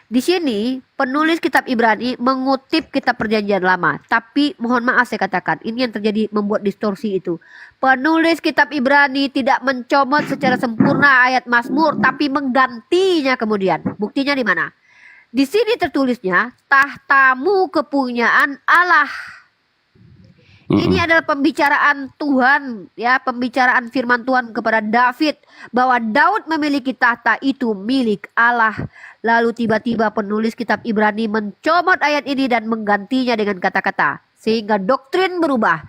di sini penulis kitab Ibrani mengutip kitab Perjanjian Lama, tapi mohon maaf saya katakan, ini yang terjadi membuat distorsi itu. Penulis kitab Ibrani tidak mencomot secara sempurna ayat Mazmur, tapi menggantinya kemudian. Buktinya di mana? Di sini tertulisnya tahtamu kepunyaan Allah. Ini adalah pembicaraan Tuhan, ya, pembicaraan firman Tuhan kepada David bahwa Daud memiliki tahta itu milik Allah. Lalu tiba-tiba penulis kitab Ibrani mencomot ayat ini dan menggantinya dengan kata-kata sehingga doktrin berubah.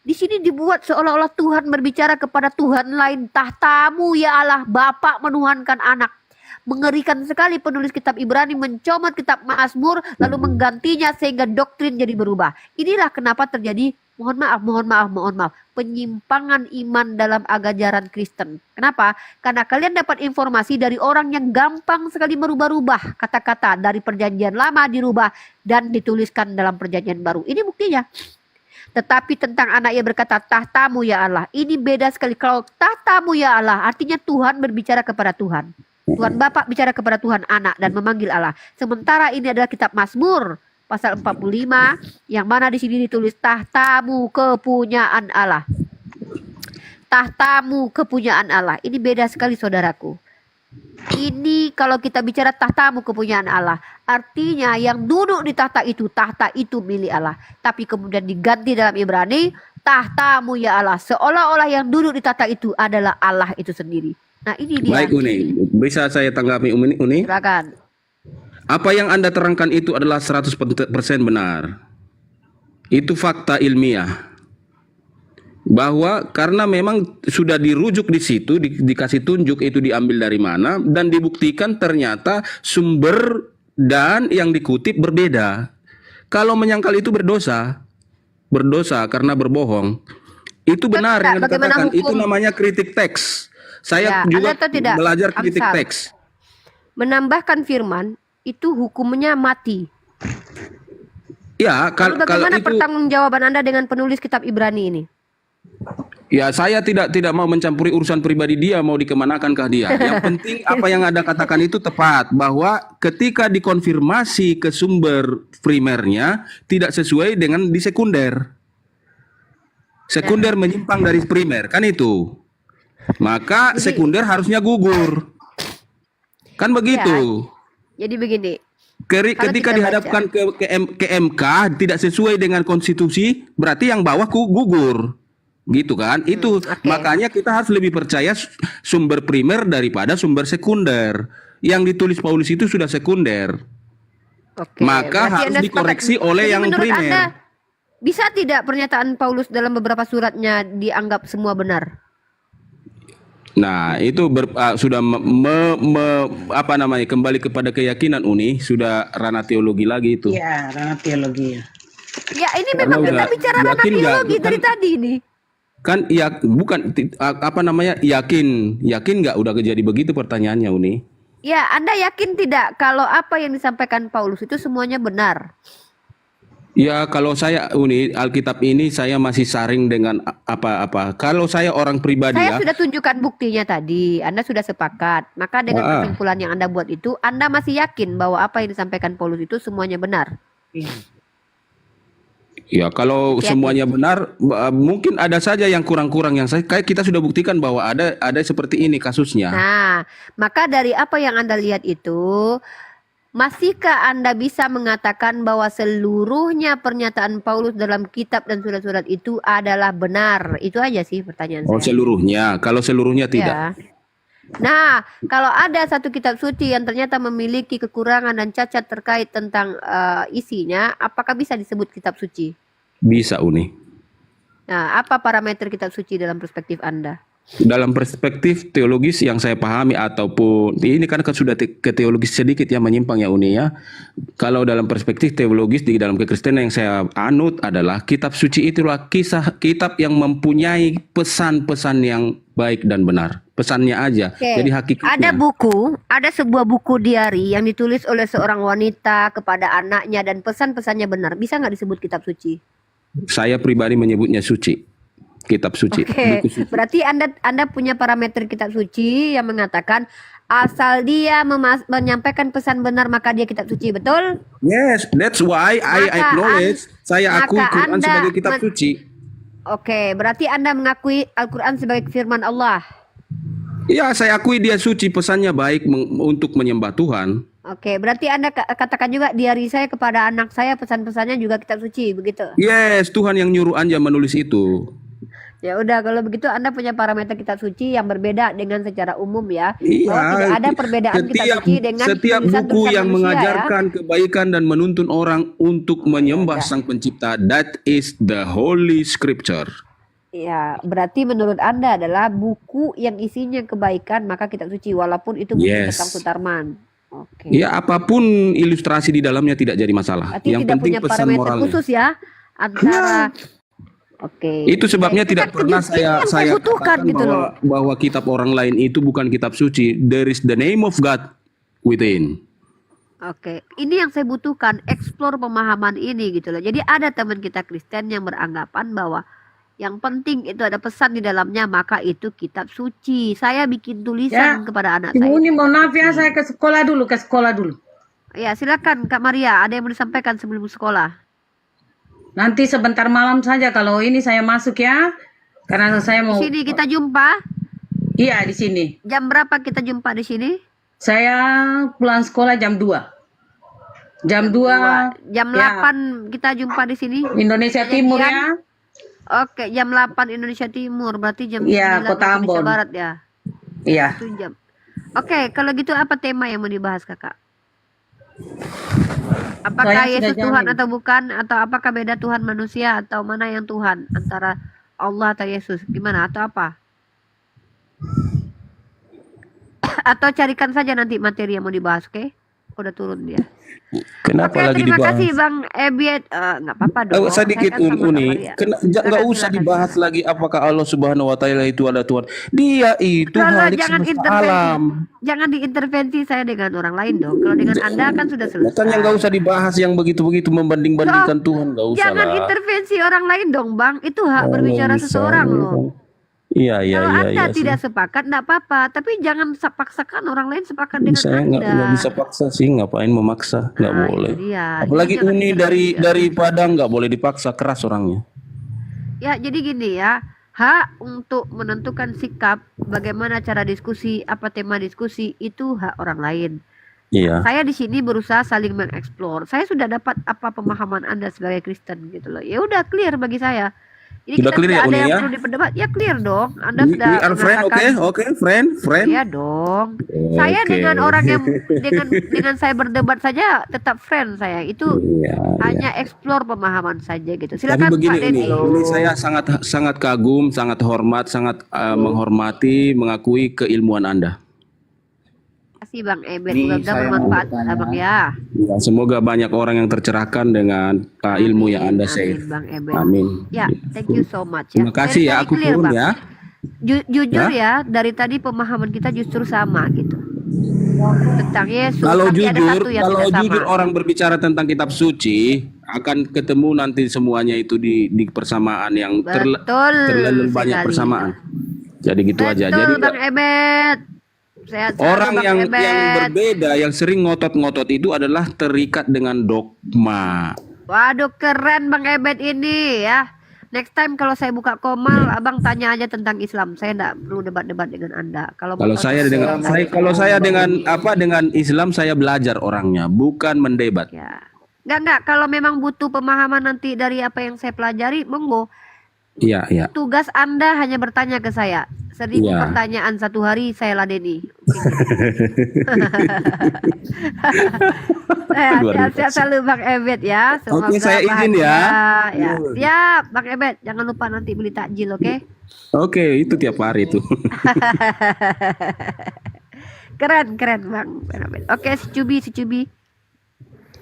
Di sini dibuat seolah-olah Tuhan berbicara kepada Tuhan lain, tahtamu ya Allah, Bapa menuhankan anak. Mengerikan sekali penulis kitab Ibrani mencomot kitab Mazmur lalu menggantinya sehingga doktrin jadi berubah. Inilah kenapa terjadi mohon maaf, penyimpangan iman dalam ajaran Kristen. Kenapa? Karena kalian dapat informasi dari orang yang gampang sekali merubah-rubah kata-kata dari perjanjian lama dirubah dan dituliskan dalam perjanjian baru. Ini buktinya. Tetapi tentang anak ia berkata tahtamu ya Allah. Ini beda sekali. Kalau tahtamu ya Allah artinya Tuhan berbicara kepada Tuhan. Tuhan Bapa bicara kepada Tuhan Anak dan memanggil Allah. Sementara ini adalah kitab Mazmur pasal 45 yang mana di sini ditulis tahtamu kepunyaan Allah. Tahtamu kepunyaan Allah. Ini beda sekali saudaraku. Ini kalau kita bicara tahtamu kepunyaan Allah, artinya yang duduk di tahta itu milik Allah. Tapi kemudian diganti dalam Ibrani, tahtamu ya Allah. Seolah-olah yang duduk di tahta itu adalah Allah itu sendiri. Nah ini dia. Baik Uni, bisa saya tanggapi Uni? Silakan. Apa yang Anda terangkan itu adalah 100% benar. Itu fakta ilmiah. Bahwa karena memang sudah dirujuk di situ, dikasih tunjuk itu diambil dari mana, dan dibuktikan ternyata sumber dan yang dikutip berbeda. Kalau menyangkal itu berdosa karena berbohong. Itu benar yang dikatakan, itu namanya kritik teks. Saya juga belajar kritik teks. Menambahkan firman itu hukumnya mati. Ya, bagaimana kalau itu pertanggungjawaban Anda dengan penulis kitab Ibrani ini? Ya, saya tidak mau mencampuri urusan pribadi dia mau dikemanakan dia. Yang penting apa yang Anda katakan itu tepat, bahwa ketika dikonfirmasi ke sumber primernya tidak sesuai dengan di sekunder. Sekunder menyimpang dari primer, kan itu. Maka sekunder harusnya gugur. Kan begitu. Jadi begini. Ketika dihadapkan ke MK tidak sesuai dengan konstitusi, berarti yang bawah gugur. Gitu kan? Itu makanya kita harus lebih percaya sumber primer daripada sumber sekunder. Yang ditulis Paulus itu sudah sekunder. Maka harus dikoreksi oleh yang primer. Anda, bisa tidak pernyataan Paulus dalam beberapa suratnya dianggap semua benar? Nah, itu sudah kembali kepada keyakinan Uni, sudah ranah teologi lagi itu. Iya, ranah teologi. Ya, ini memang kita bicara ranah teologi dari tadi ini. Kan ya bukan apa namanya yakin nggak udah jadi begitu pertanyaannya Uni. Ya, Anda yakin tidak kalau apa yang disampaikan Paulus itu semuanya benar? Ya kalau saya Uni Alkitab ini saya masih saring dengan apa-apa. Kalau saya orang pribadi Saya ya, sudah tunjukkan buktinya tadi. Anda sudah sepakat. Maka dengan ah, kesimpulan yang Anda buat itu, Anda masih yakin bahwa apa yang disampaikan Paulus itu semuanya benar? ya kalau Yakin. semuanya benar mungkin ada saja yang kurang-kurang yang saya kayak kita sudah buktikan bahwa ada seperti ini kasusnya. Nah, maka dari apa yang Anda lihat itu, masihkah Anda bisa mengatakan bahwa seluruhnya pernyataan Paulus dalam kitab dan surat-surat itu adalah benar? Itu aja sih pertanyaan Oh saya. seluruhnya. Kalau seluruhnya tidak. Ya. Nah, kalau ada satu kitab suci yang ternyata memiliki kekurangan dan cacat terkait tentang isinya, apakah bisa disebut kitab suci? Bisa Uni. Nah, apa parameter kitab suci dalam perspektif Anda? Dalam perspektif teologis yang saya pahami ataupun ini kan sudah ke teologis sedikit ya menyimpang ya Uni ya. Kalau dalam perspektif teologis di dalam kekristenan yang saya anut adalah kitab suci itulah kisah kitab yang mempunyai pesan-pesan yang baik dan benar. Pesannya aja. Oke. Jadi hakikatnya. Ada sebuah buku diari yang ditulis oleh seorang wanita kepada anaknya dan pesan-pesannya benar. Bisa nggak disebut kitab suci? Saya pribadi menyebutnya suci. Kitab suci. Oke, Buku suci. berarti Anda punya parameter kitab suci yang mengatakan asal dia menyampaikan pesan benar maka dia kitab suci, betul? Yes, that's why I Maka acknowledge saya akui maka Quran Anda sebagai kitab suci. Oke, berarti Anda mengakui Al-Quran sebagai firman Allah. Ya, saya akui dia suci, pesannya baik untuk menyembah Tuhan. Oke, berarti Anda katakan juga diari saya kepada anak saya pesan-pesannya juga kitab suci, begitu? Yes, Tuhan yang nyuruh Anda menulis itu. Ya udah, kalau begitu Anda punya parameter kitab suci yang berbeda dengan secara umum ya. Iya, Bahwa tidak ada perbedaan kitab suci dengan setiap buku tulisan-tulisan yang manusia mengajarkan kebaikan dan menuntun orang untuk menyembah ya. Sang Pencipta, that is the Holy Scripture. Ya, berarti menurut Anda adalah buku yang isinya kebaikan maka kitab suci walaupun itu buku Yes. tentang Sutarman. Oke. Ya, apapun ilustrasi di dalamnya tidak jadi masalah. Berarti Yang tidak penting punya pesan parameter moralnya. khusus ya antara Oke. Itu sebabnya Itu tidak kan pernah ini yang saya butuhkan katakan gitu loh. bahwa kitab orang lain itu bukan kitab suci. There is the name of God within. Oke, ini yang saya butuhkan, explore pemahaman ini gitu loh. Jadi ada teman kita Kristen yang beranggapan bahwa yang penting itu ada pesan di dalamnya, maka itu kitab suci. Saya bikin tulisan kepada anak saya. Ibu ini mohon maaf ya, Suci. saya ke sekolah dulu. Ya, silakan Kak Maria, ada yang mau disampaikan sebelum sekolah? Nanti sebentar malam saja kalau ini saya masuk ya. Karena saya Di mau sini kita jumpa. Iya, di sini. Jam berapa kita jumpa di sini? Saya pulang sekolah jam 2. Jam 2 Jam ya, 8 kita jumpa di sini. Indonesia Timur ya. Oke, jam 8 Indonesia Timur, berarti jam Iya, 9 Kota Indonesia Ambon. Barat ya. Iya. 1 jam. Oke, kalau gitu apa tema yang mau dibahas Kakak? Apakah Saya Yesus sudah Tuhan jamin. atau bukan? Atau apakah beda Tuhan manusia? Atau mana yang Tuhan? Antara Allah atau Yesus? Gimana? Atau apa? Atau carikan saja nanti materi yang mau dibahas, oke? Udah turun dia. Kenapa Oke, lagi terima dibahas? kasih Bang Ebiet. Nggak apa-apa dong. Sedikit Saya kan sama Kak Uni, Maria. nggak Silakan, usah silakan. dibahas lagi apakah Allah Subhanahu Wa Taala itu ada Tuhan. Dia itu Kalau Halik jangan semesta intervensi, alam. jangan diintervensi saya dengan orang lain dong. Kalau dengan Anda kan sudah selesai. Makanya nggak usah dibahas yang begitu-begitu membanding-bandingkan Tuhan, nggak usah Jangan lah. intervensi orang lain dong, Bang. Itu hak Nggak berbicara usah. seseorang loh. Iya iya Kalau iya Anda iya. tidak sepakat, enggak apa-apa. Tapi jangan paksakan orang lain sepakat dengan Saya Anda. nggak bisa paksa sih, ngapain memaksa, nggak Nah, boleh. itu dia. Apalagi Jadi jangan Uni intervensi. dari Padang nggak boleh dipaksa, keras orangnya. Ya, jadi gini ya. Hak untuk menentukan sikap, bagaimana cara diskusi, apa tema diskusi, itu hak orang lain. Iya. Saya di sini berusaha saling mengeksplor. Saya sudah dapat apa pemahaman Anda sebagai Kristen gitu loh. Ya udah clear bagi saya. Jadi Sudah kita clear tidak ya, ada Uni yang ya? perlu diperdebat. Ya clear dong. Anda We sudah are friend, oke, mengatakan. friend. Iya dong. Saya Oke. dengan orang yang dengan saya berdebat saja tetap friend saya. Itu Iya, hanya explore pemahaman saja gitu. Tapi Silakan begini Pak Denny. ini saya sangat kagum, sangat hormat, sangat menghormati, mengakui keilmuan Anda. kasih Bang Ebet. Ini Mudah-mudahan saya mau bermanfaat bertanya. Abang ya. Ya, semoga banyak orang yang tercerahkan dengan ilmu yang Amin, Anda amin share. Bang Ebet. Amin. Ya, thank you so much ya. Terima kasih ya, Very aku clear, turun Bang. ya. Jujur Ya. ya, dari tadi pemahaman kita justru sama gitu. Tentang Yesus, Kalau tapi ada jujur, satu yang kalau tidak sama. jujur orang berbicara tentang kitab suci akan ketemu nanti semuanya itu di persamaan yang Betul terlalu banyak sekali. persamaan. Jadi gitu aja. Betul Jadi Bang Ebet. Sehat selalu, orang Bang yang Ebet. berbeda yang sering ngotot-ngotot itu adalah terikat dengan dogma. Waduh keren Bang Ebet ini ya. Next time kalau saya buka komal, abang tanya aja tentang Islam. Saya enggak perlu debat-debat dengan Anda. Kalau Kalau saya dengan dengan Islam saya belajar orangnya, bukan mendebat. ya. Enggak. Kalau memang butuh pemahaman nanti dari apa yang saya pelajari, monggo. Iya, iya. Tugas Anda hanya bertanya ke saya. 1000 Iya. pertanyaan satu hari saya ladeni. Luar Sehat biasa. selalu Bang Ebet ya. Semoga Oke, saya izin ya. Ya, siap Bang Ebet. Jangan lupa nanti beli takjil, oke? Oke, itu tiap hari itu. Keren Bang Ebet. Oke, si Cubi.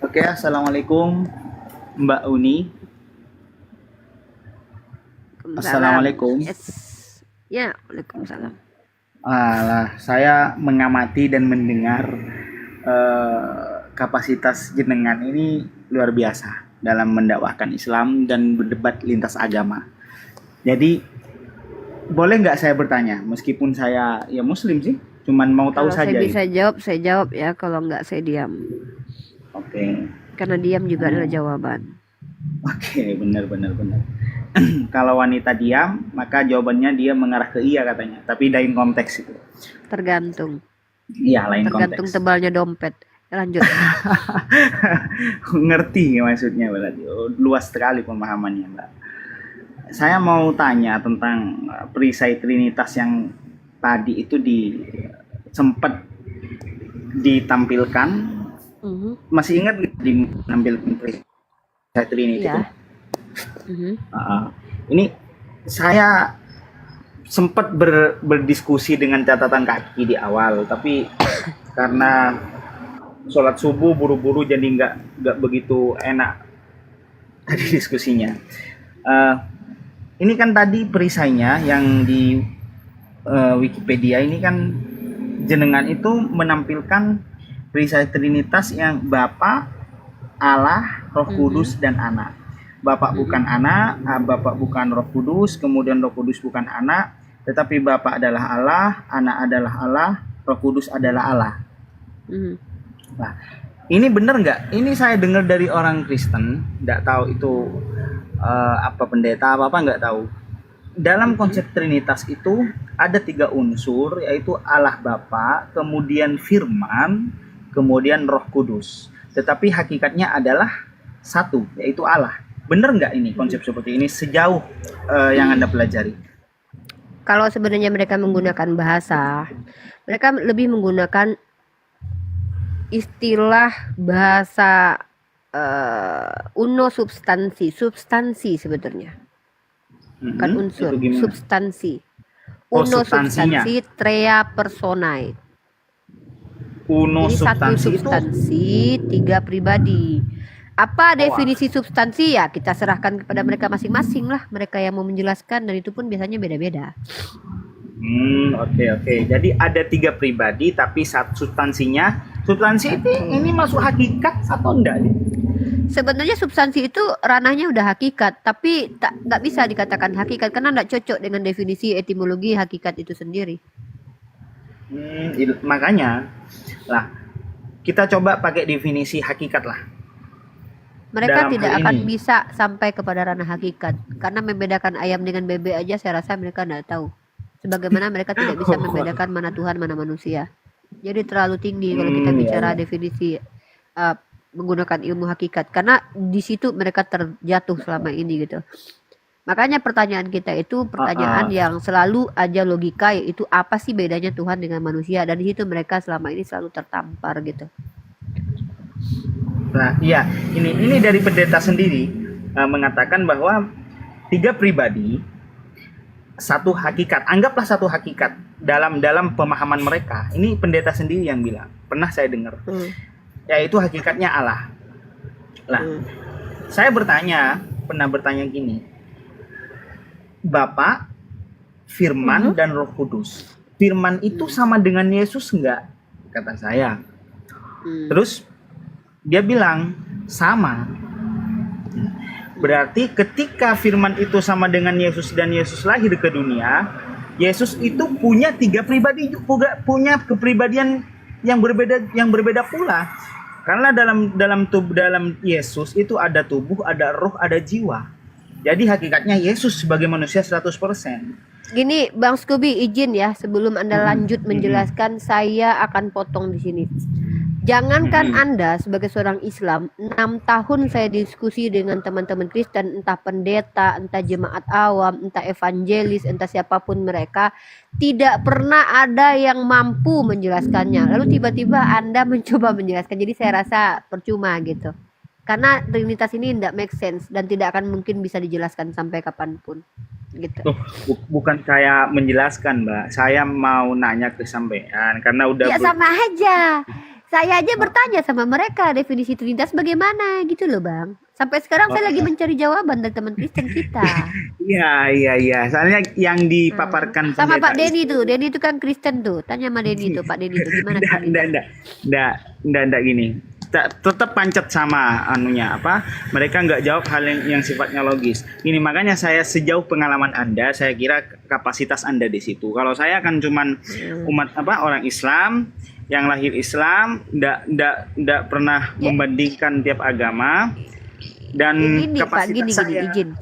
Oke, assalamualaikum Mbak Uni. Assalamualaikum. Yes. Ya, waalaikumsalam. Alah, saya mengamati dan mendengar kapasitas jenengan ini luar biasa dalam mendakwahkan Islam dan berdebat lintas agama. Jadi boleh nggak saya bertanya, meskipun saya ya Muslim sih, cuman mau tahu Kalau saja. saya bisa gitu. jawab, saya jawab ya. Kalau nggak saya diam. Oke, Karena diam juga adalah jawaban. oke, benar. Kalau wanita diam, maka jawabannya dia mengarah ke iya katanya. Tapi lain konteks itu. Tergantung. Iya, lain Tergantung konteks. tebalnya dompet. Ya, lanjut. Ngerti maksudnya berarti. Oh, luas sekali pemahamannya, Mbak. Saya mau tanya tentang perisai Trinitas yang tadi itu sempat ditampilkan. Masih ingat nggak ditampilkan perisai Trinitas itu? Iya. Ini saya sempat berdiskusi dengan catatan kaki di awal, tapi karena sholat subuh buru-buru jadi nggak begitu enak tadi diskusinya. Ini kan tadi perisainya yang di Wikipedia ini kan jenengan itu menampilkan perisai Trinitas yang Bapa, Allah, Roh Kudus dan Anak. Bapak bukan anak, Bapak bukan Roh Kudus, kemudian Roh Kudus bukan anak, tetapi Bapak adalah Allah, Anak adalah Allah, Roh Kudus adalah Allah. Nah, ini benar nggak? Ini saya dengar dari orang Kristen, nggak tahu itu apa pendeta apa nggak tahu. Dalam konsep Trinitas itu ada 3 unsur, yaitu Allah Bapa, kemudian Firman, kemudian Roh Kudus. Tetapi hakikatnya adalah satu, yaitu Allah. Bener nggak ini konsep seperti ini sejauh yang Anda pelajari? Kalau sebenarnya mereka menggunakan bahasa, mereka lebih menggunakan istilah bahasa uno substansi sebetulnya. Bukan unsur, Itu gimana? substansi. Oh, Uno substansinya. substansi, trea personae. Uno Jadi satu substansi itu substansi, 3 pribadi. Apa definisi substansi ya? Kita serahkan kepada mereka masing-masing lah. Mereka yang mau menjelaskan, dan itu pun biasanya beda-beda. Oke. Jadi ada 3 pribadi tapi satu substansinya. Substansi ini masuk hakikat atau enggak? Sebenarnya substansi itu ranahnya udah hakikat, tapi nggak bisa dikatakan hakikat karena nggak cocok dengan definisi etimologi hakikat itu sendiri. Makanya lah kita coba pakai definisi hakikat lah. Mereka Dalam tidak hal akan ini. bisa sampai kepada ranah hakikat karena membedakan ayam dengan bebek aja saya rasa mereka nggak tahu. Sebagaimana mereka tidak bisa membedakan mana Tuhan mana manusia. Jadi terlalu tinggi kalau kita bicara definisi menggunakan ilmu hakikat karena di situ mereka terjatuh selama ini gitu. Makanya pertanyaan kita itu pertanyaan yang selalu aja logika, yaitu apa sih bedanya Tuhan dengan manusia, dan di situ mereka selama ini selalu tertampar gitu. Nah, iya, ini dari pendeta sendiri mengatakan bahwa 3 pribadi satu hakikat, anggaplah satu hakikat dalam pemahaman mereka. Ini pendeta sendiri yang bilang, pernah saya dengar, yaitu hakikatnya Allah. Lah, saya pernah bertanya gini, Bapak, Firman dan Roh Kudus. Firman itu sama dengan Yesus enggak? Kata saya. Terus dia bilang sama. Berarti ketika Firman itu sama dengan Yesus dan Yesus lahir ke dunia, Yesus itu punya 3 pribadi, juga punya kepribadian yang berbeda pula. Karena dalam Yesus itu ada tubuh, ada roh, ada jiwa. Jadi hakikatnya Yesus sebagai manusia 100%. Gini, Bang Scooby, izin ya, sebelum Anda lanjut menjelaskan, saya akan potong di sini. Jangankan Anda sebagai seorang Islam, 6 tahun saya diskusi dengan teman-teman Kristen, entah pendeta, entah jemaat awam, entah evangelis, entah siapapun mereka, tidak pernah ada yang mampu menjelaskannya. Lalu tiba-tiba Anda mencoba menjelaskan, jadi saya rasa percuma gitu. Karena Trinitas ini tidak make sense dan tidak akan mungkin bisa dijelaskan sampai kapanpun. Gitu. Bukan saya menjelaskan, Mbak. Saya mau nanya ke sampean karena udah ya sama aja. Saya aja bertanya sama mereka definisi Trinitas bagaimana gitu loh, Bang. Sampai sekarang saya lagi mencari jawaban dari teman Kristen kita. Iya. Soalnya yang dipaparkan sama Pak Denny tuh. Denny itu kan Kristen tuh. Tanya sama Denny tuh, Pak Denny tuh gimana? Enggak gini. Tetap pancet sama anunya apa? Mereka nggak jawab hal yang sifatnya logis. Ini makanya saya sejauh pengalaman Anda, saya kira kapasitas Anda di situ. Kalau saya kan cuman orang Islam yang lahir Islam, ndak pernah membandingkan tiap agama dan gini, kapasitas Pak, saya. Izin.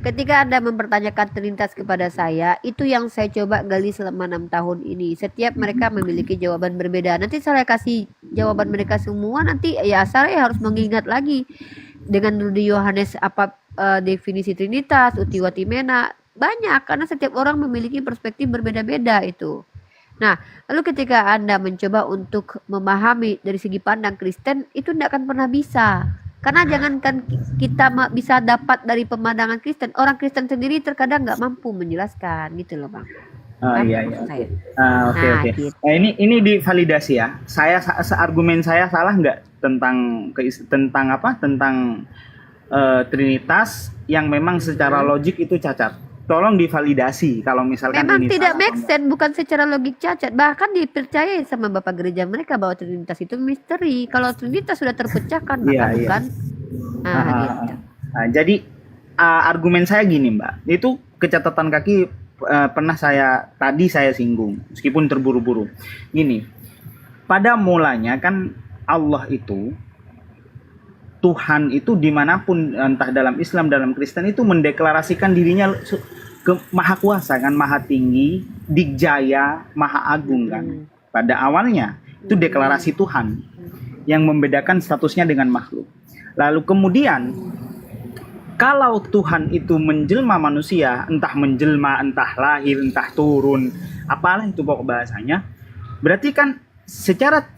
Ketika Anda mempertanyakan Trinitas kepada saya, itu yang saya coba gali selama 6 tahun ini. Setiap mereka memiliki jawaban berbeda. Nanti saya kasih jawaban mereka semua, nanti ya saya harus mengingat lagi dengan Rudi Yohanes apa definisi Trinitas, Uti Watimena, banyak karena setiap orang memiliki perspektif berbeda-beda itu. Nah, lalu ketika Anda mencoba untuk memahami dari segi pandang Kristen, itu tidak akan pernah bisa. Karena jangankan kita bisa dapat dari pemandangan Kristen, orang Kristen sendiri terkadang nggak mampu menjelaskan gitu loh, Bang. Iya. Oke. Gitu. Nah, ini divalidasi ya. Argumen saya salah nggak tentang Trinitas yang memang secara logik itu cacat. Tolong divalidasi kalau misalkan memang ini tidak salah. make sense, bukan secara logik cacat, bahkan dipercayai sama Bapak Gereja mereka bahwa Trinitas itu misteri. Kalau Trinitas sudah terpecahkan maka bukan. Gitu. Jadi argumen saya gini, Mbak, itu kecatatan kaki pernah saya singgung meskipun terburu-buru. Gini, pada mulanya kan Allah itu, Tuhan itu dimanapun, entah dalam Islam, dalam Kristen itu mendeklarasikan dirinya ke maha kuasa kan, maha tinggi, dikjaya, maha agung kan. Pada awalnya itu deklarasi Tuhan yang membedakan statusnya dengan makhluk. Lalu kemudian kalau Tuhan itu menjelma manusia, entah menjelma, entah lahir, entah turun, apalah itu pokok bahasanya, berarti kan secara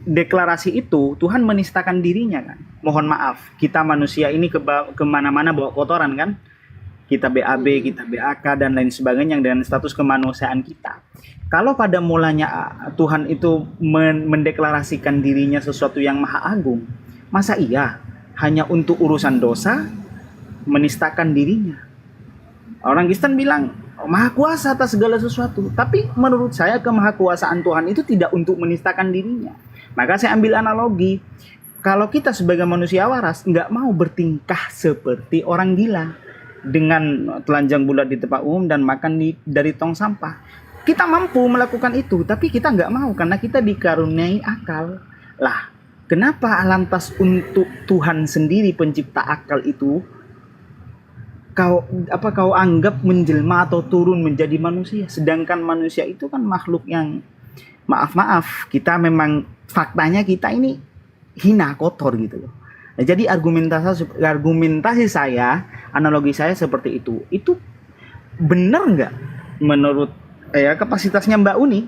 deklarasi itu Tuhan menistakan dirinya kan. Mohon maaf, kita manusia ini kemana-mana bawa kotoran kan. Kita BAB, kita BAK dan lain sebagainya dengan status kemanusiaan kita. Kalau pada mulanya Tuhan itu mendeklarasikan dirinya sesuatu yang maha agung, masa iya hanya untuk urusan dosa menistakan dirinya? Orang Kristen bilang maha kuasa atas segala sesuatu, tapi menurut saya kemahakuasaan Tuhan itu tidak untuk menistakan dirinya. Maka saya ambil analogi, kalau kita sebagai manusia waras nggak mau bertingkah seperti orang gila dengan telanjang bulat di tempat umum dan makan dari tong sampah. Kita mampu melakukan itu, tapi kita nggak mau karena kita dikaruniai akal. Lah, kenapa lantas untuk Tuhan sendiri pencipta akal itu kau anggap menjelma atau turun menjadi manusia, sedangkan manusia itu kan makhluk yang maaf kita memang faktanya kita ini hina, kotor gitu loh. Nah, jadi argumentasi saya, analogi saya seperti itu benar nggak menurut kapasitasnya Mbak Uni?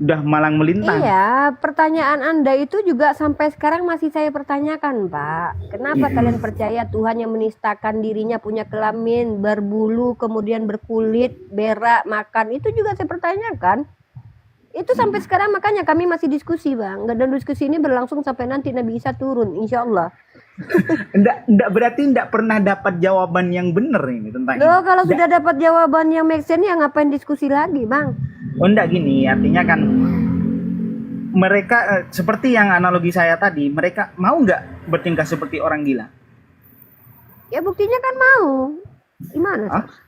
udah malang melintang. Iya, pertanyaan Anda itu juga sampai sekarang masih saya pertanyakan, Pak. Kenapa kalian percaya Tuhan yang menistakan dirinya punya kelamin, berbulu, kemudian berkulit, berak, makan? Itu juga saya pertanyakan. Itu sampai sekarang makanya kami masih diskusi, Bang. Dan diskusi ini berlangsung sampai nanti Nabi Isa turun, insya Allah. Enggak berarti enggak pernah dapat jawaban yang benar ini tentang Loh, ini. kalau sudah dapat jawaban yang make sense ya ngapain diskusi lagi, Bang? Oh enggak gini, artinya kan mereka seperti yang analogi saya tadi, mereka mau nggak bertingkah seperti orang gila? Ya buktinya kan mau. Gimana? Hah? Sih?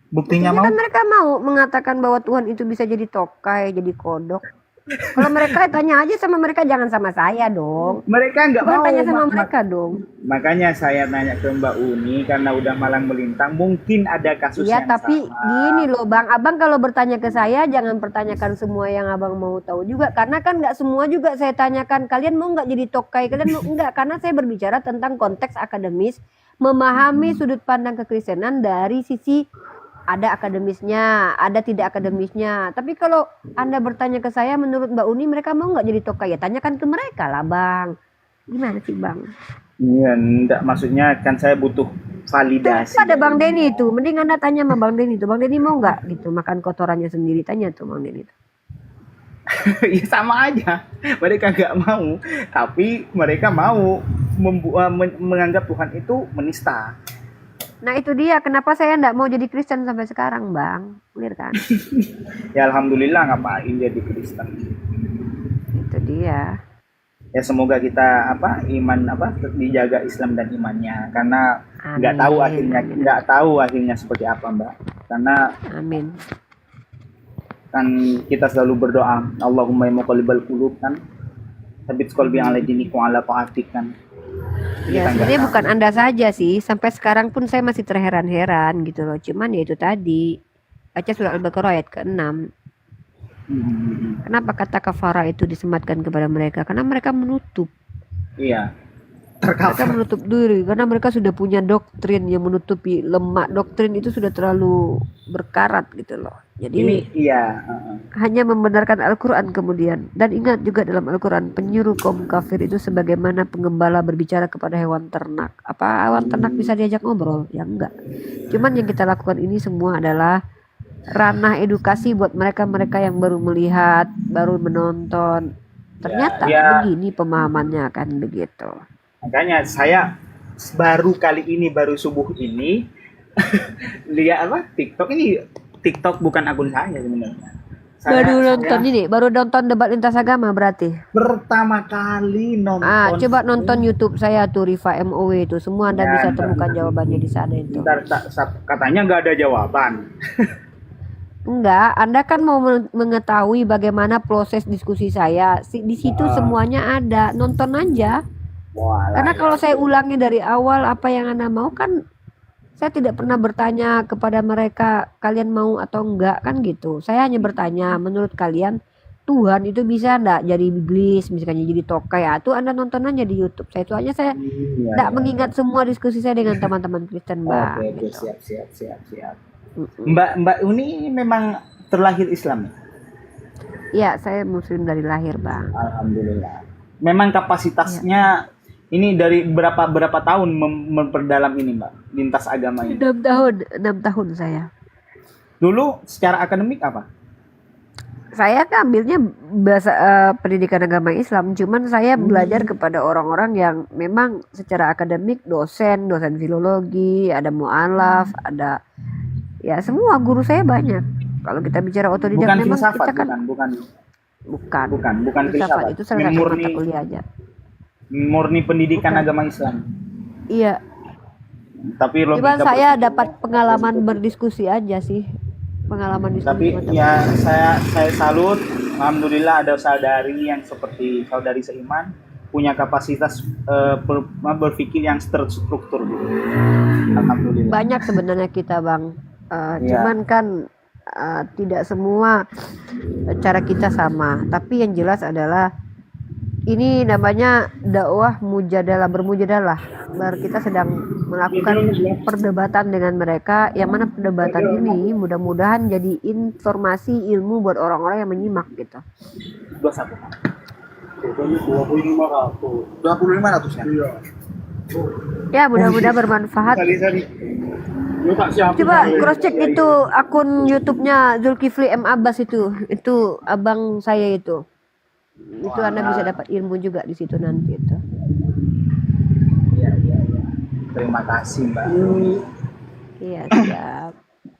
Buktinya Buktinya mau? kan mereka mau mengatakan bahwa Tuhan itu bisa jadi tokai, jadi kodok. Kalau mereka tanya aja sama mereka, jangan sama saya dong. Mereka nggak Bukan mau. tanya sama mereka dong. Makanya saya tanya ke Mbak Uni karena udah malang melintang, mungkin ada kasus Iya, yang tapi sama. gini loh Bang, Abang kalau bertanya ke saya jangan pertanyakan semua yang Abang mau tahu juga, karena kan nggak semua juga saya tanyakan. Kalian mau nggak jadi tokai? Kalian mau enggak? Karena saya berbicara tentang konteks akademis, memahami sudut pandang kekristenan dari sisi ada akademisnya, ada tidak akademisnya. Tapi kalau Anda bertanya ke saya, menurut Mbak Uni mereka mau nggak jadi tokai? Ya tanyakan ke mereka lah Bang. Gimana sih Bang? Iya, enggak, maksudnya kan saya butuh validasi. Tuh, ada Bang Denny itu, mending Anda tanya sama Bang Denny itu. Bang Denny mau nggak gitu makan kotorannya sendiri? Tanya tuh Bang Denny itu. Ya sama aja, mereka nggak mau, tapi mereka mau menganggap Tuhan itu menista. Nah itu dia kenapa saya nggak mau jadi Kristen sampai sekarang Bang. Clear kan? Ya alhamdulillah, ngapain jadi Kristen. Itu dia. Ya semoga kita iman dijaga Islam dan imannya, karena nggak tahu akhirnya Amin. nggak tahu akhirnya seperti apa Mbak, karena Amin. kan kita selalu berdoa Allahumma ya muqallibal qulub kan, tsabbit qalbi ala dinik wa ala taatik kan. Ya Kita nggak sebenarnya tahu. bukan Anda saja sih. Sampai sekarang pun saya masih terheran-heran gitu loh. Cuman ya itu tadi. Baca surah Al-Baqarah ayat ke-6. Kenapa kata kafara itu disematkan kepada mereka? Karena mereka menutup. Iya. Mereka menutup diri karena mereka sudah punya doktrin yang menutupi lemak. Doktrin itu sudah terlalu berkarat gitu loh. Jadi Ini iya. hanya membenarkan Al-Quran kemudian. Dan ingat juga dalam Al-Quran penyuruh kaum kafir itu sebagaimana pengembala berbicara kepada hewan ternak. Apa hewan ternak bisa diajak ngobrol? Ya enggak. Cuman yang kita lakukan ini semua adalah ranah edukasi buat mereka-mereka yang baru melihat, baru menonton. Ternyata Ya. begini pemahamannya kan begitu. Makanya saya baru kali ini, baru subuh ini lihat TikTok bukan akun saya sebenarnya. Baru nonton debat lintas agama berarti. Pertama kali nonton. Coba nonton YouTube saya tuh Riva MOW itu, semua Anda Ya, bisa ntar, temukan jawabannya di sana itu. Katanya nggak ada jawaban. Enggak, Anda kan mau mengetahui bagaimana proses diskusi saya. Di situ semuanya ada, nonton aja. Karena kalau saya ulangi dari awal apa yang Anda mau kan saya tidak pernah bertanya kepada mereka kalian mau atau enggak kan gitu. Saya hanya bertanya menurut kalian Tuhan itu bisa enggak jadi iblis misalnya jadi tokai ya. Itu Anda nonton aja di YouTube. Saya itu aja saya enggak mengingat semua diskusi saya dengan teman-teman Kristen, Mbak. Oke, siap. Mbak Uni memang terlahir Islam. Iya, saya muslim dari lahir, Bang. Alhamdulillah. Memang kapasitasnya ini dari berapa tahun memperdalam ini, Mbak, lintas agama ini? 6 tahun saya. Dulu secara akademik apa? Saya kan ambilnya bahasa pendidikan agama Islam, cuman saya belajar kepada orang-orang yang memang secara akademik dosen filologi, ada mu'alaf, ada ya semua guru saya banyak. Kalau kita bicara otodidak Bukan memang filsafat, kita kan bukan filsafat filsafat. itu salah satu Murni- mata kuliah aja. Murni pendidikan agama Islam. Iya, Tapi cuman logika saya berpikir- dapat pengalaman berdiskusi aja sih. Pengalaman diskusi Tapi sama ya saya salut, alhamdulillah ada saudari yang seperti saudari seiman punya kapasitas berpikir yang terstruktur gitu. Alhamdulillah. banyak sebenarnya kita Bang. Iya. Cuman kan tidak semua cara kita sama. Tapi yang jelas adalah Ini namanya dakwah mujadalah, bermujadalah. Kita sedang melakukan perdebatan dengan mereka, yang mana perdebatan ini mudah-mudahan jadi informasi ilmu buat orang-orang yang menyimak gitu. 21. 2500 ya. Ya, mudah-mudahan bermanfaat. Coba cross check itu akun YouTube-nya Zulkifli M Abbas itu abang saya itu. Itu Anda bisa dapat ilmu juga di situ nanti itu. Iya. Terima kasih, Mbak. Iya, siap.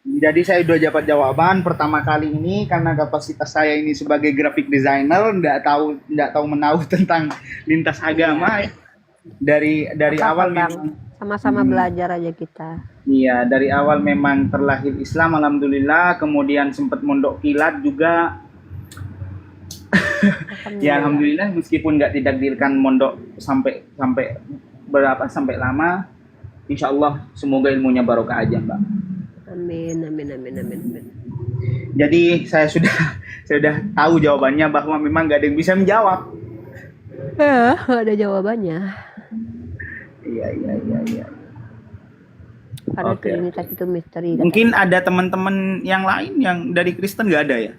Jadi saya udah dapat jawaban pertama kali ini karena kapasitas saya ini sebagai graphic designer nggak tahu menahu tentang lintas agama. Dari awal memang sama-sama belajar aja kita. Iya, dari awal memang terlahir Islam, alhamdulillah. Kemudian sempat mondok kilat juga. Ya alhamdulillah, meskipun nggak ditakdirkan mondok sampai lama, insya Allah semoga ilmunya barokah aja, Mbak. Amin. Jadi saya sudah tahu jawabannya bahwa memang nggak ada yang bisa menjawab. Ada jawabannya. Iya. Karena Oke. Trinitas itu misteri. Mungkin ada teman-teman yang lain yang dari Kristen nggak ada ya?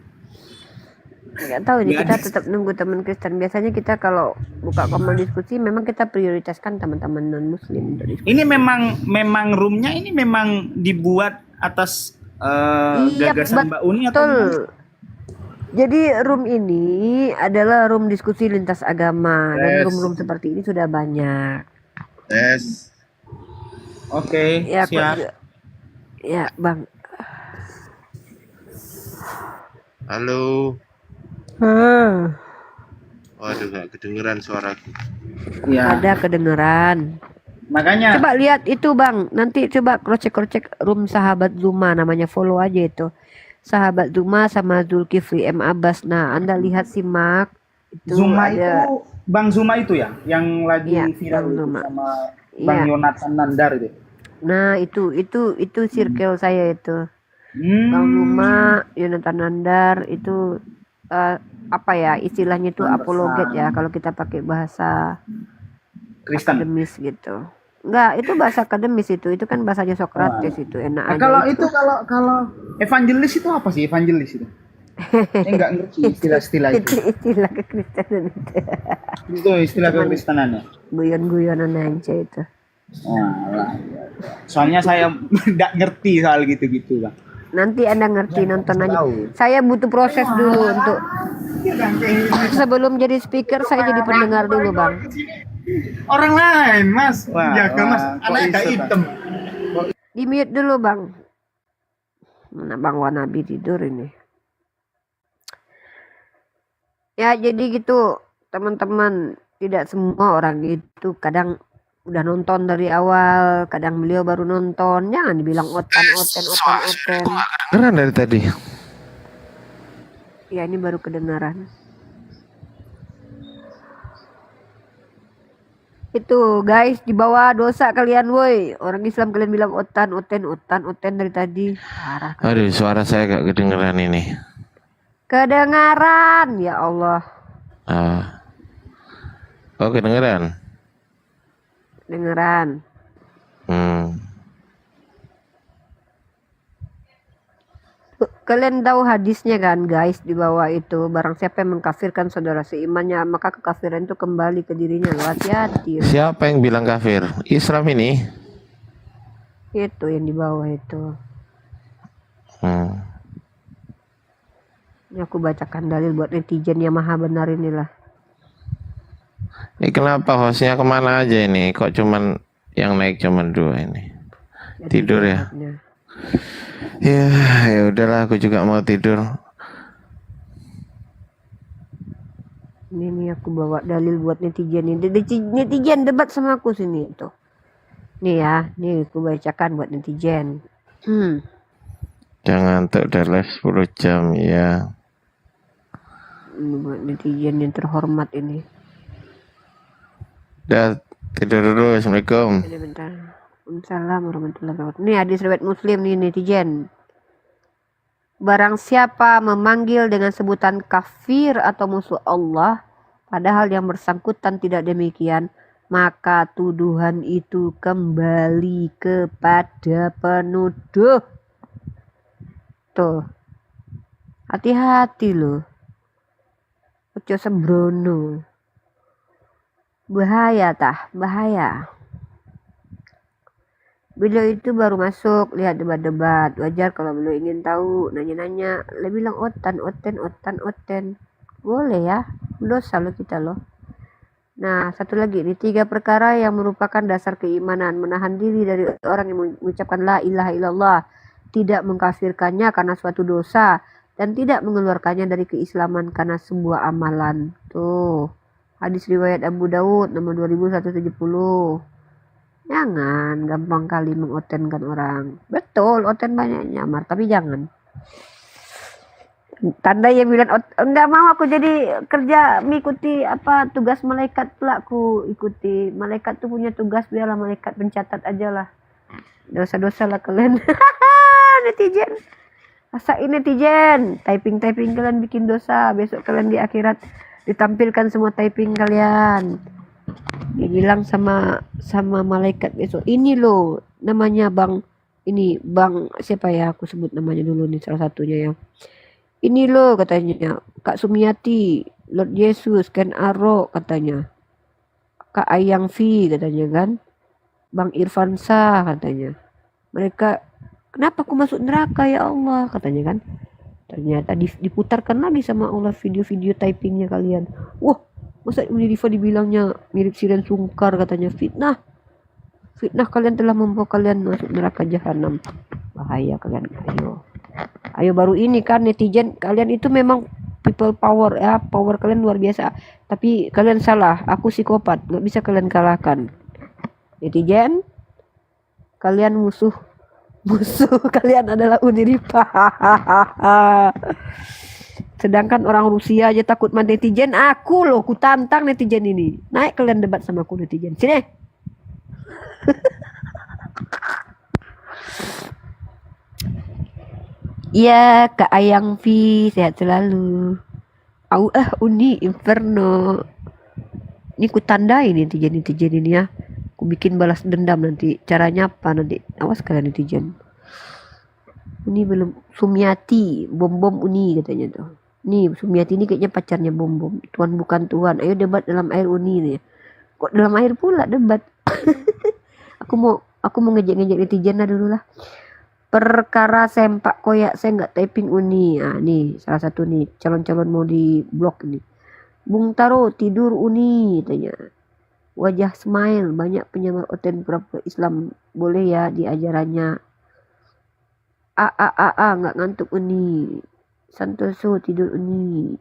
Nggak tahu nih, Nggak kita ada. tetap nunggu teman Kristen. Biasanya kita kalau buka komen diskusi memang kita prioritaskan teman-teman non Muslim untuk diskusi. Ini memang roomnya ini memang dibuat atas Iya, gagasan Mbak Uni atau betul. gimana? Jadi room ini adalah room diskusi lintas agama dan Yes. room-room seperti ini sudah banyak. Yes. Oke, Ya, siap. ya Bang. Halo. Waduh, gak kedengeran suaraku. Ya. Ada kedengeran. Makanya Coba lihat itu Bang, nanti coba crocek room sahabat Zuma, namanya follow aja itu. Sahabat Zuma sama Zulkifli M Abbas. Nah, Anda lihat simak itu Zuma ada. itu Bang Zuma itu ya, yang lagi Iya, viral Bang itu Zuma. sama Bang Iya. Yonatan Nandar itu. Nah, itu circle saya itu. Bang Zuma, Yonatan Nandar itu apa ya istilahnya itu apologet ya kalau kita pakai bahasa Kristen. akademis gitu. Enggak, itu bahasa akademis itu kan bahasanya Sokrates itu enak Nah, aja. kalau itu kalau evangelis itu apa sih evangelis itu? Saya nggak ngerti istilah-istilah itu. itu istilah kekristenan itu. Itu istilah kekristenannya. Guyon-guyonan aja itu. Wah, soalnya saya nggak ngerti soal gitu-gitu, Bang. Nanti Anda ngerti, nonton aja. Saya butuh proses dulu untuk sebelum jadi speaker saya jadi pendengar dulu, Bang. Orang lain, Mas. Wah, Jaga, Mas. wah, kok Anak bisa, agak Bang? hitam. Di mute dulu, Bang. Mana Bang Wanabi tidur ini? Ya, jadi gitu, teman-teman. Tidak semua orang itu kadang udah nonton dari awal, kadang beliau baru nonton. Jangan dibilang oten. Kedengeran dari tadi. Ya, ini baru kedengaran. Itu guys, di bawah dosa kalian woi. Orang Islam kalian bilang oten dari tadi. Parah. Aduh, suara saya gak kedengeran ini. Kedengaran, ya Allah. Oh, kedengeran. Dengeran. Kalian tahu hadisnya kan guys, di bawah itu barang siapa yang mengkafirkan saudara seimannya maka kekafiran itu kembali ke dirinya. Hati-hati. Siapa yang bilang kafir? Islam ini? Itu yang di bawah itu. Ini aku bacakan dalil buat netizen yang maha benar inilah. Ini kenapa hostnya kemana aja ini? Kok cuman yang naik cuman 2 ini? Jadi Tidur ya? jawabannya. Ya udahlah, aku juga mau tidur. Ini nih aku bawa dalil buat netizen ini. Netizen debat sama aku sini tuh. Nih ya, nih aku bacakan buat netizen. Jangan ngantuk udah live 10 jam ya. Ini buat netizen yang terhormat ini. Udah tidur dulu. Assalamualaikum. Ini bentar. Waalaikumsalam warahmatullahi wabarakatuh. Nih hadis riwayat Muslim nih netizen. Barang siapa memanggil dengan sebutan kafir atau musuh Allah Padahal yang bersangkutan tidak demikian, maka tuduhan itu kembali kepada penuduh. Tuh, hati-hati loh. Ojo sembrono. Bahaya tah, bahaya. Beliau itu baru masuk, lihat debat-debat. Wajar kalau beliau ingin tahu, nanya-nanya. Lebih bilang oten. Boleh ya, dosa loh kita loh. Nah, satu lagi, ini 3 perkara yang merupakan dasar keimanan. Menahan diri dari orang yang mengucapkan la ilaha illallah, tidak mengkafirkannya karena suatu dosa, dan tidak mengeluarkannya dari keislaman karena sebuah amalan. Tuh, hadis riwayat Abu Daud nomor 2170. Jangan gampang kali mengotenkan orang. Betul, oten banyak nyamar, tapi jangan. Tanda yang bilang enggak mau aku jadi kerja mengikuti apa tugas malaikat pula aku ikuti. Malaikat tuh punya tugas, biarlah malaikat pencatat aja lah. Dosa-dosa lah kalian. Netizen. Masa ini netizen, typing kalian bikin dosa, besok kalian di akhirat ditampilkan semua typing kalian. Dia bilang sama malaikat besok, ini loh namanya bang, ini bang siapa ya, aku sebut namanya dulu nih salah satunya ya. Ini loh katanya Kak Sumiati, Lord Yesus, Ken Arok katanya, Kak Ayang V katanya kan, Bang Irfan Sah katanya. Mereka, kenapa aku masuk neraka ya Allah katanya kan. Ternyata diputarkan lagi sama Allah video-video typingnya kalian. Wah, masa Unirifa dibilangnya mirip Siren Sungkar katanya. Fitnah kalian telah membawa kalian masuk neraka jahanam. Bahaya kalian. Ayo baru ini kan netizen, kalian itu memang people power ya, power kalian luar biasa. Tapi kalian salah, aku psikopat, nggak bisa kalian kalahkan. Netizen, kalian musuh kalian adalah Unirifa. Sedangkan orang Rusia aja takut sama netizen, aku loh, ku tantang netizen ini. Naik kalian debat sama aku netizen, sini. Ya, Kak Ayang V, sehat selalu. Uni Inferno. Ini ku tandai netizen ini ya. Ku bikin balas dendam nanti. Caranya apa nanti? Awas kalian netizen. Ini belum Sumiati, bom Uni katanya tuh. Nih Sumiati ini kayaknya pacarnya bom. Tuhan bukan Tuhan. Ayo debat dalam air Uni nih. Kok dalam air pula debat? Aku mau ngejek netizen lah dulu lah. Perkara sempak koyak saya nggak typing Uni. Nah, nih salah satu nih calon-calon mau di blok ini. Bung Taro tidur Uni tanya. Wajah smile, banyak penyamar oten pura-pura Islam. Boleh ya di ajarannya. Nggak ngantuk Uni. Santoso tidur Uni.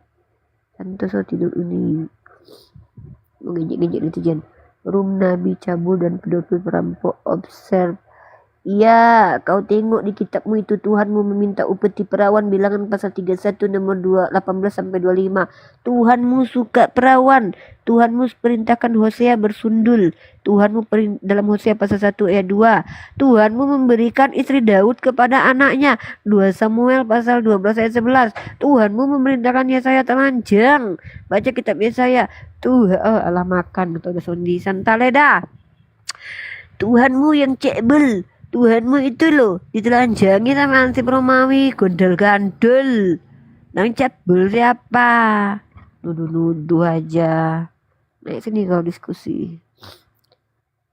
Mau ngejek netizen. Room Nabi cabul dan pedofil perampok observe. Iya, kau tengok di kitabmu itu Tuhanmu meminta upeti perawan, bilangan pasal 31 nomor 18-25. Tuhanmu suka perawan. Tuhanmu perintahkan Hosea bersundul. Tuhanmu dalam Hosea pasal 1 ayat 2. Tuhanmu memberikan istri Daud kepada anaknya. 2 Samuel pasal 12 ayat 11. Tuhanmu memerintahkan Yesaya telanjang. Baca kitab Yesaya. Allah makan atau udah sondi santaleda. Tuhanmu yang cebel. Tuhanmu itu loh ditelanjangi sama Ansip Romawi, gondol gandul. Nang cebel siapa? Nuduh aja. Naik sini kalau diskusi.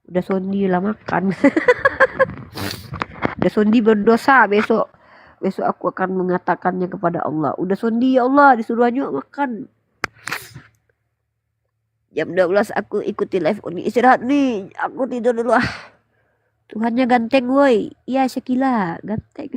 Udah sondi lah makan. Udah sondi berdosa, besok aku akan mengatakannya kepada Allah. Udah sondi ya Allah, disuruh aja makan. Jam 12 aku ikuti live Uni, istirahat nih. Aku tidur dulu ah. Tuhannya ganteng woi. Iya Syakila, ganteng.